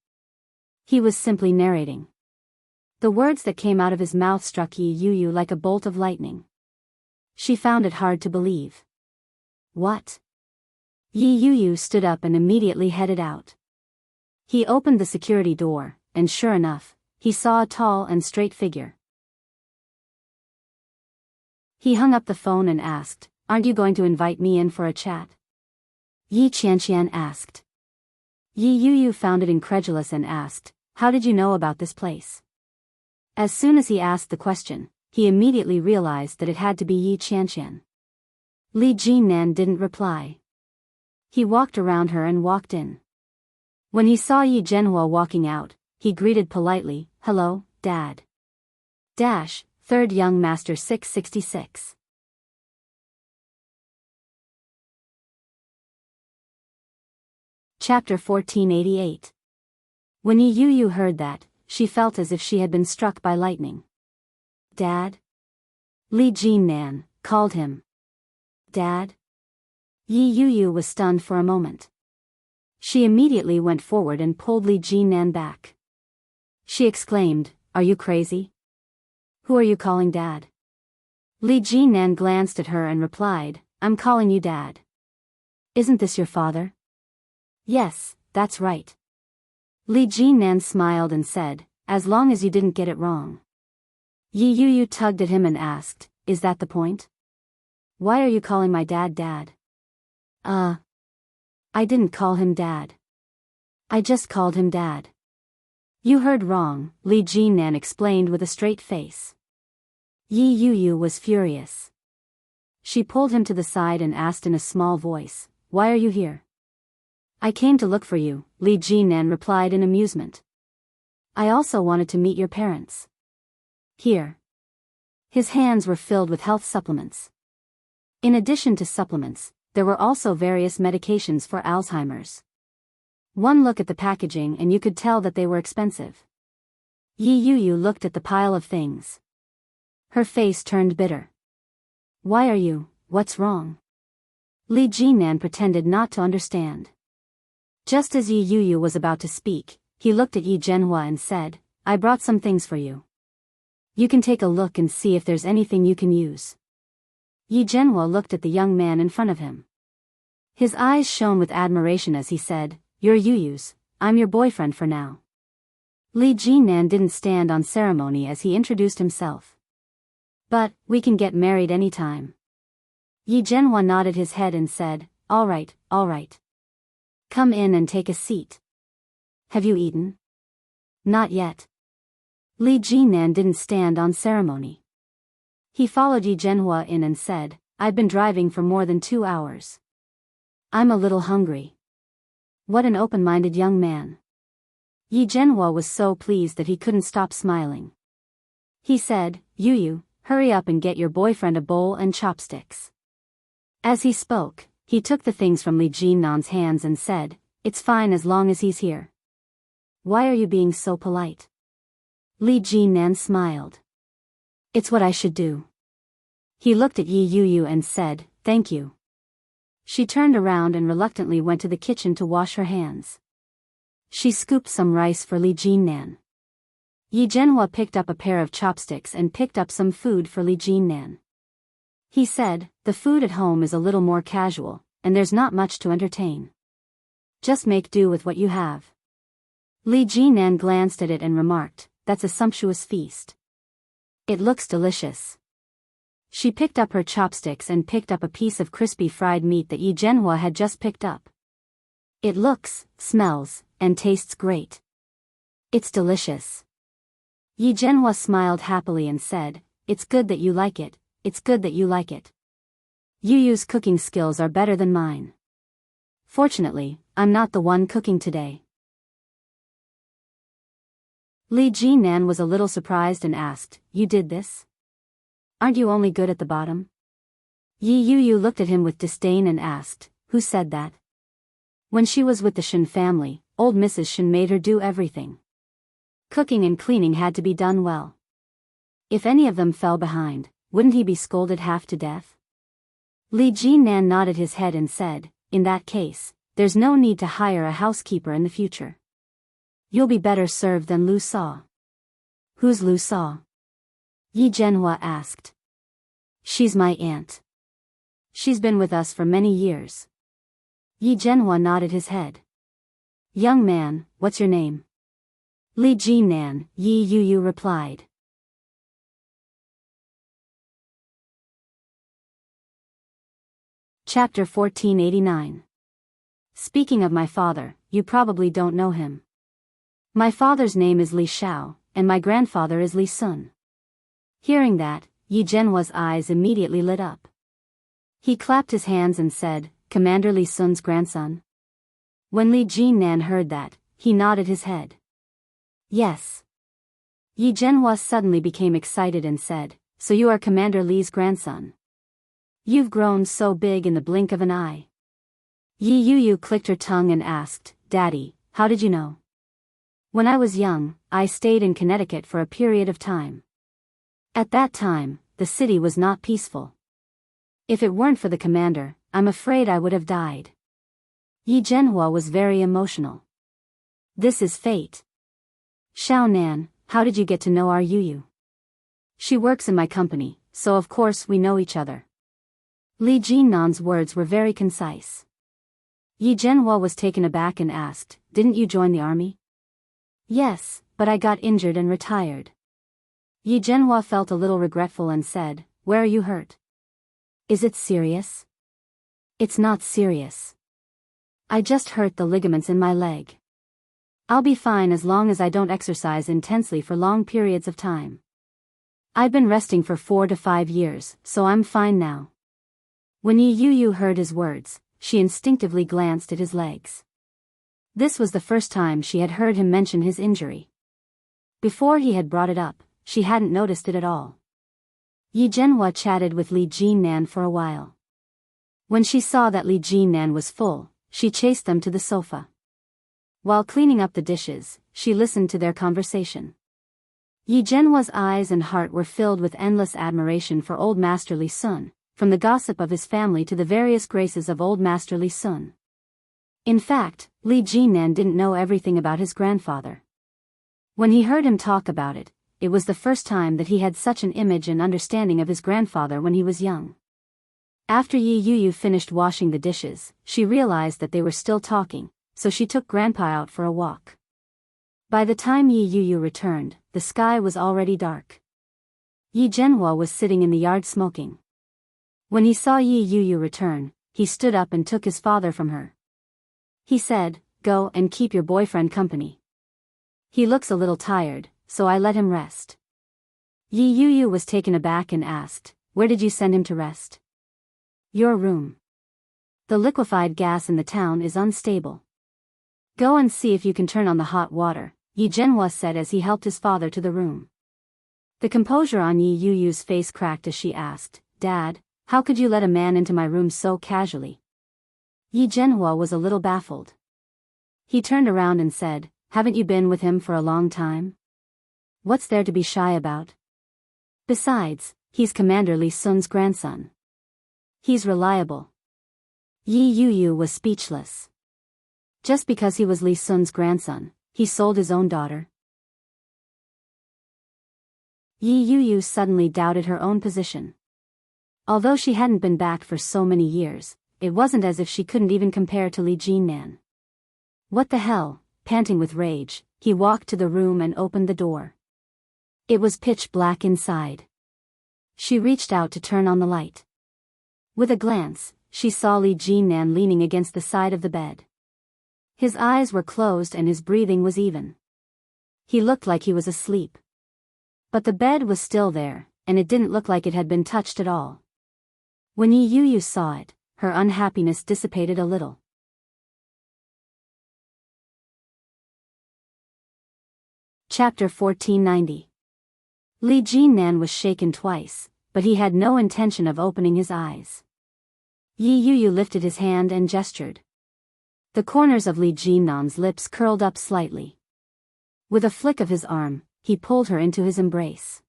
He was simply narrating. The words that came out of his mouth struck Yi Yuyu like a bolt of lightning. She found it hard to believe. "What?" Yi Yuyu stood up and immediately headed out. He opened the security door, and sure enough, he saw a tall and straight figure. He hung up the phone and asked, "Aren't you going to invite me in for a chat?" Yi Qianqian asked. Yi Yuyu found it incredulous and asked, how did you know about this place? As soon as he asked the question, he immediately realized that it had to be Yi Qianqian. Li Jinnan didn't reply. He walked around her and walked in. When he saw Yi Zhenhua walking out, he greeted politely, hello, Dad. Third Young Master 666. Chapter 1488. When Yi Yuyu heard that, she felt as if she had been struck by lightning. Dad? Li Jinnan called him. Dad? Yi Yuyu was stunned for a moment. She immediately went forward and pulled Li Jinnan back. She exclaimed, are you crazy? Who are you calling Dad? Li Jinnan glanced at her and replied, I'm calling you Dad. Isn't this your father? Yes, that's right. Li Jinnan smiled and said, as long as you didn't get it wrong. Yi Yuyu tugged at him and asked, is that the point? Why are you calling my dad Dad? I didn't call him Dad. I just called him Dad. You heard wrong, Li Jinnan explained with a straight face. Yi Yuyu was furious. She pulled him to the side and asked in a small voice, why are you here? I came to look for you, Li Jinnan replied in amusement. I also wanted to meet your parents. Here. His hands were filled with health supplements. In addition to supplements, there were also various medications for Alzheimer's. One look at the packaging and you could tell that they were expensive. Yi Yuyu looked at the pile of things. Her face turned bitter. Why are you, what's wrong? Li Jinnan pretended not to understand. Just as Yi Yuyu was about to speak, he looked at Yi Zhenhua and said, I brought some things for you. You can take a look and see if there's anything you can use. Yi Zhenhua looked at the young man in front of him. His eyes shone with admiration as he said, You're Yuyu's, I'm your boyfriend for now. Li Jinnan didn't stand on ceremony as he introduced himself. But, we can get married anytime. Yi Zhenhua nodded his head and said, all right. Come in and take a seat. Have you eaten? Not yet. Li Jinnan didn't stand on ceremony. He followed Yi Zhenhua in and said, I've been driving for more than 2 hours. I'm a little hungry. What an open-minded young man. Yi Zhenhua was so pleased that he couldn't stop smiling. He said, Yuyu, hurry up and get your boyfriend a bowl and chopsticks. As he spoke, he took the things from Li Jinnan's hands and said, it's fine as long as he's here. Why are you being so polite? Li Jinnan smiled. It's what I should do. He looked at Yi Yuyu and said, thank you. She turned around and reluctantly went to the kitchen to wash her hands. She scooped some rice for Li Jinnan. Yi Zhenhua picked up a pair of chopsticks and picked up some food for Li Jinnan. He said, the food at home is a little more casual, and there's not much to entertain. Just make do with what you have. Li Jinnan glanced at it and remarked, that's a sumptuous feast. It looks delicious. She picked up her chopsticks and picked up a piece of crispy fried meat that Yi Zhenhua had just picked up. It looks, smells, and tastes great. It's delicious. Yi Zhenhua smiled happily and said, it's good that you like it, it's good that you like it. Yuyu's cooking skills are better than mine. Fortunately, I'm not the one cooking today. Li Jinnan was a little surprised and asked, you did this? Aren't you only good at the bottom? Yi Yuyu looked at him with disdain and asked, who said that? When she was with the Shen family, old Mrs. Shen made her do everything. Cooking and cleaning had to be done well. If any of them fell behind, wouldn't he be scolded half to death? Li Jinnan nodded his head and said, in that case, there's no need to hire a housekeeper in the future. You'll be better served than Lu Sa. Who's Lu Sa? Yi Zhenhua asked. She's my aunt. She's been with us for many years. Yi Zhenhua nodded his head. Young man, what's your name? Li Jinnan, Yi Yuyu replied. Chapter 1489. Speaking of my father, you probably don't know him. My father's name is Li Shao, and my grandfather is Li Sun. Hearing that, Yi Zhenhua's eyes immediately lit up. He clapped his hands and said, Commander Li Sun's grandson? When Li Jinnan heard that, he nodded his head. Yes. Yi Zhenhua suddenly became excited and said, So you are Commander Li's grandson. You've grown so big in the blink of an eye. Yi Yuyu clicked her tongue and asked, Daddy, how did you know? When I was young, I stayed in Connecticut for a period of time. At that time, the city was not peaceful. If it weren't for the commander, I'm afraid I would have died. Yi Zhenhua was very emotional. This is fate. Xiao Nan, how did you get to know our Yuyu? She works in my company, so of course we know each other. Li Jinnan's words were very concise. Yi Zhenhua was taken aback and asked, Didn't you join the army? Yes, but I got injured and retired. Yi Zhenhua felt a little regretful and said, Where are you hurt? Is it serious? It's not serious. I just hurt the ligaments in my leg. I'll be fine as long as I don't exercise intensely for long periods of time. I've been resting for 4 to 5 years, so I'm fine now. When Yi Yuyu heard his words, she instinctively glanced at his legs. This was the first time she had heard him mention his injury. Before he had brought it up, she hadn't noticed it at all. Yi Zhenhua chatted with Li Jinnan for a while. When she saw that Li Jinnan was full, she chased them to the sofa. While cleaning up the dishes, she listened to their conversation. Yi Zhenhua's eyes and heart were filled with endless admiration for Old Master Li Sun, from the gossip of his family to the various graces of Old Master Li Sun. In fact, Li Jinnan didn't know everything about his grandfather. When he heard him talk about it, it was the first time that he had such an image and understanding of his grandfather when he was young. After Yi Yuyu finished washing the dishes, she realized that they were still talking, so she took Grandpa out for a walk. By the time Yi Yuyu returned, the sky was already dark. Yi Zhenhua was sitting in the yard smoking. When he saw Yi Yuyu return, he stood up and took his father from her. He said, Go and keep your boyfriend company. He looks a little tired, so I let him rest. Yi Yuyu was taken aback and asked, Where did you send him to rest? Your room. The liquefied gas in the town is unstable. Go and see if you can turn on the hot water, Yi Zhenhua said as he helped his father to the room. The composure on Yi Yuyu's face cracked as she asked, Dad, how could you let a man into my room so casually? Yi Zhenhua was a little baffled. He turned around and said, Haven't you been with him for a long time? What's there to be shy about? Besides, he's Commander Li Sun's grandson. He's reliable. Yi Yuyu was speechless. Just because he was Li Sun's grandson, he sold his own daughter? Yi Yuyu suddenly doubted her own position. Although she hadn't been back for so many years, it wasn't as if she couldn't even compare to Li Jinnan. What the hell? Panting with rage, he walked to the room and opened the door. It was pitch black inside. She reached out to turn on the light. With a glance, she saw Li Jinnan leaning against the side of the bed. His eyes were closed and his breathing was even. He looked like he was asleep. But the bed was still there, and it didn't look like it had been touched at all. When Yi Yuyu saw it, her unhappiness dissipated a little. Chapter 1490. Li Jinnan was shaken twice, but he had no intention of opening his eyes. Yi Yuyu lifted his hand and gestured. The corners of Li Jinnan's lips curled up slightly. With a flick of his arm, he pulled her into his embrace.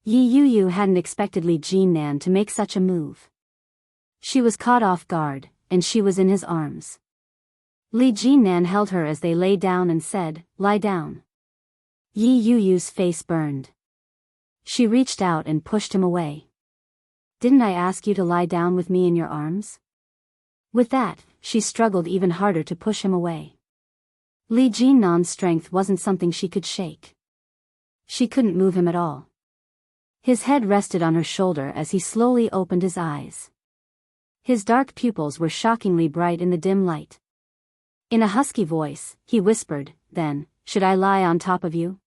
Yi Yuyu hadn't expected Li Jinnan to make such a move. She was caught off guard, and she was in his arms. Li Jinnan held her as they lay down and said, Lie down. Yi Yuyu's face burned. She reached out and pushed him away. Didn't I ask you to lie down with me in your arms? With that, she struggled even harder to push him away. Li Jinnan's strength wasn't something she could shake. She couldn't move him at all. His head rested on her shoulder as he slowly opened his eyes. His dark pupils were shockingly bright in the dim light. In a husky voice, he whispered, then, should I lie on top of you?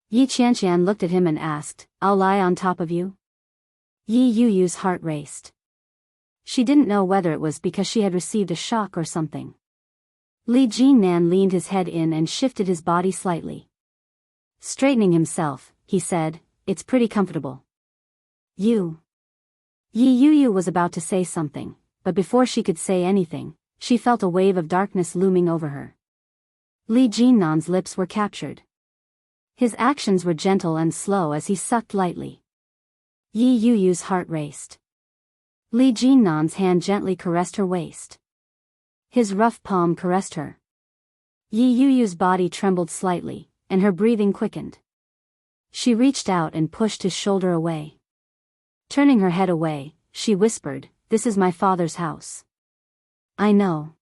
Yi Qianqian looked at him and asked, I'll lie on top of you? Yi Yuyu's heart raced. She didn't know whether it was because she had received a shock or something. Li Jinnan leaned his head in and shifted his body slightly. Straightening himself, he said, it's pretty comfortable. You. Yi Yuyu was about to say something, but before she could say anything, she felt a wave of darkness looming over her. Li Jinnan's lips were captured. His actions were gentle and slow as he sucked lightly. Yi Yuyu's heart raced. Li Jinnan's hand gently caressed her waist. His rough palm caressed her. Yi Yuyu's body trembled slightly, and her breathing quickened. She reached out and pushed his shoulder away. Turning her head away, she whispered, this is my father's house. I know.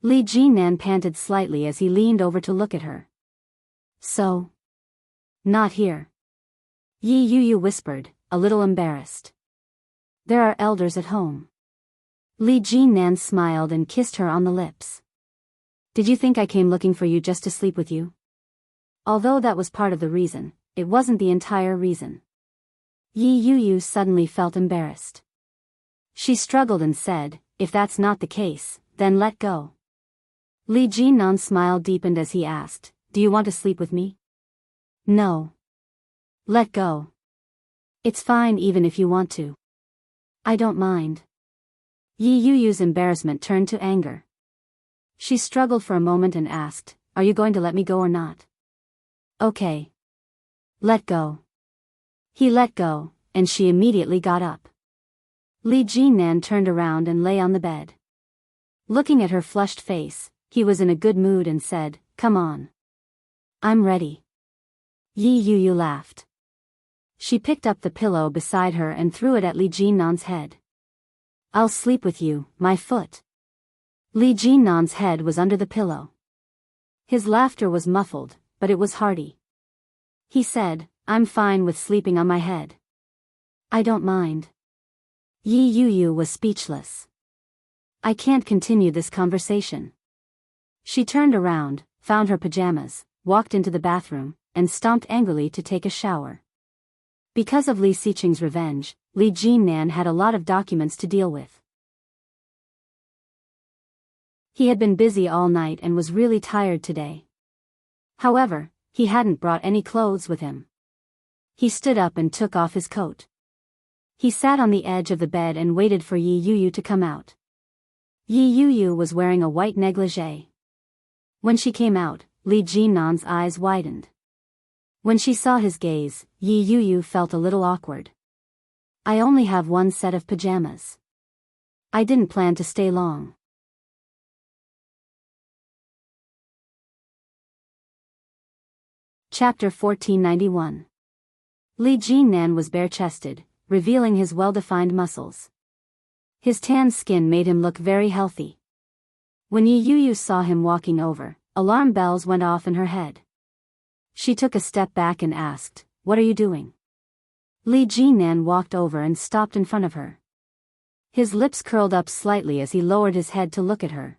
Li Jinnan panted slightly as he leaned over to look at her. So? Not here. Yi Yuyu whispered, a little embarrassed. There are elders at home. Li Jinnan smiled and kissed her on the lips. Did you think I came looking for you just to sleep with you? Although that was part of the reason, it wasn't the entire reason. Yi Yuyu suddenly felt embarrassed. She struggled and said, if that's not the case, then let go. Li Jinnan's smile deepened as he asked, do you want to sleep with me? No. Let go. It's fine even if you want to. I don't mind. Yi Yuyu's embarrassment turned to anger. She struggled for a moment and asked, are you going to let me go or not? Okay. Let go. He let go, and she immediately got up. Li Jinnan turned around and lay on the bed. Looking at her flushed face, he was in a good mood and said, come on. I'm ready. Yi Yuyu laughed. She picked up the pillow beside her and threw it at Li Jinnan's head. I'll sleep with you, my foot. Li Jinnan's head was under the pillow. His laughter was muffled, but it was hearty. He said, I'm fine with sleeping on my head. I don't mind. Yi Yuyu was speechless. I can't continue this conversation. She turned around, found her pajamas, walked into the bathroom, and stomped angrily to take a shower. Because of Li Xiqing's revenge, Li Jinnan had a lot of documents to deal with. He had been busy all night and was really tired today. However, he hadn't brought any clothes with him. He stood up and took off his coat. He sat on the edge of the bed and waited for Yi Yuyu to come out. Yi Yuyu was wearing a white negligee. When she came out, Li Jinnan's eyes widened. When she saw his gaze, Yi Yuyu felt a little awkward. I only have one set of pajamas. I didn't plan to stay long. Chapter 1491. Li Jinnan was bare-chested, revealing his well-defined muscles. His tan skin made him look very healthy. When Yi Yuyu saw him walking over, alarm bells went off in her head. She took a step back and asked, what are you doing? Li Jinnan walked over and stopped in front of her. His lips curled up slightly as he lowered his head to look at her.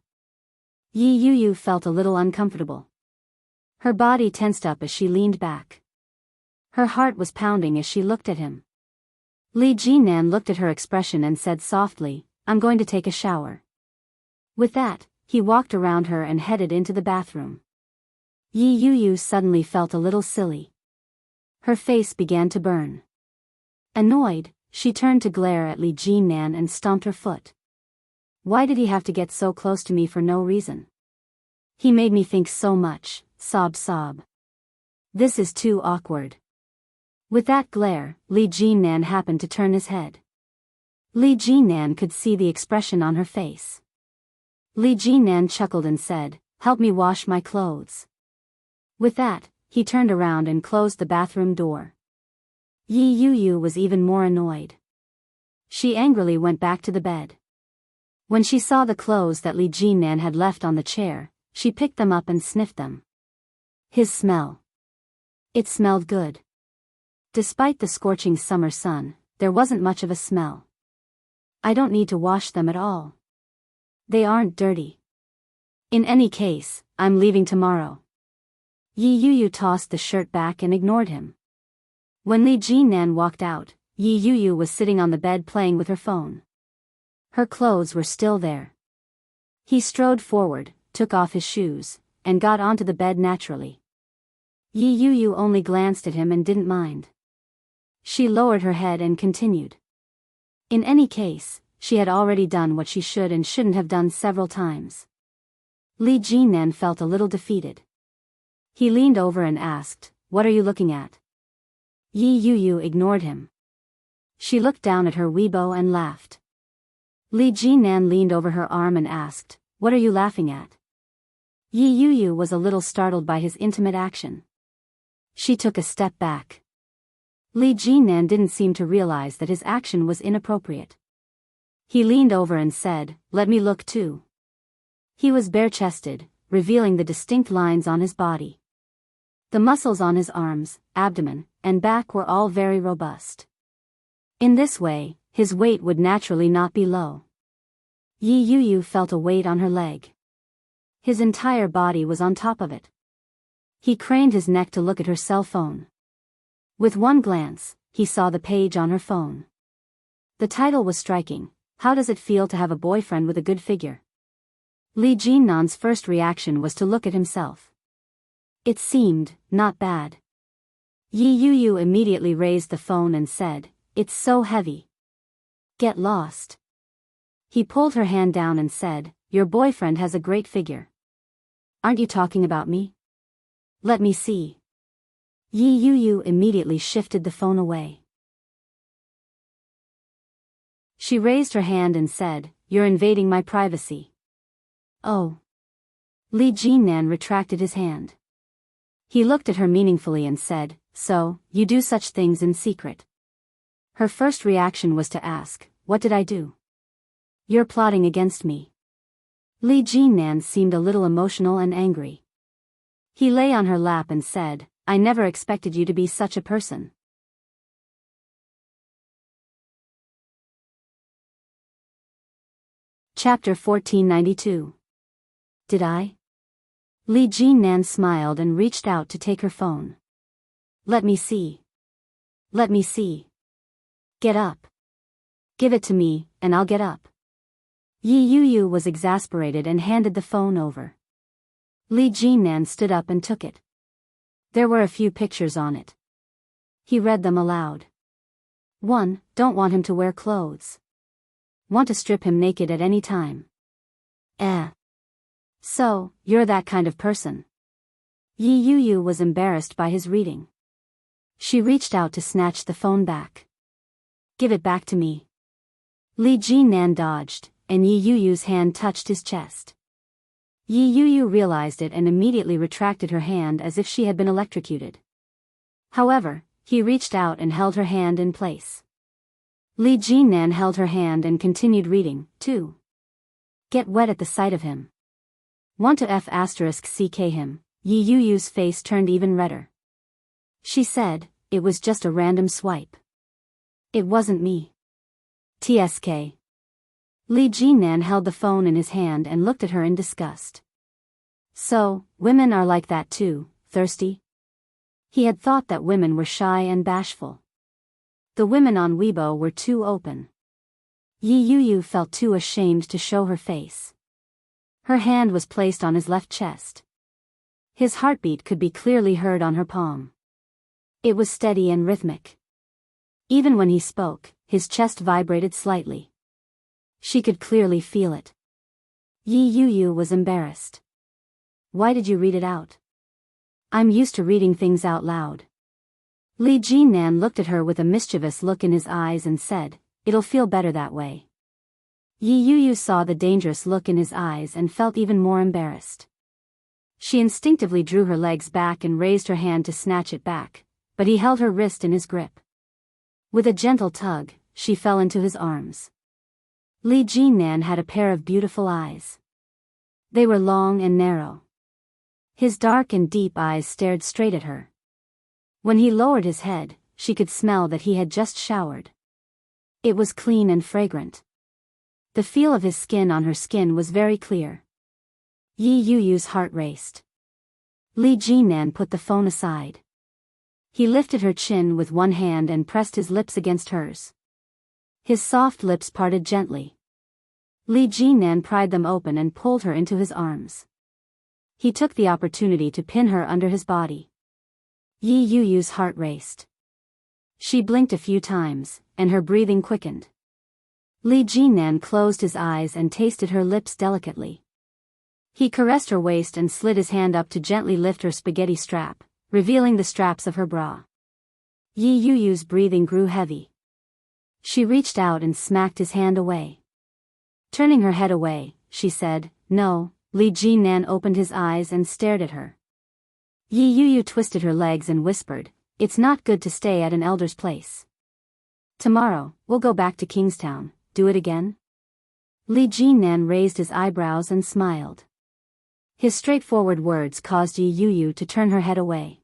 Yi Yuyu felt a little uncomfortable. Her body tensed up as she leaned back. Her heart was pounding as she looked at him. Li Jinnan looked at her expression and said softly, I'm going to take a shower. With that, he walked around her and headed into the bathroom. Yi Yuyu suddenly felt a little silly. Her face began to burn. Annoyed, she turned to glare at Li Jinnan and stomped her foot. Why did he have to get so close to me for no reason? He made me think so much, sob. This is too awkward. With that glare, Li Jinnan happened to turn his head. Li Jinnan could see the expression on her face. Li Jinnan chuckled and said, help me wash my clothes. With that, he turned around and closed the bathroom door. Yi Yuyu was even more annoyed. She angrily went back to the bed. When she saw the clothes that Li Jinnan had left on the chair, she picked them up and sniffed them. His smell. It smelled good. Despite the scorching summer sun, there wasn't much of a smell. I don't need to wash them at all. They aren't dirty. In any case, I'm leaving tomorrow. Yi Yuyu tossed the shirt back and ignored him. When Li Jinnan walked out, Yi Yuyu was sitting on the bed playing with her phone. Her clothes were still there. He strode forward, took off his shoes, and got onto the bed naturally. Yi Yuyu only glanced at him and didn't mind. She lowered her head and continued. In any case, she had already done what she should and shouldn't have done several times. Li Jinnan felt a little defeated. He leaned over and asked, "What are you looking at?" Yi Yuyu ignored him. She looked down at her Weibo and laughed. Li Jinnan leaned over her arm and asked, "What are you laughing at?" Yi Yuyu was a little startled by his intimate action. She took a step back. Li Jinnan didn't seem to realize that his action was inappropriate. He leaned over and said, "Let me look too." He was bare-chested, revealing the distinct lines on his body. The muscles on his arms, abdomen, and back were all very robust. In this way, his weight would naturally not be low. Yi Yuyu felt a weight on her leg. His entire body was on top of it. He craned his neck to look at her cell phone. With one glance, he saw the page on her phone. The title was striking, "How does it feel to have a boyfriend with a good figure?" Li Jinnan's first reaction was to look at himself. It seemed, not bad. Yi Yuyu immediately raised the phone and said, "It's so heavy. Get lost." He pulled her hand down and said, "Your boyfriend has a great figure. Aren't you talking about me? Let me see." Yi Yuyu immediately shifted the phone away. She raised her hand and said, "You're invading my privacy." "Oh." Li Jinnan retracted his hand. He looked at her meaningfully and said, "So, you do such things in secret?" Her first reaction was to ask, "What did I do?" "You're plotting against me." Li Jinnan seemed a little emotional and angry. He lay on her lap and said, "I never expected you to be such a person." Chapter 1492. Did I? Li Jinnan smiled and reached out to take her phone. "Let me see. Let me see. Get up. Give it to me, and I'll get up." Yi Yuyu was exasperated and handed the phone over. Li Jinnan stood up and took it. There were a few pictures on it. He read them aloud. 1. Don't want him to wear clothes. Want to strip him naked at any time. So, you're that kind of person. Yi Yuyu was embarrassed by his reading. She reached out to snatch the phone back. "Give it back to me." Li Jinnan dodged, and Yi Yuyu's hand touched his chest. Yi Yuyu realized it and immediately retracted her hand as if she had been electrocuted. However, he reached out and held her hand in place. Li Jinnan held her hand and continued reading, 2. Get wet at the sight of him. Want to *ck him. Yi Yuyu's face turned even redder. She said, "It was just a random swipe. It wasn't me." TSK. Li Jinnan held the phone in his hand and looked at her in disgust. So, women are like that too, thirsty? He had thought that women were shy and bashful. The women on Weibo were too open. Yi Yuyu felt too ashamed to show her face. Her hand was placed on his left chest. His heartbeat could be clearly heard on her palm. It was steady and rhythmic. Even when he spoke, his chest vibrated slightly. She could clearly feel it. Yi Yuyu was embarrassed. "Why did you read it out?" "I'm used to reading things out loud." Li Jinnan looked at her with a mischievous look in his eyes and said, "It'll feel better that way." Yi Yuyu saw the dangerous look in his eyes and felt even more embarrassed. She instinctively drew her legs back and raised her hand to snatch it back, but he held her wrist in his grip. With a gentle tug, she fell into his arms. Li Jinnan had a pair of beautiful eyes. They were long and narrow. His dark and deep eyes stared straight at her. When he lowered his head, she could smell that he had just showered. It was clean and fragrant. The feel of his skin on her skin was very clear. Yi Yuyu's heart raced. Li Jinan put the phone aside. He lifted her chin with one hand and pressed his lips against hers. His soft lips parted gently. Li Jinan pried them open and pulled her into his arms. He took the opportunity to pin her under his body. Yi Yuyu's heart raced. She blinked a few times, and her breathing quickened. Li Jinan closed his eyes and tasted her lips delicately. He caressed her waist and slid his hand up to gently lift her spaghetti strap, revealing the straps of her bra. Yi Yuyu's breathing grew heavy. She reached out and smacked his hand away. Turning her head away, she said, "No." Li Jinan opened his eyes and stared at her. Yi Yuyu twisted her legs and whispered, "It's not good to stay at an elder's place. Tomorrow, we'll go back to Kingstown. Do it again?" Li Jinan raised his eyebrows and smiled. His straightforward words caused Yi Yuyu to turn her head away.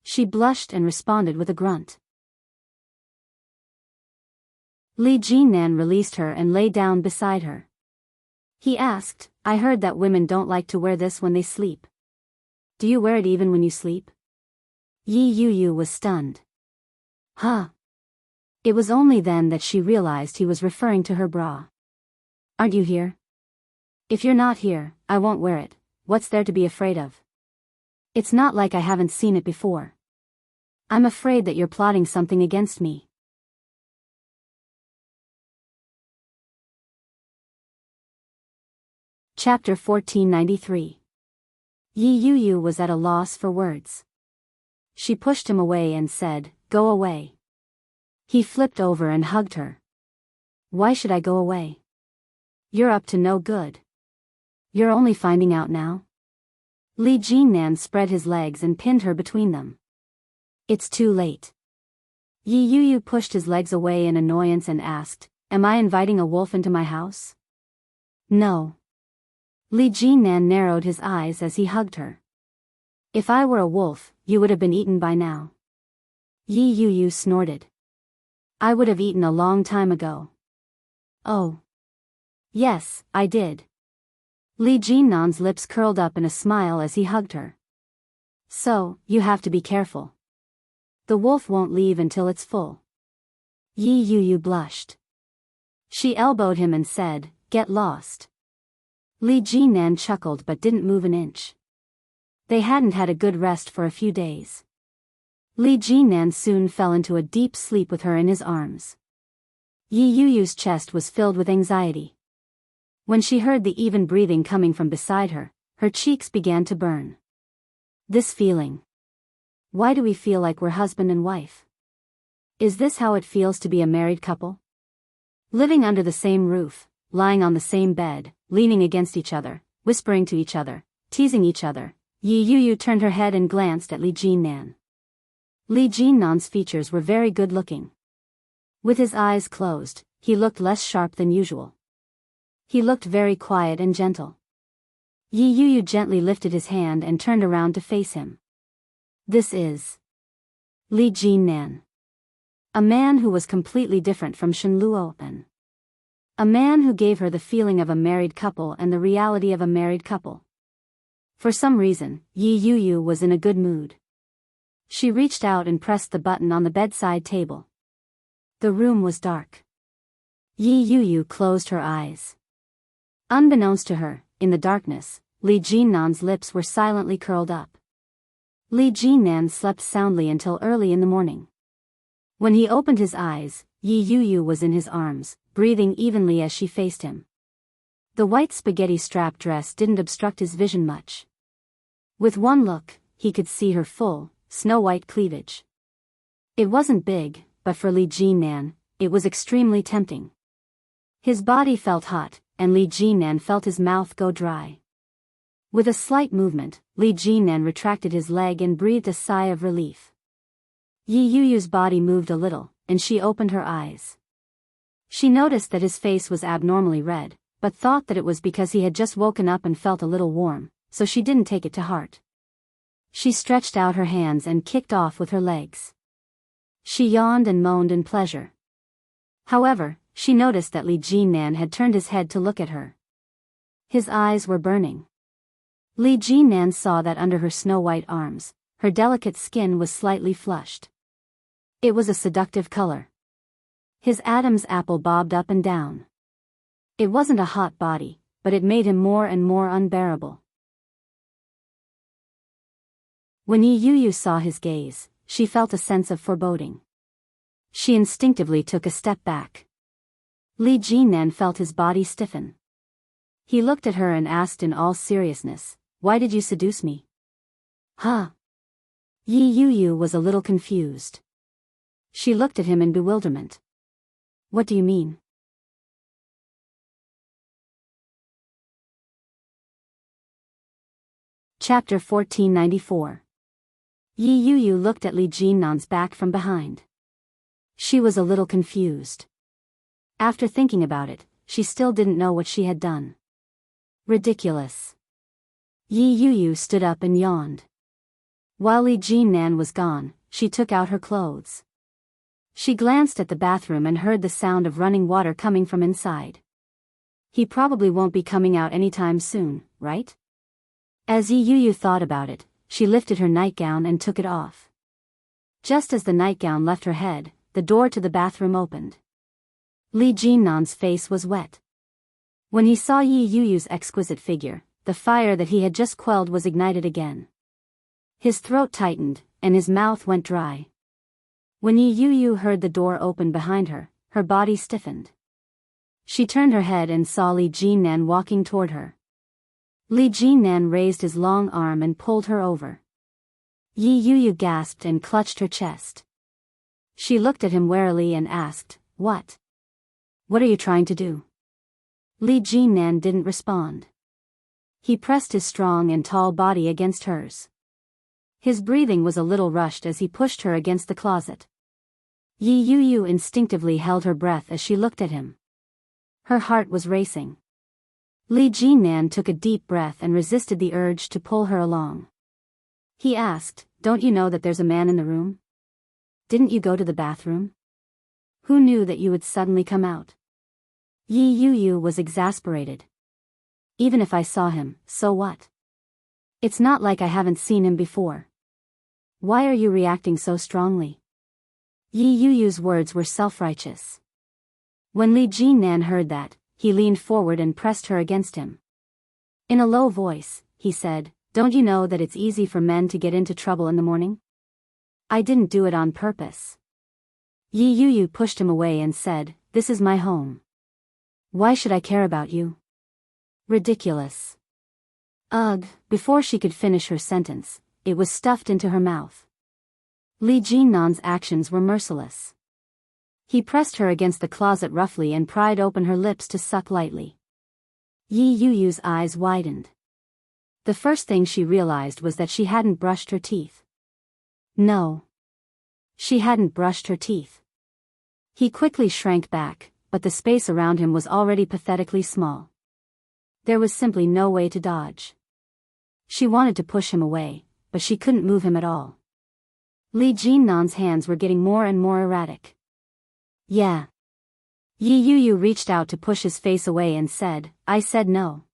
She blushed and responded with a grunt. Li Jinan released her and lay down beside her. He asked, "I heard that women don't like to wear this when they sleep. Do you wear it even when you sleep?" Yi Yuyu was stunned. Huh. It was only then that she realized he was referring to her bra. "Aren't you here? If you're not here, I won't wear it. What's there to be afraid of? It's not like I haven't seen it before. I'm afraid that you're plotting something against me." Chapter 1493. Yi Yuyu was at a loss for words. She pushed him away and said, "Go away." He flipped over and hugged her. "Why should I go away? You're up to no good. You're only finding out now?" Li Jinan spread his legs and pinned her between them. "It's too late." Yi Yuyu pushed his legs away in annoyance and asked, "Am I inviting a wolf into my house?" "No." Li Jinan narrowed his eyes as he hugged her. "If I were a wolf, you would have been eaten by now." Yi Yuyu snorted. "I would have eaten a long time ago." "Oh. Yes, I did." Li Jinan's lips curled up in a smile as he hugged her. "So, you have to be careful. The wolf won't leave until it's full." Yi Yuyu blushed. She elbowed him and said, "Get lost." Li Jinan chuckled but didn't move an inch. They hadn't had a good rest for a few days. Li Jinan soon fell into a deep sleep with her in his arms. Yi Yuyu's chest was filled with anxiety. When she heard the even breathing coming from beside her, her cheeks began to burn. This feeling. Why do we feel like we're husband and wife? Is this how it feels to be a married couple? Living under the same roof, lying on the same bed, leaning against each other, whispering to each other, teasing each other. Yi Yuyu turned her head and glanced at Li Jinan. Li Jinan's features were very good-looking. With his eyes closed, he looked less sharp than usual. He looked very quiet and gentle. Yi Yuyu gently lifted his hand and turned around to face him. This is Li Jinan. A man who was completely different from Shen Luo'an. A man who gave her the feeling of a married couple and the reality of a married couple. For some reason, Yi Yuyu was in a good mood. She reached out and pressed the button on the bedside table. The room was dark. Yi Yuyu closed her eyes. Unbeknownst to her, in the darkness, Li Jinan's lips were silently curled up. Li Jinan slept soundly until early in the morning. When he opened his eyes, Yi Yuyu was in his arms, breathing evenly as she faced him. The white spaghetti strap dress didn't obstruct his vision much. With one look, he could see her full, snow-white cleavage. It wasn't big, but for Li Jinan, it was extremely tempting. His body felt hot, and Li Jinan felt his mouth go dry. With a slight movement, Li Jinan retracted his leg and breathed a sigh of relief. Yi Yuyu's body moved a little, and she opened her eyes. She noticed that his face was abnormally red, but thought that it was because he had just woken up and felt a little warm, so she didn't take it to heart. She stretched out her hands and kicked off with her legs. She yawned and moaned in pleasure. However, she noticed that Li Jinan had turned his head to look at her. His eyes were burning. Li Jinan saw that under her snow-white arms, her delicate skin was slightly flushed. It was a seductive color. His Adam's apple bobbed up and down. It wasn't a hot body, but it made him more and more unbearable. When Yi Yuyu saw his gaze, she felt a sense of foreboding. She instinctively took a step back. Li Jinan felt his body stiffen. He looked at her and asked in all seriousness, "Why did you seduce me?" Huh? Yi Yuyu was a little confused. She looked at him in bewilderment. What do you mean? Chapter 1494. Yi Yuyu looked at Li Jinnan's back from behind. She was a little confused. After thinking about it, she still didn't know what she had done. Ridiculous. Yi Yuyu stood up and yawned. While Li Jinnan was gone, she took out her clothes. She glanced at the bathroom and heard the sound of running water coming from inside. He probably won't be coming out anytime soon, right? As Yi Yuyu thought about it, she lifted her nightgown and took it off. Just as the nightgown left her head, the door to the bathroom opened. Li Jinnan's face was wet. When he saw Yi Yuyu's exquisite figure, the fire that he had just quelled was ignited again. His throat tightened, and his mouth went dry. When Yi Yuyu heard the door open behind her, her body stiffened. She turned her head and saw Li Jinnan walking toward her. Li Jinnan raised his long arm and pulled her over. Yi Yuyu gasped and clutched her chest. She looked at him warily and asked, "What? What are you trying to do?" Li Jinnan didn't respond. He pressed his strong and tall body against hers. His breathing was a little rushed as he pushed her against the closet. Yi Yuyu instinctively held her breath as she looked at him. Her heart was racing. Li Jinnan took a deep breath and resisted the urge to pull her along. He asked, "Don't you know that there's a man in the room? Didn't you go to the bathroom? Who knew that you would suddenly come out?" Yi Yuyu was exasperated. "Even if I saw him, so what? It's not like I haven't seen him before. Why are you reacting so strongly?" Yi Yuyu's words were self-righteous. When Li Jinnan heard that, he leaned forward and pressed her against him. In a low voice, he said, "Don't you know that it's easy for men to get into trouble in the morning? I didn't do it on purpose." Yi Yuyu pushed him away and said, "This is my home. Why should I care about you? Ridiculous." Ugh, before she could finish her sentence, it was stuffed into her mouth. Li Jinnan's actions were merciless. He pressed her against the closet roughly and pried open her lips to suck lightly. Yi Yuyu's eyes widened. The first thing she realized was that she hadn't brushed her teeth. No. She hadn't brushed her teeth. He quickly shrank back, but the space around him was already pathetically small. There was simply no way to dodge. She wanted to push him away, but she couldn't move him at all. Li Jinnan's hands were getting more and more erratic. "Yeah." Yi Yuyu reached out to push his face away and said, "I said no."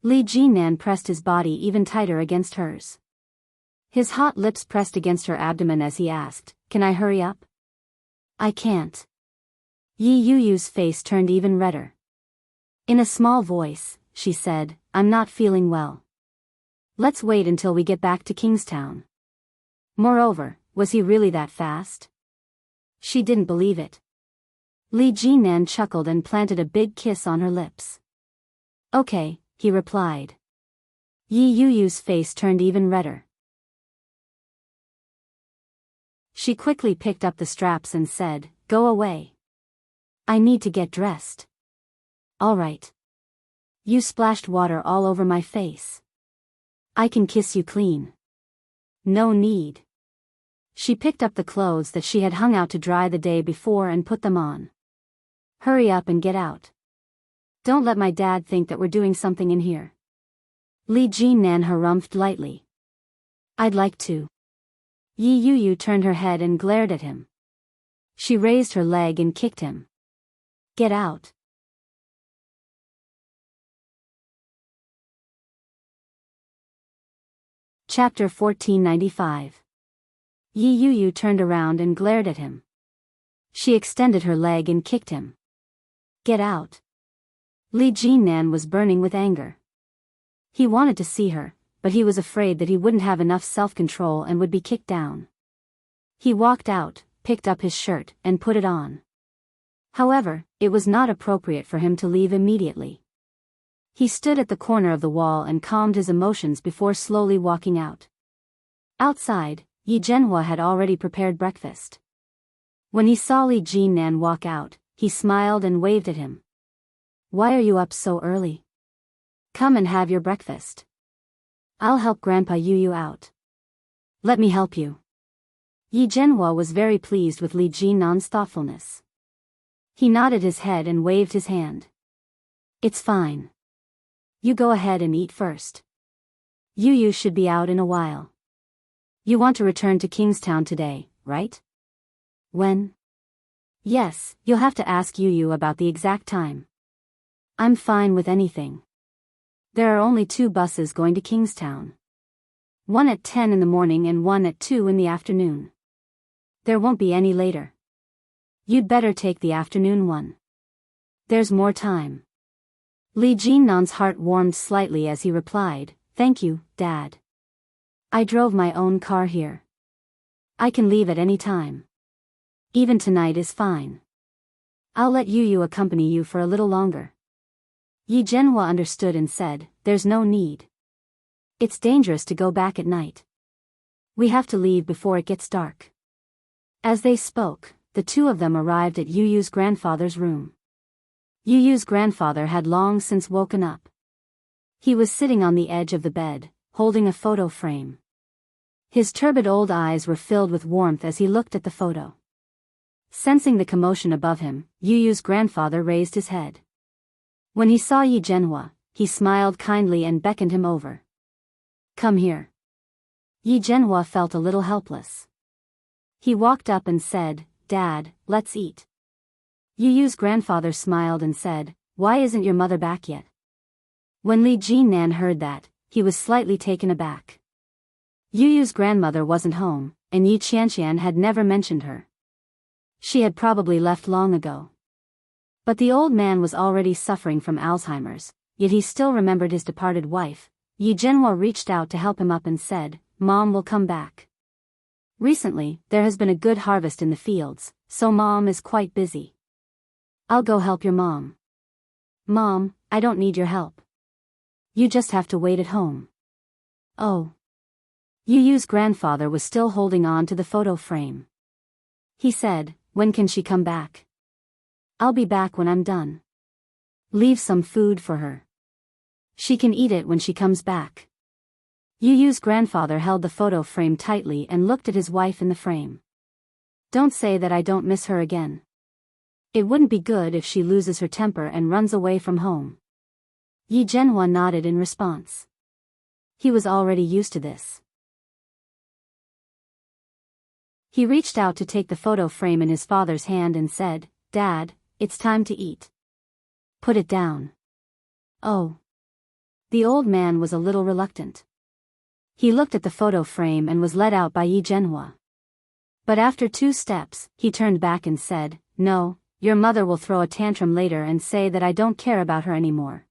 Li Jinnan pressed his body even tighter against hers. His hot lips pressed against her abdomen as he asked, "Can I hurry up?" "I can't." Yi Yuyu's face turned even redder. In a small voice, she said, "I'm not feeling well. Let's wait until we get back to Kingstown." Moreover, was he really that fast? She didn't believe it. Li Jinnan chuckled and planted a big kiss on her lips. "Okay," he replied. Yi Yuyu's face turned even redder. She quickly picked up the straps and said, "Go away. I need to get dressed." "All right. You splashed water all over my face. I can kiss you clean." "No need." She picked up the clothes that she had hung out to dry the day before and put them on. "Hurry up and get out. Don't let my dad think that we're doing something in here." Li Jinnan harumphed lightly. "I'd like to." Yi Yuyu turned her head and glared at him. She raised her leg and kicked him. "Get out." Chapter 1495. Yi Yuyu turned around and glared at him. She extended her leg and kicked him. Get out. Li Jinnan was burning with anger. He wanted to see her, but he was afraid that he wouldn't have enough self-control and would be kicked down. He walked out, picked up his shirt, and put it on. However, it was not appropriate for him to leave immediately. He stood at the corner of the wall and calmed his emotions before slowly walking out. Outside, Yi Zhenhua had already prepared breakfast. When he saw Li Jinnan walk out, he smiled and waved at him. Why are you up so early? Come and have your breakfast. I'll help Grandpa Yuyu out. Let me help you. Yi Zhenhua was very pleased with Li Jinnan's thoughtfulness. He nodded his head and waved his hand. It's fine. You go ahead and eat first. Yuyu should be out in a while. You want to return to Kingstown today, right? When? Yes, you'll have to ask Yuyu about the exact time. I'm fine with anything. There are only 2 buses going to Kingstown. One at 10 in the morning and one at 2 in the afternoon. There won't be any later. You'd better take the afternoon one. There's more time. Li Jinnan's heart warmed slightly as he replied, Thank you, Dad. I drove my own car here. I can leave at any time. Even tonight is fine. I'll let Yuyu accompany you for a little longer. Yi Zhenhua understood and said, There's no need. It's dangerous to go back at night. We have to leave before it gets dark. As they spoke, the 2 of them arrived at Yuyu's grandfather's room. Yuyu's grandfather had long since woken up. He was sitting on the edge of the bed, holding a photo frame. His turbid old eyes were filled with warmth as he looked at the photo. Sensing the commotion above him, Yuyu's grandfather raised his head. When he saw Yi Zhenhua, he smiled kindly and beckoned him over. Come here. Yi Zhenhua felt a little helpless. He walked up and said, Dad, let's eat. Yuyu's grandfather smiled and said, Why isn't your mother back yet? When Li Jinnan heard that, he was slightly taken aback. Yuyu's grandmother wasn't home, and Yi Qianqian had never mentioned her. She had probably left long ago. But the old man was already suffering from Alzheimer's, yet he still remembered his departed wife. Yi Zhenhua reached out to help him up and said, Mom will come back. Recently, there has been a good harvest in the fields, so Mom is quite busy. I'll go help your mom. Mom, I don't need your help. You just have to wait at home. Oh. Yuyu's grandfather was still holding on to the photo frame. He said, When can she come back? I'll be back when I'm done. Leave some food for her. She can eat it when she comes back. Yuyu's grandfather held the photo frame tightly and looked at his wife in the frame. Don't say that I don't miss her again. It wouldn't be good if she loses her temper and runs away from home. Yi Zhenhua nodded in response. He was already used to this. He reached out to take the photo frame in his father's hand and said, Dad, it's time to eat. Put it down. Oh. The old man was a little reluctant. He looked at the photo frame and was led out by Yi Zhenhua. But after 2 steps, he turned back and said, No, your mother will throw a tantrum later and say that I don't care about her anymore.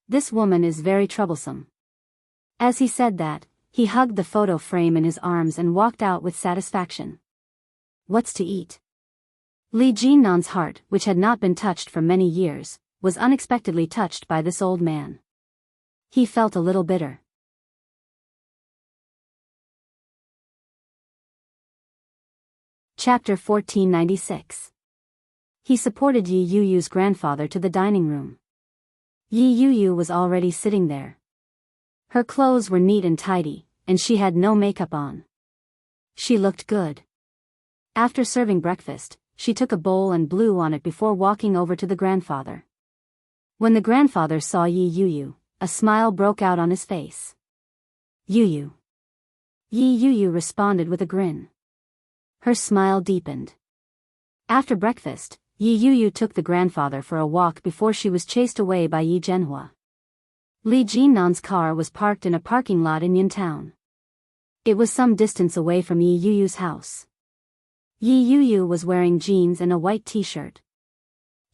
This woman is very troublesome. As he said that, he hugged the photo frame in his arms and walked out with satisfaction. What's to eat? Li Jinnan's heart, which had not been touched for many years, was unexpectedly touched by this old man. He felt a little bitter. Chapter 1496. He supported Yi Yuyu's grandfather to the dining room. Yi Yuyu was already sitting there. Her clothes were neat and tidy, and she had no makeup on. She looked good. After serving breakfast, she took a bowl and blew on it before walking over to the grandfather. When the grandfather saw Yi Yuyu, a smile broke out on his face. Yuyu. Yi Yuyu responded with a grin. Her smile deepened. After breakfast, Yi Yuyu took the grandfather for a walk before she was chased away by Yi Zhenhua. Li Jinnan's car was parked in a parking lot in Yintown. It was some distance away from Yi Yuyu's house. Yi Yuyu was wearing jeans and a white t-shirt.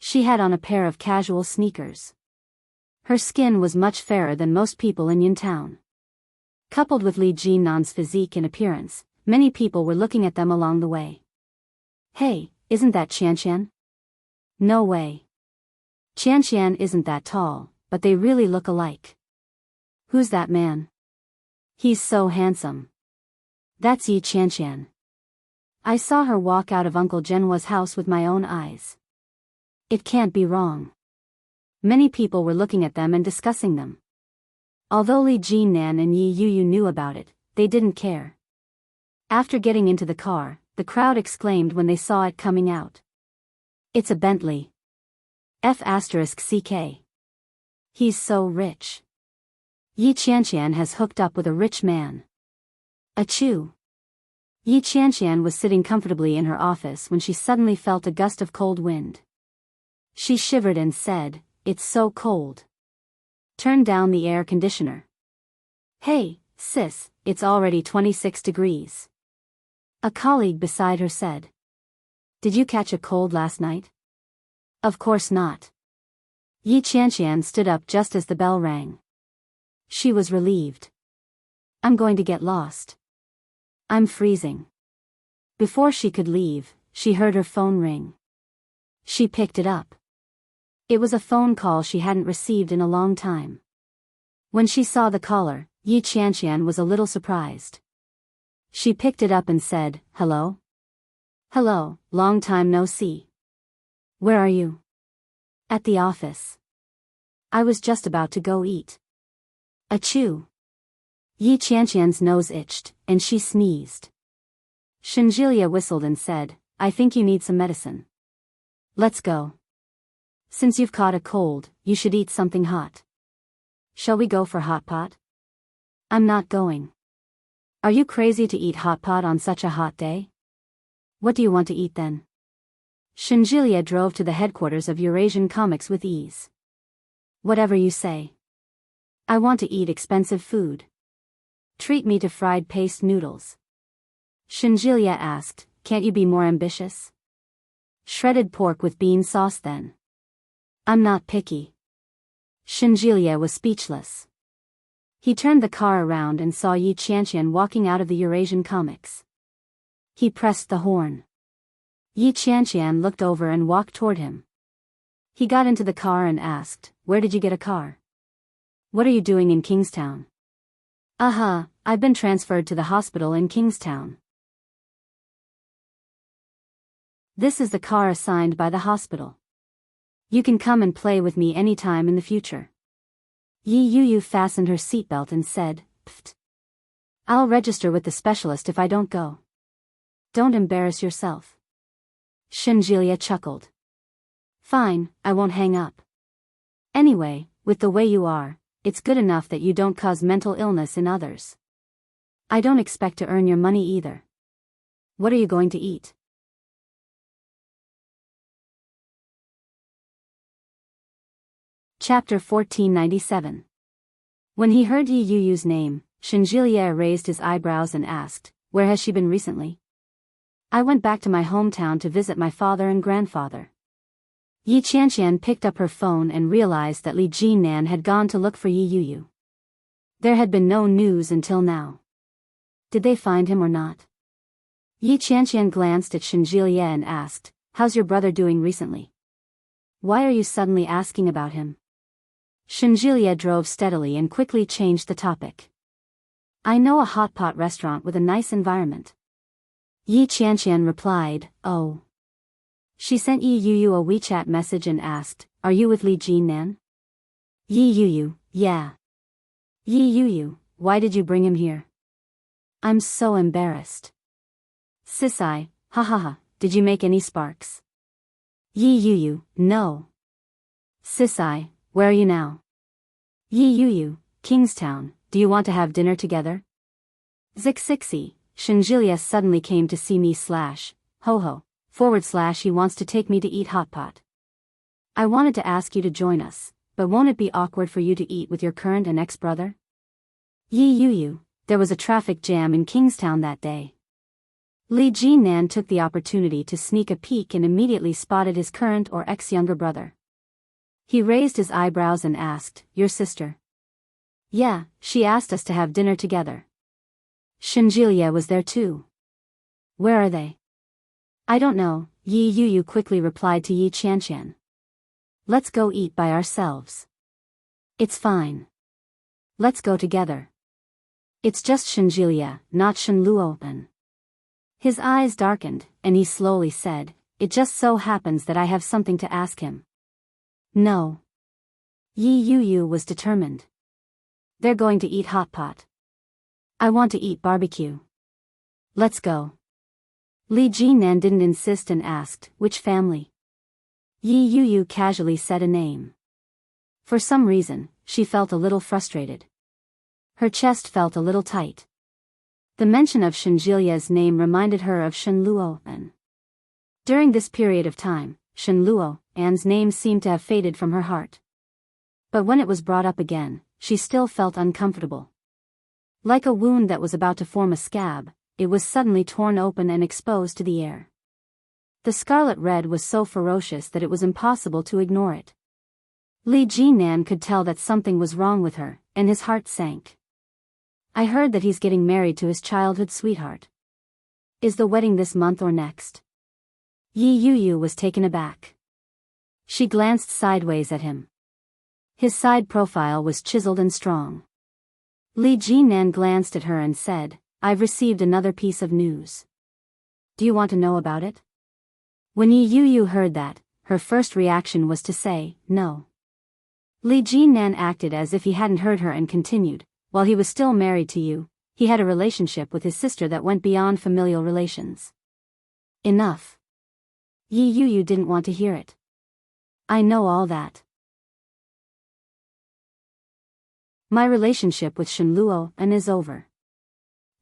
She had on a pair of casual sneakers. Her skin was much fairer than most people in Yuntown. Coupled with Li Jinnan's physique and appearance, many people were looking at them along the way. Hey, isn't that Qianqian? No way. Qianqian isn't that tall, but they really look alike. Who's that man? He's so handsome. That's Yi Qianqian. I saw her walk out of Uncle Zhenhua's house with my own eyes. It can't be wrong. Many people were looking at them and discussing them. Although Li Jinnan and Yi Yuyu knew about it, they didn't care. After getting into the car, the crowd exclaimed when they saw it coming out. It's a Bentley. F***CK. He's so rich. Yi Qianqian has hooked up with a rich man. Achoo. Yi Qianqian was sitting comfortably in her office when she suddenly felt a gust of cold wind. She shivered and said, "It's so cold. Turn down the air conditioner." "Hey, sis, it's already 26 degrees. A colleague beside her said. "Did you catch a cold last night?" "Of course not." Yi Qianqian stood up just as the bell rang. She was relieved. "I'm going to get lost. I'm freezing." Before she could leave, she heard her phone ring. She picked it up. It was a phone call she hadn't received in a long time. When she saw the caller, Yi Qianqian was a little surprised. She picked it up and said, "Hello?" "Hello, long time no see. Where are you?" "At the office. I was just about to go eat." Achoo. Yi Qianqian's nose itched, and she sneezed. Shenjilia whistled and said, "I think you need some medicine. Let's go. Since you've caught a cold, you should eat something hot. Shall we go for hot pot?" "I'm not going. Are you crazy to eat hot pot on such a hot day? What do you want to eat then?" Shenjilia drove to the headquarters of Eurasian Comics with ease. "Whatever you say. I want to eat expensive food. Treat me to fried paste noodles." Shenjilia asked, "Can't you be more ambitious? Shredded pork with bean sauce then." "I'm not picky." Shenjilia was speechless. He turned the car around and saw Yi Qianqian walking out of the Eurasian Comics. He pressed the horn. Yi Qianqian looked over and walked toward him. He got into the car and asked, "Where did you get a car? What are you doing in Kingstown?" I've been transferred to the hospital in Kingstown." "This is the car assigned by the hospital. You can come and play with me anytime in the future." Yi Yuyu fastened her seatbelt and said, "Pfft. I'll register with the specialist if I don't go. Don't embarrass yourself." Shenjilia chuckled. "Fine, I won't hang up. Anyway, with the way you are, it's good enough that you don't cause mental illness in others. I don't expect to earn your money either. What are you going to eat?" Chapter 1497. When he heard Yi Yuyu's name, Shenjilia raised his eyebrows and asked, "Where has she been recently?" "I went back to my hometown to visit my father and grandfather." Yi Qianqian picked up her phone and realized that Li Jinnan had gone to look for Yi Yuyu. There had been no news until now. Did they find him or not? Yi Qianqian glanced at Shenjilia and asked, "How's your brother doing recently? Why are you suddenly asking about him?" Shenjilia drove steadily and quickly changed the topic. "I know a hot pot restaurant with a nice environment." Yi Qianqian replied, "Oh." She sent Yi Yuyu a WeChat message and asked, "Are you with Li Jinnan?" Yi Yuyu, "Yeah." "Yi Yuyu, why did you bring him here?" "I'm so embarrassed." "Sisai, ha, did you make any sparks?" Yi Yuyu, "No." "Sisai, where are you now?" Yi Yuyu, "Kingstown, do you want to have dinner together?" Zixixi, Shenjilia suddenly came to see me / ho / he wants to take me to eat hot pot. I wanted to ask you to join us, but won't it be awkward for you to eat with your current and ex-brother? Yi Yuyu, there was a traffic jam in Kingstown that day. Li Jinan took the opportunity to sneak a peek and immediately spotted his current or ex-younger brother. He raised his eyebrows and asked, "Your sister?" "Yeah, she asked us to have dinner together." Shenjilia was there too. "Where are they?" "I don't know," Yi Yuyu quickly replied to Yi Qianqian. "Let's go eat by ourselves." "It's fine. Let's go together." "It's just Shenjilia, not Shenluo." His eyes darkened, and he slowly said, "It just so happens that I have something to ask him." "No." Yi Yuyu was determined. "They're going to eat hot pot. I want to eat barbecue. Let's go." Li Jinan didn't insist and asked, "Which family?" Yi Yuyu casually said a name. For some reason, she felt a little frustrated. Her chest felt a little tight. The mention of Shenjilia's name reminded her of Shenluo An. During this period of time, Shenluo An's name seemed to have faded from her heart. But when it was brought up again, she still felt uncomfortable. Like a wound that was about to form a scab, it was suddenly torn open and exposed to the air. The scarlet red was so ferocious that it was impossible to ignore it. Li Jinan could tell that something was wrong with her, and his heart sank. "I heard that he's getting married to his childhood sweetheart. Is the wedding this month or next?" Yi Yuyu was taken aback. She glanced sideways at him. His side profile was chiseled and strong. Li Jinan glanced at her and said, "I've received another piece of news. Do you want to know about it?" When Yi Yuyu heard that, her first reaction was to say, "No." Li Jinan acted as if he hadn't heard her and continued, "While he was still married to you, he had a relationship with his sister that went beyond familial relations." "Enough." Yi Yuyu didn't want to hear it. "I know all that. My relationship with Shenluo An is over.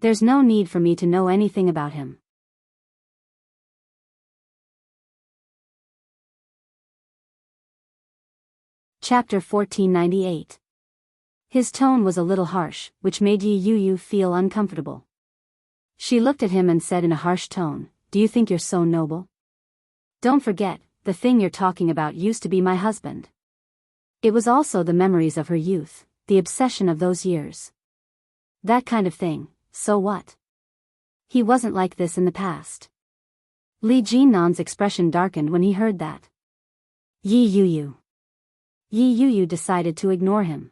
There's no need for me to know anything about him." Chapter 1498. His tone was a little harsh, which made Yi Yuyu feel uncomfortable. She looked at him and said in a harsh tone, "Do you think you're so noble? Don't forget, the thing you're talking about used to be my husband." It was also the memories of her youth, the obsession of those years. That kind of thing, so what? He wasn't like this in the past. Li Jinan's expression darkened when he heard that. Yi Yuyu. Yi Yuyu decided to ignore him.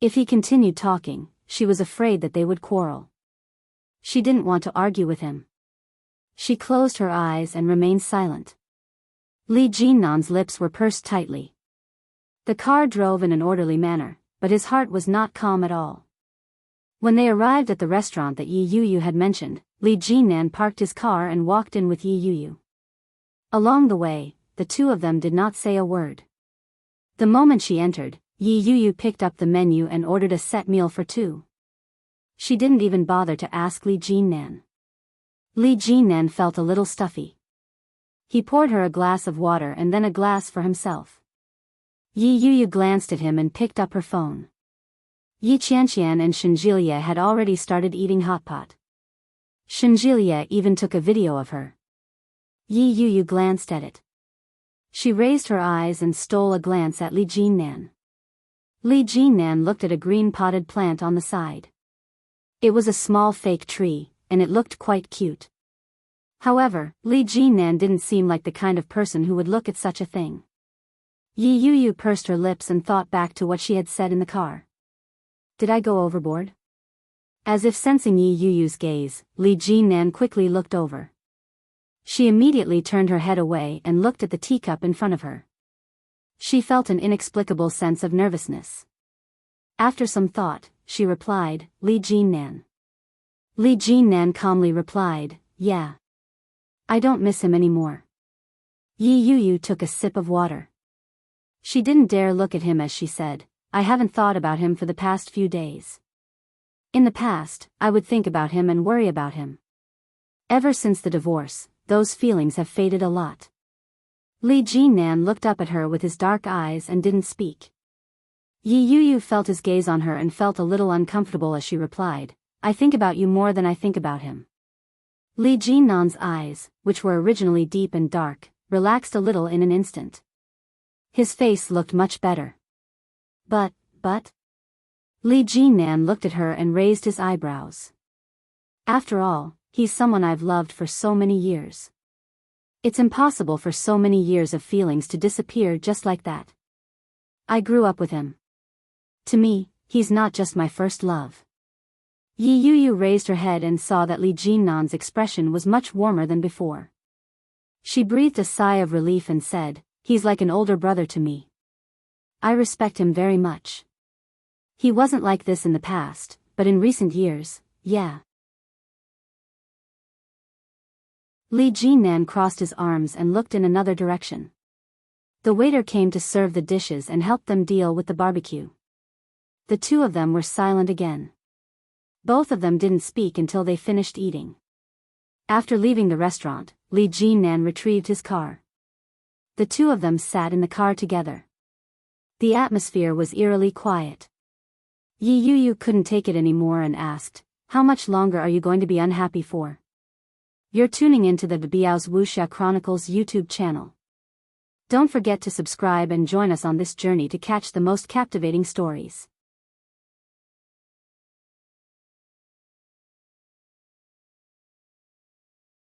If he continued talking, she was afraid that they would quarrel. She didn't want to argue with him. She closed her eyes and remained silent. Li Jinan's lips were pursed tightly. The car drove in an orderly manner, but his heart was not calm at all. When they arrived at the restaurant that Yi Yuyu had mentioned, Li Jinan parked his car and walked in with Yi Yuyu. Along the way, the two of them did not say a word. The moment she entered, Yi Yuyu picked up the menu and ordered a set meal for two. She didn't even bother to ask Li Jinan. Li Jinan felt a little stuffy. He poured her a glass of water and then a glass for himself. Yi Yuyu glanced at him and picked up her phone. Yi Qianqian and Shenjilia had already started eating hot pot. Shenjilia even took a video of her. Yi Yuyu glanced at it. She raised her eyes and stole a glance at Li Jinan. Li Jinan looked at a green potted plant on the side. It was a small fake tree, and it looked quite cute. However, Li Jinan didn't seem like the kind of person who would look at such a thing. Yi Yuyu pursed her lips and thought back to what she had said in the car. Did I go overboard? As if sensing Yi Yuyu's gaze, Li Jinan quickly looked over. She immediately turned her head away and looked at the teacup in front of her. She felt an inexplicable sense of nervousness. After some thought, she replied, "Li Jinan." Li Jinan calmly replied, "Yeah. I don't miss him anymore." Yi Yuyu took a sip of water. She didn't dare look at him as she said, "I haven't thought about him for the past few days. In the past, I would think about him and worry about him. Ever since the divorce, those feelings have faded a lot." Li Jinan looked up at her with his dark eyes and didn't speak. Yi Yuyu felt his gaze on her and felt a little uncomfortable as she replied, I think about you more than I think about him. Li Jinnan's eyes, which were originally deep and dark, relaxed a little in an instant. His face looked much better. But. Li Jinnan looked at her and raised his eyebrows. After all, he's someone I've loved for so many years. It's impossible for so many years of feelings to disappear just like that. I grew up with him. To me, he's not just my first love. Yi Yuyu raised her head and saw that Li Jinnan's expression was much warmer than before. She breathed a sigh of relief and said, he's like an older brother to me. I respect him very much. He wasn't like this in the past, but in recent years, yeah. Li Jinnan crossed his arms and looked in another direction. The waiter came to serve the dishes and help them deal with the barbecue. The two of them were silent again. Both of them didn't speak until they finished eating. After leaving the restaurant, Li Jinnan retrieved his car. The two of them sat in the car together. The atmosphere was eerily quiet. Yi Yuyu couldn't take it anymore and asked, how much longer are you going to be unhappy for? You're tuning into the Biyao's Wuxia Chronicles YouTube channel. Don't forget to subscribe and join us on this journey to catch the most captivating stories.